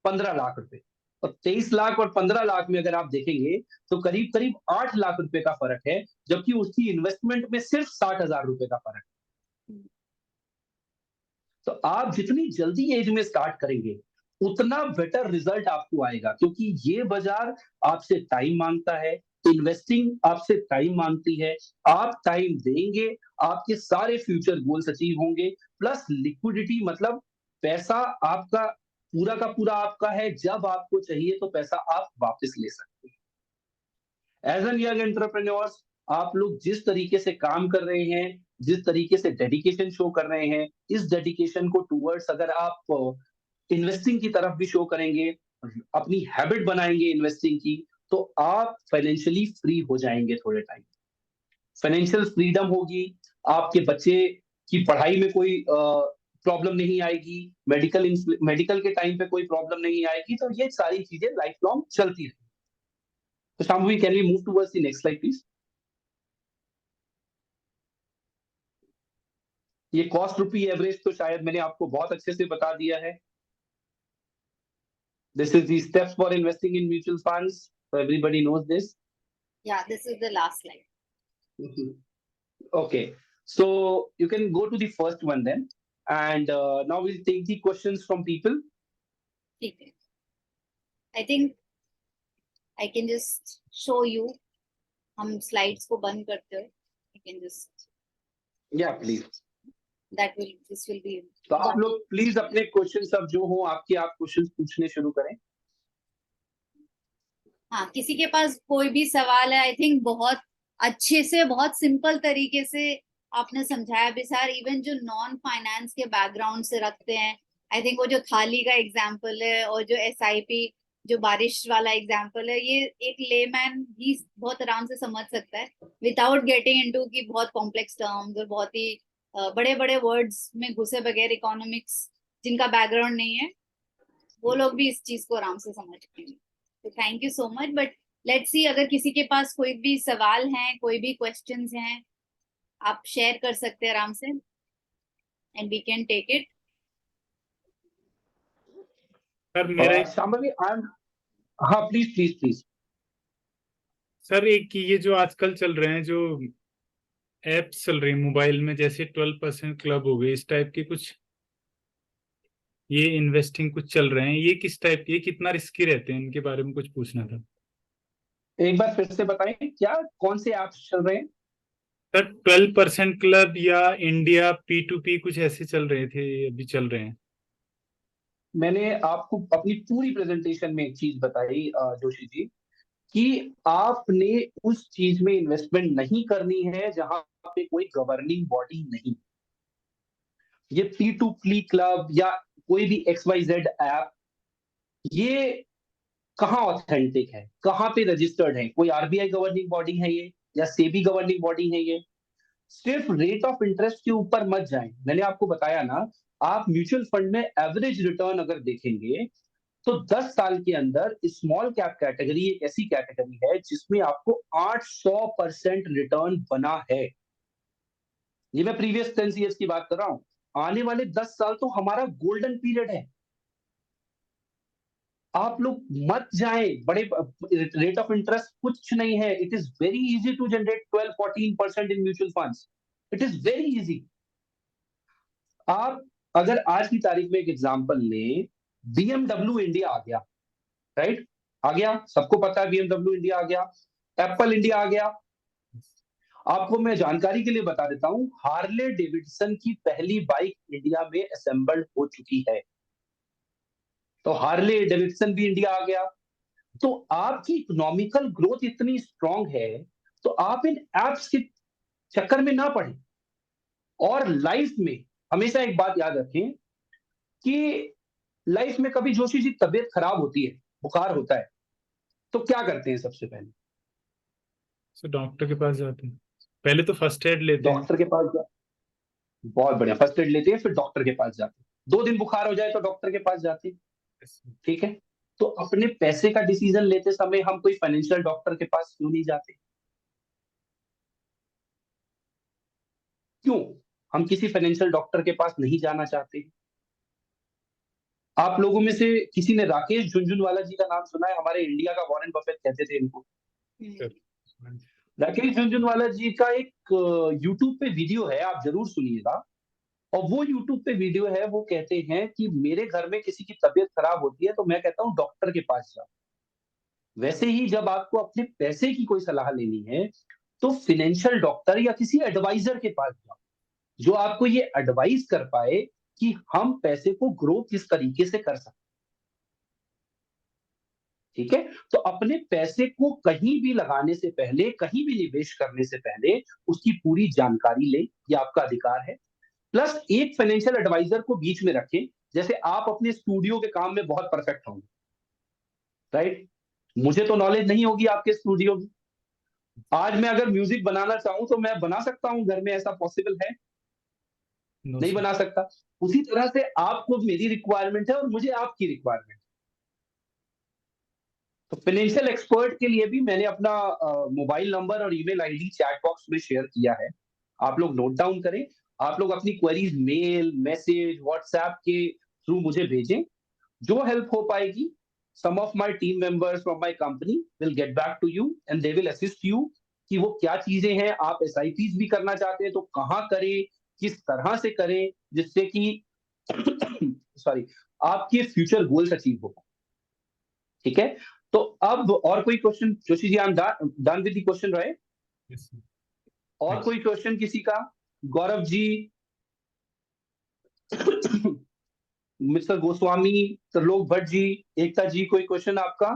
A: 15 लाख रुपए। और 23 लाख और 15 लाख में अगर आप देखेंगे तो करीब करीब 8 लाख रुपए का फर्क है, जबकि उसकी इन्वेस्टमेंट में सिर्फ 60,000 रुपए का फर्क है। तो आप जितनी जल्दी एज में स्टार्ट करेंगे उतना बेटर रिजल्ट आपको आएगा, क्योंकि ये बाजार आपसे टाइम मांगता है, इन्वेस्टिंग आपसे टाइम मांगती है। आप टाइम देंगे, आपके सारे फ्यूचर गोल्स अचीव होंगे, प्लस लिक्विडिटी, मतलब पैसा आपका पूरा का पूरा आपका है, जब आपको चाहिए तो पैसा आप वापस ले सकते हैं। एज एन यंग एंटरप्रेन्योर्स, आप लोग जिस तरीके से काम कर रहे हैं, जिस तरीके से डेडिकेशन शो कर रहे हैं, इस डेडिकेशन को टूवर्ड्स अगर आप इन्वेस्टिंग की तरफ भी शो करेंगे, अपनी हैबिट बनाएंगे इन्वेस्टिंग की, तो आप फाइनेंशियली फ्री हो जाएंगे थोड़े टाइम। फाइनेंशियल फ्रीडम होगी, आपके बच्चे की पढ़ाई में कोई प्रॉब्लम नहीं आएगी, मेडिकल के टाइम पे कोई प्रॉब्लम नहीं आएगी, तो ये सारी चीजें लाइफ लॉन्ग चलती रहेंगी। तो Shambhavi, can we move towards the next slide please? ये कॉस्ट रुपी एवरेज तो शायद मैंने आपको बहुत अच्छे से बता दिया है। This is the steps for investing in mutual funds. So everybody knows this.
C: Yeah, this is the last slide.
A: Okay. So you can go to the first one then. And now we'll take the questions from people.
C: ठीक है. I think I can just show you. हम slides को बंद करते हैं. I can just.
A: Yeah, please.
C: This will be.
A: तो आप लोग प्लीज अपने क्वेश्चंस अब जो हो आपके, आप क्वेश्चंस पूछने शुरू करें।
C: हाँ, किसी के पास कोई भी सवाल है, आई थिंक बहुत अच्छे से, बहुत सिंपल तरीके से आपने समझाया बिसार। इवन जो नॉन फाइनेंस के बैकग्राउंड से रखते हैं, आई थिंक वो जो थाली का एग्जांपल है और जो SIP जो बारिश वाला एग्जांपल है, ये एक लेमैन भी बहुत आराम से समझ सकता है विदाउट गेटिंग इनटू कि बहुत कॉम्प्लेक्स टर्म्स और बहुत ही बड़े बड़े वर्ड्स में घुसे बगैर, इकोनॉमिक्स जिनका बैकग्राउंड नहीं है वो लोग भी इस चीज को आराम से समझ पाएंगे। तो thank you so much. But let's see, अगर किसी के पास कोई भी सवाल हैं, कोई भी क्वेश्चंस हैं, आप शेयर कर सकते हैं आराम से and we can take it.
B: Sir मेरा
A: शाम्भवी, हाँ प्लीज प्लीज प्लीज।
B: सर एक ये जो आजकल चल रहे हैं, जो एप्स चल रही है मोबाइल में, जैसे 12% क्लब हो गए, इस टाइप के कुछ ये इन्वेस्टिंग कुछ चल रहे हैं, ये किस टाइप, ये कितना रिस्की रहते हैं, इनके बारे में कुछ पूछना था।
A: एक बार फिर से बताएं, क्या कौन से ऐप्स चल रहे हैं?
B: सर 12% क्लब या इंडिया P2P कुछ ऐसे चल रहे थे, अभी चल रहे हैं।
A: मैंने आपको अपनी पूरी प्रेजेंटेशन में एक चीज बताई जोशी जी, कि आपने उस चीज में इन्वेस्टमेंट नहीं करनी है जहां पे कोई गवर्निंग बॉडी नहीं। ये P2P क्लब या कोई भी XYZ ऐप, ये कहाँ ऑथेंटिक है, कहाँ पे रजिस्टर्ड है? कोई RBI गवर्निंग बॉडी है ये, या सेबी गवर्निंग बॉडी है ये? सिर्फ रेट ऑफ इंटरेस्ट के ऊपर मत जाएं। मैंने आपको बताया ना, आप म्यूचुअल फंड में एवरेज रिटर्न अगर देखेंगे तो 10 साल के अंदर स्मॉल कैप कैटेगरी एक ऐसी कैटेगरी है जिसमें आपको 800% रिटर्न बना है। ये मैं प्रीवियस 10 ईयर्स की बात कर रहा हूं। आने वाले 10 साल तो हमारा गोल्डन पीरियड है। आप लोग मत जाएं, बड़े रेट ऑफ इंटरेस्ट कुछ नहीं है। It is very easy to generate 12-14% in mutual funds. It is very easy. आप अगर आज की तारीख में एक एग्जांपल लें, BMW इंडिया आ गया, राइट? आ गया, सबको पता है BMW इंडिया आ गया, एप्पल इंडिया आ गया। आपको मैं जानकारी के लिए बता देता हूं, हार्ले डेविडसन की पहली बाइक इंडिया में असेंबल्ड हो चुकी है। तो हार्ले डेविडसन भी इंडिया आ गया। तो आपकी इकोनॉमिकल ग्रोथ इतनी स्ट्रांग है, तो आप इन एप्स के चक्कर में ना पड़े। और लाइफ में हमेशा एक बात याद रखें कि लाइफ में कभी जोशी जी तबीयत खराब होती है, बुखार होता है, तो क्या करते हैं सबसे पहले?
B: सो डॉक्टर के पास जाते हैं, पहले तो फर्स्ट एड लेते हैं।
A: डॉक्टर के पास जा बहुत बढ़िया, फर्स्ट एड लेते हैं, फिर डॉक्टर के पास जाते हैं। 2 दिन बुखार हो जाए तो डॉक्टर के पास जाते हैं, ठीक है? तो अपने पैसे का डिसीजन लेते समय हम कोई फाइनेंशियल डॉक्टर के पास क्यों नहीं जाते? क्यों हम किसी फाइनेंशियल डॉक्टर के पास नहीं जाना चाहते? आप लोगों में से किसी ने राकेश झुनझुनवाला जी का नाम सुना है? हमारे इंडिया का वॉरेन बफेट कहते थे इनको। राकेश झुनझुनवाला जी का एक यूट्यूब पे वीडियो है, आप जरूर सुनिएगा। और वो यूट्यूब पे वीडियो है, वो कहते हैं कि मेरे घर में किसी की तबीयत खराब होती है तो मैं कहता हूं डॉक्टर के पास जाओ। वैसे ही जब आपको अपने पैसे की कोई सलाह लेनी है तो फाइनेंशियल डॉक्टर या किसी एडवाइजर के पास जाओ, जो आपको ये एडवाइस कर पाए कि हम पैसे को ग्रो किस तरीके से कर सकते। ठीक है? तो अपने पैसे को कहीं भी लगाने से पहले, कहीं भी निवेश करने से पहले उसकी पूरी जानकारी ले, ये आपका अधिकार है। प्लस एक फाइनेंशियल एडवाइजर को बीच में रखें। जैसे आप अपने स्टूडियो के काम में बहुत परफेक्ट होंगे, राइट? मुझे तो नॉलेज नहीं होगी आपके स्टूडियो की। आज मैं अगर म्यूजिक बनाना चाहूं तो मैं बना सकता हूं घर में, ऐसा पॉसिबल है? नहीं बना सकता। उसी तरह से आपको मेरी रिक्वायरमेंट है और मुझे आपकी रिक्वायरमेंट। तो फाइनेंशियल एक्सपर्ट के लिए भी मैंने अपना मोबाइल नंबर और ईमेल आईडी चैट बॉक्स में शेयर किया है, आप लोग नोट डाउन करें। आप लोग अपनी क्वेरीज मेल, मैसेज, व्हाट्सएप के थ्रू मुझे भेजें। जो हेल्प हो पाएगी, some of my team members from my company will get back to you and they will assist you कि वो क्या चीजें हैं। आप SIPs भी करना चाहते हैं तो कहाँ करें, किस तरह से करें, जिससे कि सॉरी आपके फ्यूचर गोल्स अचीव हो। ठीक है? तो अब और कोई question? Joshi ji, I am done with the question, right? और कोई क्वेश्चन किसी का? गौरव जी, मिस्टर गोस्वामी, त्रिलोक भट्ट जी, एकता जी, कोई क्वेश्चन आपका?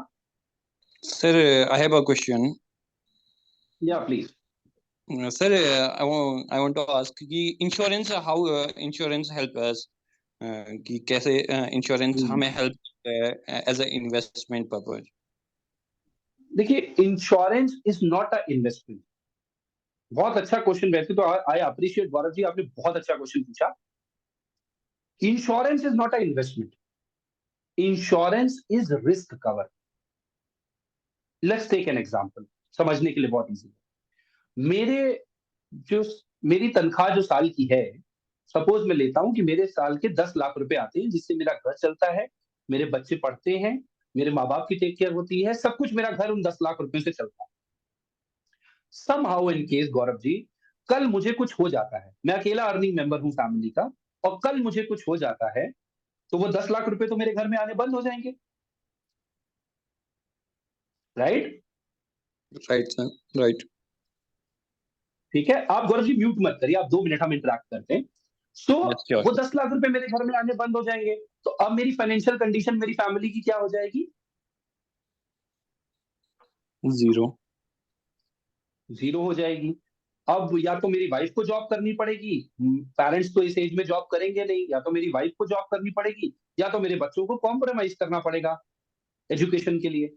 J: Sir, I have a question.
A: Yeah please.
J: Sir, I want to ask कि insurance, how insurance help us? कि कैसे insurance हमें help as a investment purpose?
A: देखिए, insurance is not a investment. बहुत अच्छा क्वेश्चन, वैसे तो आई अप्रिशिएट गौरव जी, आपने बहुत अच्छा क्वेश्चन पूछा। Insurance is not a investment, insurance is risk cover. Let's take an example, समझने के लिए बहुत इजी है। मेरी तनख्वाह जो साल की है, सपोज मैं लेता हूं कि मेरे साल के 10 लाख रुपए आते हैं, जिससे मेरा घर चलता है, मेरे बच्चे पढ़ते हैं, मेरे माँ बाप की टेक केयर होती है, सब कुछ मेरा घर उन 10 लाख रुपए से चलता है। Somehow in case Gaurav ji, कल मुझे कुछ हो जाता है, मैं अकेला अर्निंग मेंबर हूं फैमिली का, और कल मुझे कुछ हो जाता है, तो वो 10 लाख रुपए तो मेरे घर में आने बंद हो जाएंगे, राइट?
J: Right, sir. Right.
A: ठीक है? आप गौरव जी म्यूट मत करिए, आप 2 मिनट हम इंटरेक्ट करते हैं। सो
J: Yes, sure,
A: वो
J: sir.
A: 10 लाख रुपए मेरे घर में आने बंद हो जाएंगे, तो अब मेरी फाइनेंशियल कंडीशन मेरी फैमिली की क्या हो जाएगी?
J: Zero.
A: जीरो हो जाएगी। अब या तो मेरी वाइफ को जॉब करनी पड़ेगी, पेरेंट्स तो इस एज में जॉब करेंगे नहीं, या तो मेरी वाइफ को जॉब करनी पड़ेगी, या तो मेरे बच्चों को कॉम्प्रोमाइज करना पड़ेगा एजुकेशन के लिए,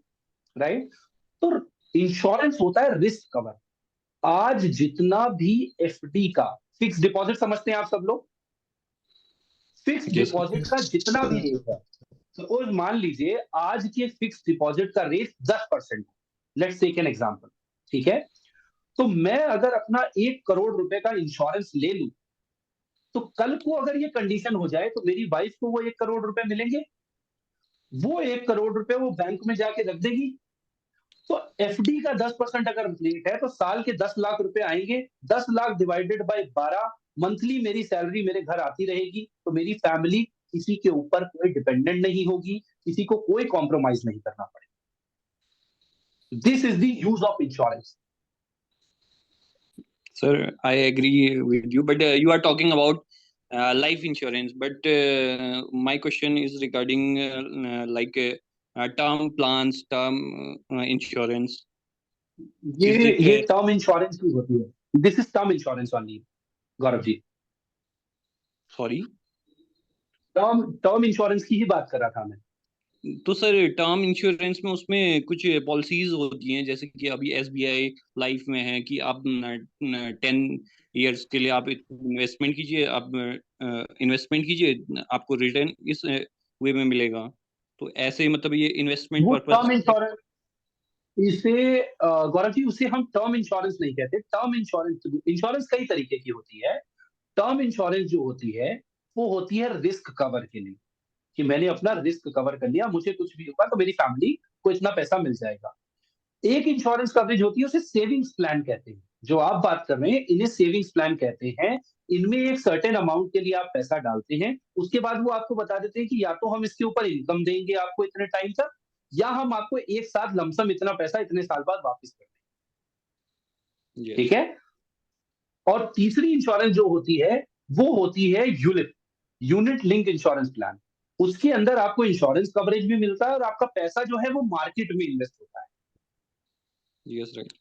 A: राइट? तो इंश्योरेंस होता है रिस्क कवर। आज जितना भी एफडी का, फिक्स डिपॉजिट समझते हैं आप सब लोग? Fix
J: Yes, sir.
A: डिपॉजिट का जितना भी रेट है, सपोज मान लीजिए आज के फिक्स डिपॉजिट का rate 10%। Let's take an example, ठीक है? तो मैं अगर अपना 1 करोड़ रुपए का इंश्योरेंस ले लूं, तो कल को अगर ये कंडीशन हो जाए तो मेरी वाइफ को वो 1 करोड़ रुपए मिलेंगे? वो 1 करोड़ रुपए वो बैंक में जाके रख देगी। तो एफडी का 10% अगर रेट है तो साल के 10 लाख रुपए आएंगे, 10 लाख डिवाइडेड बाय 12, मंथली मेरी सैलरी मेरे घर आती रहेगी, तो मेरी फैमिली किसी के ऊपर कोई डिपेंडेंट नहीं होगी, किसी को कोई कॉम्प्रोमाइज नहीं करना पड़ेगा। This is the use of insurance.
J: Sir, I agree with you, but you are talking about life insurance. But my question is regarding term plans, term insurance. Is it
A: ये टर्म इंश्योरेंस की होती है। This is term insurance only Gaurav ji.
J: sorry?
A: Term insurance की ही बात कर रहा था मैं।
J: तो सर टर्म इंश्योरेंस में उसमें कुछ पॉलिसीज होती हैं, जैसे कि अभी एसबीआई लाइफ में है कि आप 10 years के लिए आप इन्वेस्टमेंट कीजिए, आपको रिटर्न इस वे में मिलेगा। तो ऐसे मतलब ये इन्वेस्टमेंट
A: वो
J: पर्पस
A: टर्म इंश्योरेंस, इसे गौरव जी उसे हम टर्म इंश्योरेंस नहीं कहते। टर्म इंश्योरेंस कई तरीके की होती है। टर्म इंश्योरेंस जो होती है वो होती है रिस्क कवर के लिए, कि मैंने अपना रिस्क कवर कर लिया, मुझे कुछ भी होगा तो मेरी फैमिली को इतना पैसा मिल जाएगा। एक इंश्योरेंस कवरेज होती है, उसे सेविंग्स प्लान कहते हैं। जो आप बात कर रहे हैं इन्हें सेविंग्स प्लान कहते हैं। इनमें एक सर्टेन अमाउंट के लिए आप पैसा डालते हैं, उसके बाद वो आपको बता देते हैं कि या तो हम इसके ऊपर इनकम देंगे आपको इतने टाइम तक, या हम आपको एक साथ लमसम इतना पैसा इतने साल बाद वापस कर देंगे।
J: Yes.
A: ठीक है। और तीसरी इंश्योरेंस जो होती है वो होती है ULIP, unit link insurance plan. उसके अंदर आपको इंश्योरेंस कवरेज भी मिलता है और आपका पैसा जो है वो मार्केट में इन्वेस्ट होता है।
J: Yes, right.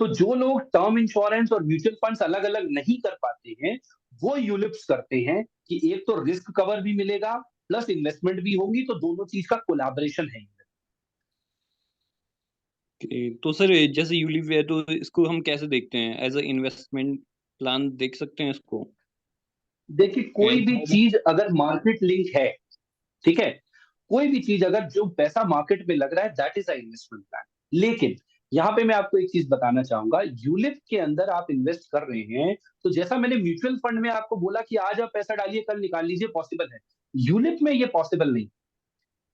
A: तो जो लोग टर्म इंश्योरेंस और म्यूचुअल फंड्स अलग अलग नहीं कर पाते हैं, वो यूलिप्स करते हैं कि एक तो रिस्क कवर भी मिलेगा प्लस इन्वेस्टमेंट भी होगी, तो दोनों चीज का कोलैबोरेशन है।
J: तो सर जैसे यूलिप है तो इसको हम कैसे देखते हैं, एज अ इन्वेस्टमेंट प्लान देख सकते हैं इसको?
A: देखिए कोई भी चीज अगर मार्केट लिंक है, ठीक है, कोई भी चीज अगर जो पैसा मार्केट में लग रहा है that is a investment plan. लेकिन यहाँ पे मैं आपको एक चीज बताना चाहूंगा, यूलिप के अंदर आप इन्वेस्ट कर रहे हैं तो जैसा मैंने म्यूचुअल फंड में आपको बोला कि आज आप पैसा डालिए कल निकाल लीजिए, पॉसिबल है। यूलिप में ये पॉसिबल नहीं।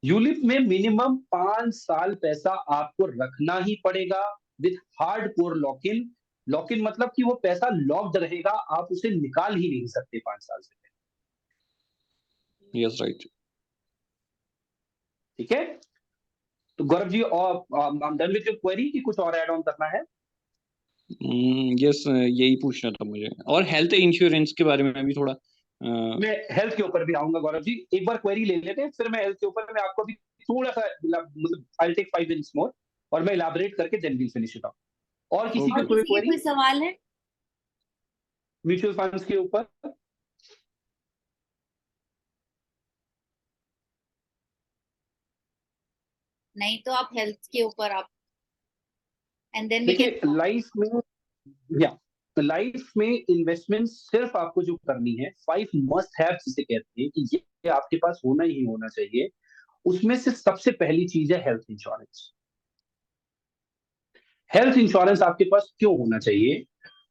A: यूलिप में मिनिमम 5 साल पैसा आपको रखना ही पड़ेगा with hard core lock in. Lock in मतलब कि वो पैसा लॉक्ड रहेगा, आप उसे निकाल ही नहीं सकते 5 साल से।
J: Yes right.
A: ठीक है। तो गौरव जी, और डन विद योर क्वेरी कि कुछ और ऐड ऑन करना है?
J: यस, यही पूछना था मुझे। और हेल्थ इंश्योरेंस के बारे में भी थोड़ा
A: मैं हेल्थ के ऊपर भी आऊंगा गौरव जी, एक बार क्वेरी ले लेते हैं फिर मैं हेल्थ के ऊपर मैं आपको भी थोड़ा सा मतलब आई टेक 5 मिनट्स मोर और मैं इलैबोरेट करके then will finish it off. और किसी का कोई क्वेरी?
C: कोई सवाल है
A: म्यूचुअल फंड्स के ऊपर?
C: नहीं तो आप हेल्थ के ऊपर आप एंड देन
A: देखिए लाइफ में या लाइफ में इन्वेस्टमेंट सिर्फ आपको जो करनी है 5 मस्ट हैव जिसे कहते हैं कि ये आपके पास होना ही होना चाहिए, उसमें से सबसे पहली चीज है हेल्थ इंश्योरेंस। हेल्थ इंश्योरेंस आपके पास क्यों होना चाहिए?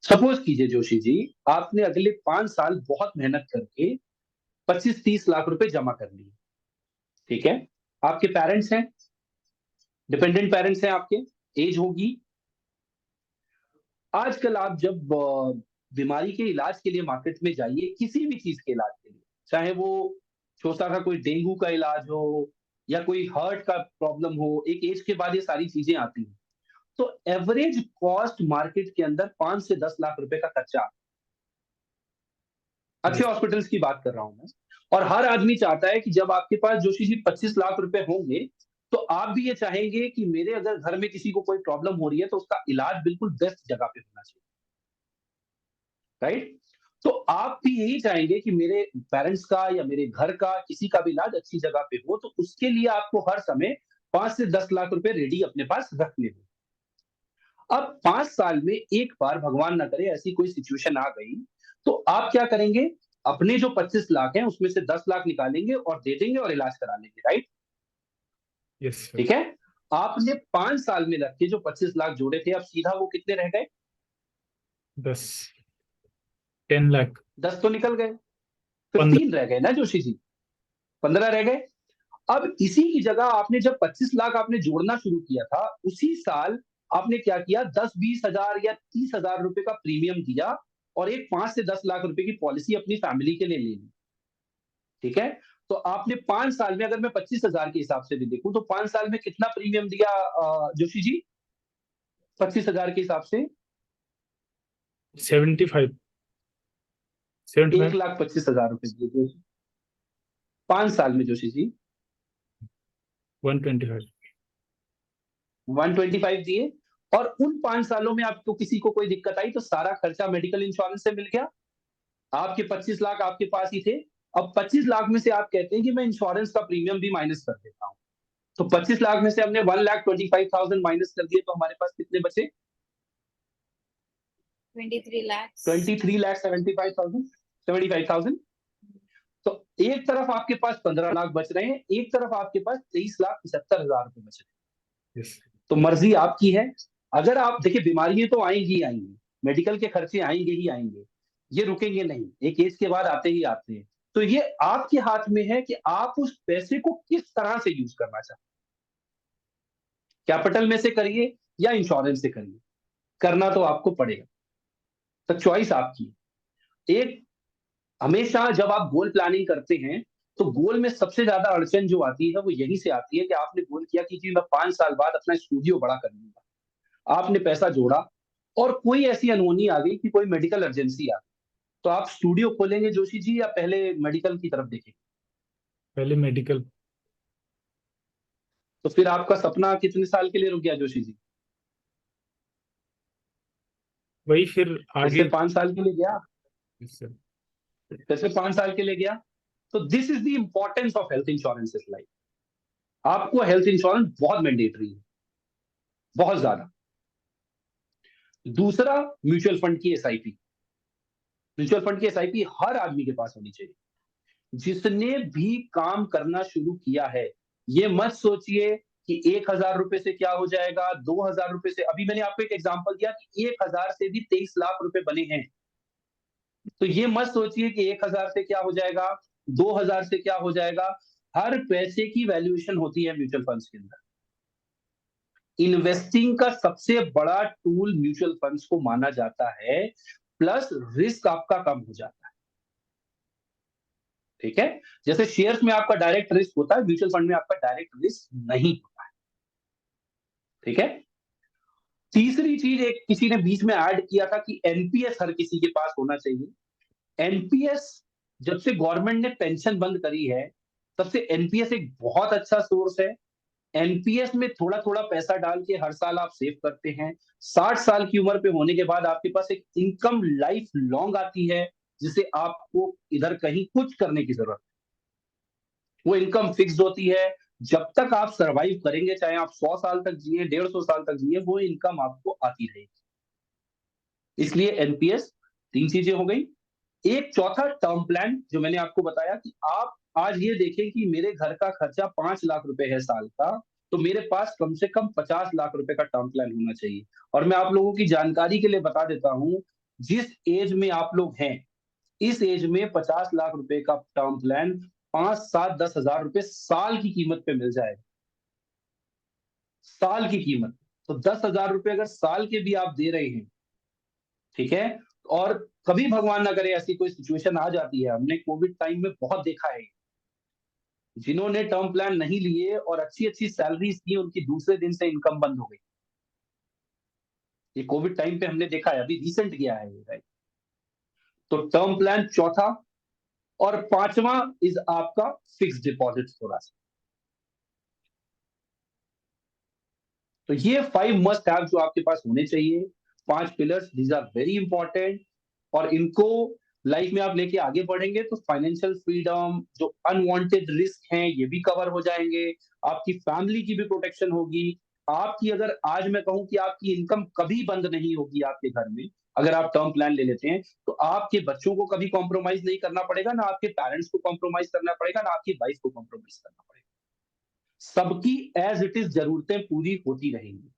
A: सपोज कीजिए जोशी जी, आपने अगले 5 साल बहुत मेहनत करके 25-30 लाख रुपए जमा कर लिए, ठीक है, आपके पेरेंट्स हैं, डिपेंडेंट पेरेंट्स हैं आपके, एज होगी। आजकल आप जब बीमारी के इलाज के लिए मार्केट में जाइए, किसी भी चीज के इलाज के लिए, चाहे वो छोटा सा कोई डेंगू का इलाज हो या कोई हार्ट का प्रॉब्लम हो, एक एज के बाद ये सारी चीजें आती हैं। तो एवरेज कॉस्ट मार्केट के अंदर 5 से 10 लाख रुपए का खर्चा, अच्छे हॉस्पिटल्स की बात कर रहा हूं मैं। और हर आदमी चाहता है कि जब आपके पास जोशी जी 25 लाख रुपए होंगे तो आप भी ये चाहेंगे कि मेरे अगर घर में किसी को कोई प्रॉब्लम हो रही है तो उसका इलाज बिल्कुल बेस्ट जगह पे होना चाहिए, राइट? तो आप भी यही चाहेंगे कि मेरे पेरेंट्स का या मेरे घर का किसी का भी इलाज अच्छी जगह पे हो, तो उसके लिए आपको हर समय 5 से 10 लाख रुपए रेडी अपने पास रखने हो। अब 5 साल में एक बार भगवान ना करे ऐसी कोई सिचुएशन आ गई तो आप क्या करेंगे? अपने जो 25 लाख हैं उसमें से 10 लाख निकालेंगे और दे देंगे और इलाज करा लेंगे, राइट?
B: यस
A: ठीक है। आपने 5 साल में रख के जो 25 लाख जोड़े थे, अब सीधा वो कितने रह गए?
B: 10 लाख।
A: 10 तो निकल गए, फिर
B: 15।
A: 3 रह गए ना जोशी जी, 15 रह गए। अब इसी की जगह आपने जब 25 लाख आपने जोड़ना शुरू किया था, उसी साल आपने क्या किया, 10-20 हजार या 30 हजार रुपए का प्रीमियम दिया और एक 5 से 10 लाख रुपए की पॉलिसी अपनी फैमिली के लिए ले ली। ठीक है, तो आपने 5 साल में, अगर मैं 25,000 के हिसाब से भी देखूं तो 5 साल में कितना प्रीमियम दिया जोशी जी? 25,000 के हिसाब से
B: 75
A: 1,25,000 रुपए दिए 5 साल में जोशी जी।
B: 125
A: 125 दिए, और उन 5 सालों में आपको किसी को कोई दिक्कत आई तो सारा खर्चा मेडिकल इंश्योरेंस से मिल गया। आपके 25 लाख आपके पास ही थे। अब 25 लाख में से आप कहते हैं कि मैं इंश्योरेंस का प्रीमियम भी माइनस कर देता हूं, तो 25 लाख में से हमने 1,25,000 माइनस कर दिए, तो हमारे पास कितने बचे?
C: 23 लाख
A: 75,000। तो एक तरफ आपके पास 15 लाख बच रहे हैं, एक तरफ आपके पास 23,75,000 रुपए बच रहे हैं। तो मर्जी आपकी है। अगर आप देखिए, बीमारियां तो आएंगी ही आएंगी, मेडिकल के खर्चे आएंगे ही आएंगे, ये रुकेंगे नहीं, एक एज के बाद आते ही आते हैं। तो ये आपके हाथ में है कि आप उस पैसे को किस तरह से यूज करना चाहते हैं। कैपिटल में से करिए या इंश्योरेंस से करिए, करना तो आपको पड़ेगा, तो चॉइस आपकी। एक हमेशा जब आप गोल प्लानिंग करते हैं तो गोल में सबसे ज्यादा अड़चन जो आती है वो यही से आती है कि आपने गोल किया कि जी मैं 5 साल बाद अपना स्टूडियो बड़ा कर लूंगा। आपने पैसा जोड़ा और कोई ऐसी अनहोनी आ गई कि कोई मेडिकल इमरजेंसी आ गई, तो आप स्टूडियो खोलेंगे जोशी जी या पहले मेडिकल की तरफ देखेंगे?
B: पहले मेडिकल।
A: तो फिर आपका सपना कितने साल के लिए रुक गया जोशी जी?
B: वही फिर
A: फिर
B: आगे
A: से 5 साल के लिए गया,
B: इससे
A: फिर से 5 साल के लिए गया। तो this is the importance of health insurance is life. आपको हेल्थ इंश्योरेंस बहुत मैंडेटरी है, बहुत ज्यादा। दूसरा, म्यूचुअल फंड की एसआईपी। म्यूचुअल फंड की एसआईपी हर आदमी के पास होनी चाहिए, जिसने भी काम करना शुरू किया है। ये मत सोचिए कि 1,000 रुपए से क्या हो जाएगा, 2,000 रुपए से। अभी मैंने आपको एक एग्जांपल दिया कि 1,000 से भी 23 लाख रुपए बने हैं। तो ये मत सोचिए कि 1,000 से क्या हो जाएगा, 2,000 से क्या हो जाएगा। हर पैसे की वैल्यूएशन होती है म्यूचुअल फंड्स के अंदर। इन्वेस्टिंग का सबसे बड़ा टूल म्यूचुअल फंड्स को माना जाता है, प्लस रिस्क आपका कम हो जाता है। ठीक है, जैसे शेयर्स में आपका डायरेक्ट रिस्क होता है, म्यूचुअल फंड में आपका डायरेक्ट रिस्क नहीं होता है। ठीक है, तीसरी चीज एक किसी ने बीच में ऐड किया था कि एनपीएस हर किसी के पास होना चाहिए। एनपीएस, जब से गवर्नमेंट ने पेंशन बंद करी है तब से एनपीएस एक बहुत अच्छा सोर्स है। एनपीएस में थोड़ा थोड़ा पैसा डाल के हर साल आप सेव करते हैं। 60 साल की उम्र पे होने के बाद आपके पास एक इनकम लाइफ लॉन्ग आती है, जिसे आपको इधर कहीं कुछ करने की जरूरत है। वो इनकम फिक्स होती है, जब तक आप सरवाइव करेंगे, चाहे आप 100 साल तक जिए, 150 साल तक जिए, वो इनकम आपको आती रहेगी। इसलिए एनपीएस, 3 चीजें हो गई। एक चौथा टर्म प्लान, जो मैंने आपको बताया कि आप आज ये देखें कि मेरे घर का खर्चा 5 लाख रुपए है साल का, तो मेरे पास कम से कम 50 लाख रुपए का टर्म प्लान होना चाहिए। और मैं आप लोगों की जानकारी के लिए बता देता हूं, जिस एज में आप लोग हैं, इस एज में 50 लाख रुपए का टर्म प्लान 5, 7, 10 हजार रुपए साल की कीमत पे मिल जाएगा। साल की कीमत। तो 10,000 रुपए अगर साल के भी आप दे रहे हैं, ठीक है, और कभी भगवान ना करे ऐसी कोई सिचुएशन आ जाती है, हमने कोविड टाइम में बहुत देखा है, जिन्होंने टर्म प्लान नहीं लिए और अच्छी अच्छी सैलरीज की, उनकी दूसरे दिन से इनकम बंद हो गई। ये कोविड टाइम पे हमने देखा है, अभी रिसेंट गया है ये, राइट। तो टर्म प्लान चौथा, और पांचवा इज आपका फिक्स डिपॉजिट थोड़ा सा। तो ये 5 मस्ट हैव जो आपके पास होने चाहिए, 5 pillars, these are very important. और इनको लाइफ में आप लेके आगे बढ़ेंगे तो फाइनेंशियल फ्रीडम, जो अनवांटेड रिस्क हैं, ये भी कवर हो जाएंगे। आपकी फैमिली की भी प्रोटेक्शन होगी। आपकी, अगर आज मैं कहूं कि आपकी इनकम कभी बंद नहीं होगी आपके घर में, अगर आप टर्म प्लान ले लेते हैं, तो आपके बच्चों को कभी कॉम्प्रोमाइज नहीं करना पड़ेगा, ना आपके पेरेंट्स को कॉम्प्रोमाइज करना पड़ेगा, ना आपकी वाइफ को कॉम्प्रोमाइज करना पड़ेगा। सबकी एज इट इज जरूरतें पूरी होती रहेंगी।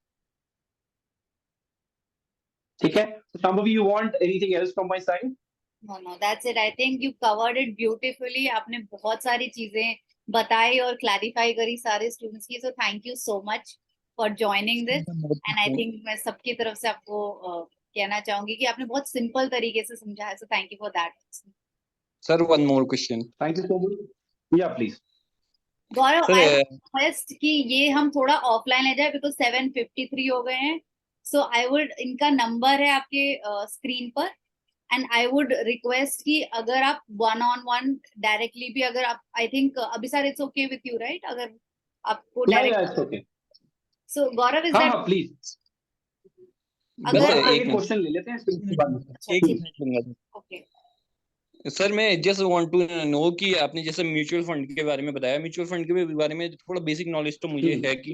A: ठीक है, तो Shambhavi, you want anything else from my side?
C: No, that's it. I think you covered it beautifully. आपने बहुत सारी चीजें बताई और क्लैरिफाई करी सारे स्टूडेंट्स की। सो thank you so much for joining this. And I think मैं सबकी तरफ से आपको कहना चाहूंगी कि आपने बहुत सिंपल तरीके से समझाया। So thank you for that.
J: Sir one more question.
A: Thank you so much. Yeah please
C: Gaurav,
J: sir,
C: I request कि ये हम थोड़ा ऑफलाइन ले जाए बिकॉज 7:53 हो गए हैं। सो आई वुड, इनका नंबर है आपके स्क्रीन पर, एंड आई वुड रिक्वेस्ट कि अगर आप 1-on-1 डायरेक्टली भी, अगर आप, आई थिंक अभी sir it's okay with you right, अगर आपको direct.
A: Okay.
C: So Gaurav is
A: हाँ
C: दैट,
A: हाँ प्लीज,
C: अगर
A: आपका
J: एक
A: एक
J: मिनट,
A: क्वेश्चन ले लेते हैं फिर उसके बाद में।
J: एक मिनट लूंगा।
C: ओके।
J: सर मैं जस्ट वांट टू नो कि आपने जैसे म्यूचुअल फंड के बारे में बताया, म्यूचुअल फंड के बारे में थोड़ा बेसिक नॉलेज तो मुझे है कि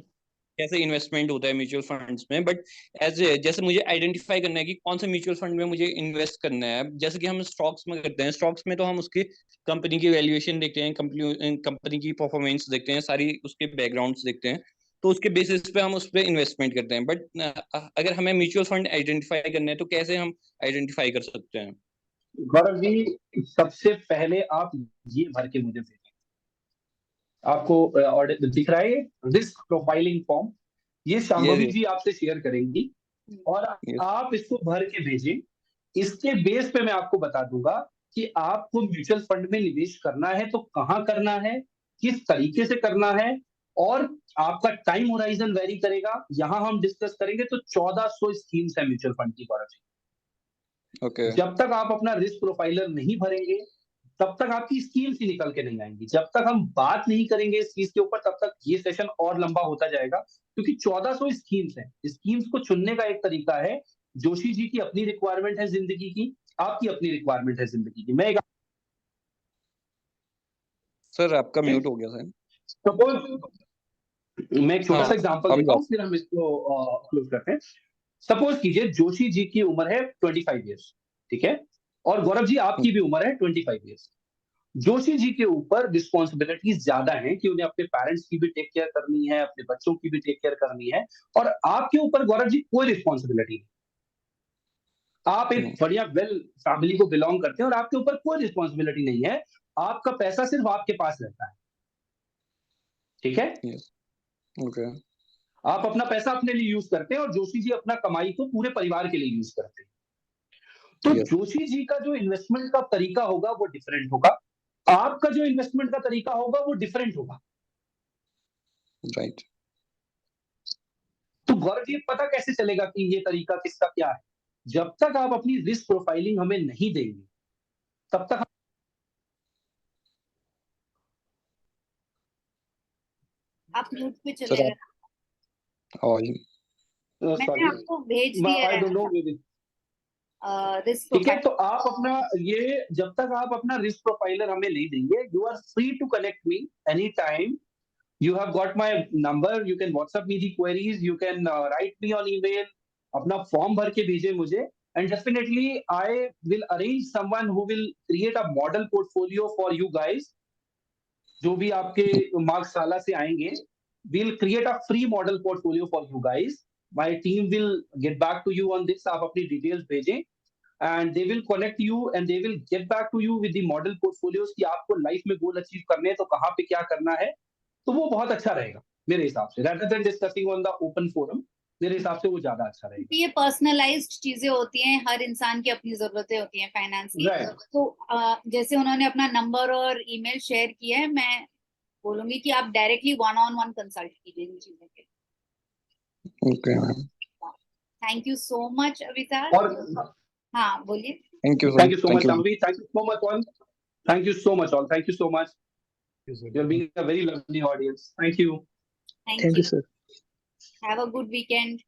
J: कैसे इन्वेस्टमेंट होता है म्यूचुअल फंड्स में, बट एज जैसे मुझे आइडेंटिफाई करना है कि कौन से म्यूचुअल फंड में मुझे इन्वेस्ट करना है। जैसे कि हम स्टॉक्स में करते हैं, स्टॉक्स में तो हम उसके कंपनी की वैल्यूएशन देखते हैं, कंपनी की परफॉर्मेंस देखते हैं, सारी उसके बैकग्राउंड्स देखते हैं, तो उसके बेसिस पे हम उस पर इन्वेस्टमेंट करते हैं। बट अगर हमें म्यूचुअल फंड आइडेंटिफाई करना है तो कैसे हम आइडेंटिफाई कर सकते हैं?
A: गौरव जी, सबसे पहले आप ये भर के मुझे भेजें, आपको ऑर्डर दिख रहा है, रिस्क प्रोफाइलिंग फॉर्म, ये शांभवी जी आपसे शेयर करेंगी और आप इसको भर के भेजें। इसके बेस पे मैं आपको बता दूंगा कि आपको म्यूचुअल फंड में निवेश करना है तो कहाँ करना है, किस तरीके से करना है, और आपका टाइम होराइजन वेरी करेगा। यहां हम डिस्कस करेंगे तो 1400 स्कीम्स है म्यूचुअल फंड की गौरव जी।
J: ओके।
A: जब तक आप अपना रिस्क प्रोफाइलर नहीं भरेंगे तब तक आपकी स्कीम्स ही निकल के नहीं आएंगी। जब तक हम बात नहीं करेंगे इस चीज के ऊपर तब तक ये सेशन और लंबा होता जाएगा, क्योंकि 1400 स्कीम्स हैं। स्कीम्स को चुनने का एक तरीका है, जोशी जी की अपनी रिक्वायरमेंट है जिंदगी की, आपकी अपनी रिक्वायरमेंट है जिंदगी की। मैं एक
J: सर आपका म्यूट हो गया सर।
A: सपोज मैं एक छोटा सा एग्जांपल
J: अभी
A: देता हूँ फिर हम इसको क्लोज करते हैं। सपोज कीजिए जोशी जी की उम्र है 25 ईयर्स, ठीक है, और गौरव जी आपकी भी उम्र है 25 ईयर्स। जोशी जी के ऊपर रिस्पॉन्सिबिलिटीज ज्यादा हैं कि उन्हें अपने पेरेंट्स की भी टेक केयर करनी है, अपने बच्चों की भी टेक केयर करनी है, और आपके ऊपर गौरव जी कोई रिस्पॉन्सिबिलिटी नहीं। आप एक बढ़िया वेल फैमिली को बिलोंग करते हैं और आपके ऊपर कोई रिस्पॉन्सिबिलिटी नहीं है। आपका पैसा सिर्फ आपके पास रहता है, ठीक है।
J: ओके।
A: आप अपना पैसा अपने लिए यूज करते हैं और जोशी जी अपना कमाई को पूरे परिवार के लिए यूज करते हैं। तो जोशी जी का जो इन्वेस्टमेंट का तरीका होगा वो डिफरेंट होगा, आपका जो इन्वेस्टमेंट का तरीका होगा वो डिफरेंट होगा,
J: राइट।
A: तो गौरव जी पता कैसे चलेगा कि ये तरीका किसका क्या है? जब तक आप अपनी रिस्क प्रोफाइलिंग हमें नहीं देंगे तब तक
C: आप म्यूट पे चले गए। मैंने आपको भेज दिया है रिस्क
A: ठीक है।
C: प्रोफाइल।
A: तो आप अपना ये, जब तक आप अपना रिस्क प्रोफाइलर हमें नहीं देंगे, you are free to connect me any time. You have got my number. You can WhatsApp me the queries. You can write me on email. अपना फॉर्म भर के भेजें मुझे, and definitely I will arrange someone who will create a model portfolio for you guys. जो भी आपके मार्क्स साला से आएंगे, we'll create a free model portfolio for you guys. My team will get back to you on this. आप अपनी डिटेल्स भेजें and they will connect you and they will get back to you with the model portfolios कि आपको लाइफ में गोल अचीव करने हैं तो कहाँ पे क्या करना है। तो वो बहुत अच्छा रहेगा मेरे हिसाब से, rather than discussing on the open forum, मेरे हिसाब से वो ज्यादा अच्छा रहेगा।
C: ये पर्सनलाइज्ड चीजें होती हैं, हर इंसान की अपनी जरूरतें होती हैं फाइनेंस की। तो जैसे उन्होंने अपना नंबर और ईमेल शेयर किया है, मैं बोलूंगी कि आप डायरेक्टली 1-on-1 कंसल्ट कीजिए इन चीजों के।
J: Okay.
A: Thank you so much
C: Avita. हाँ बोलिए।
J: Thank you
A: so much Shambhavi, thank you so much all, thank you so much all, thank you so much, you are being a very lovely audience. Thank you.
C: Thank you sir. Have a good weekend.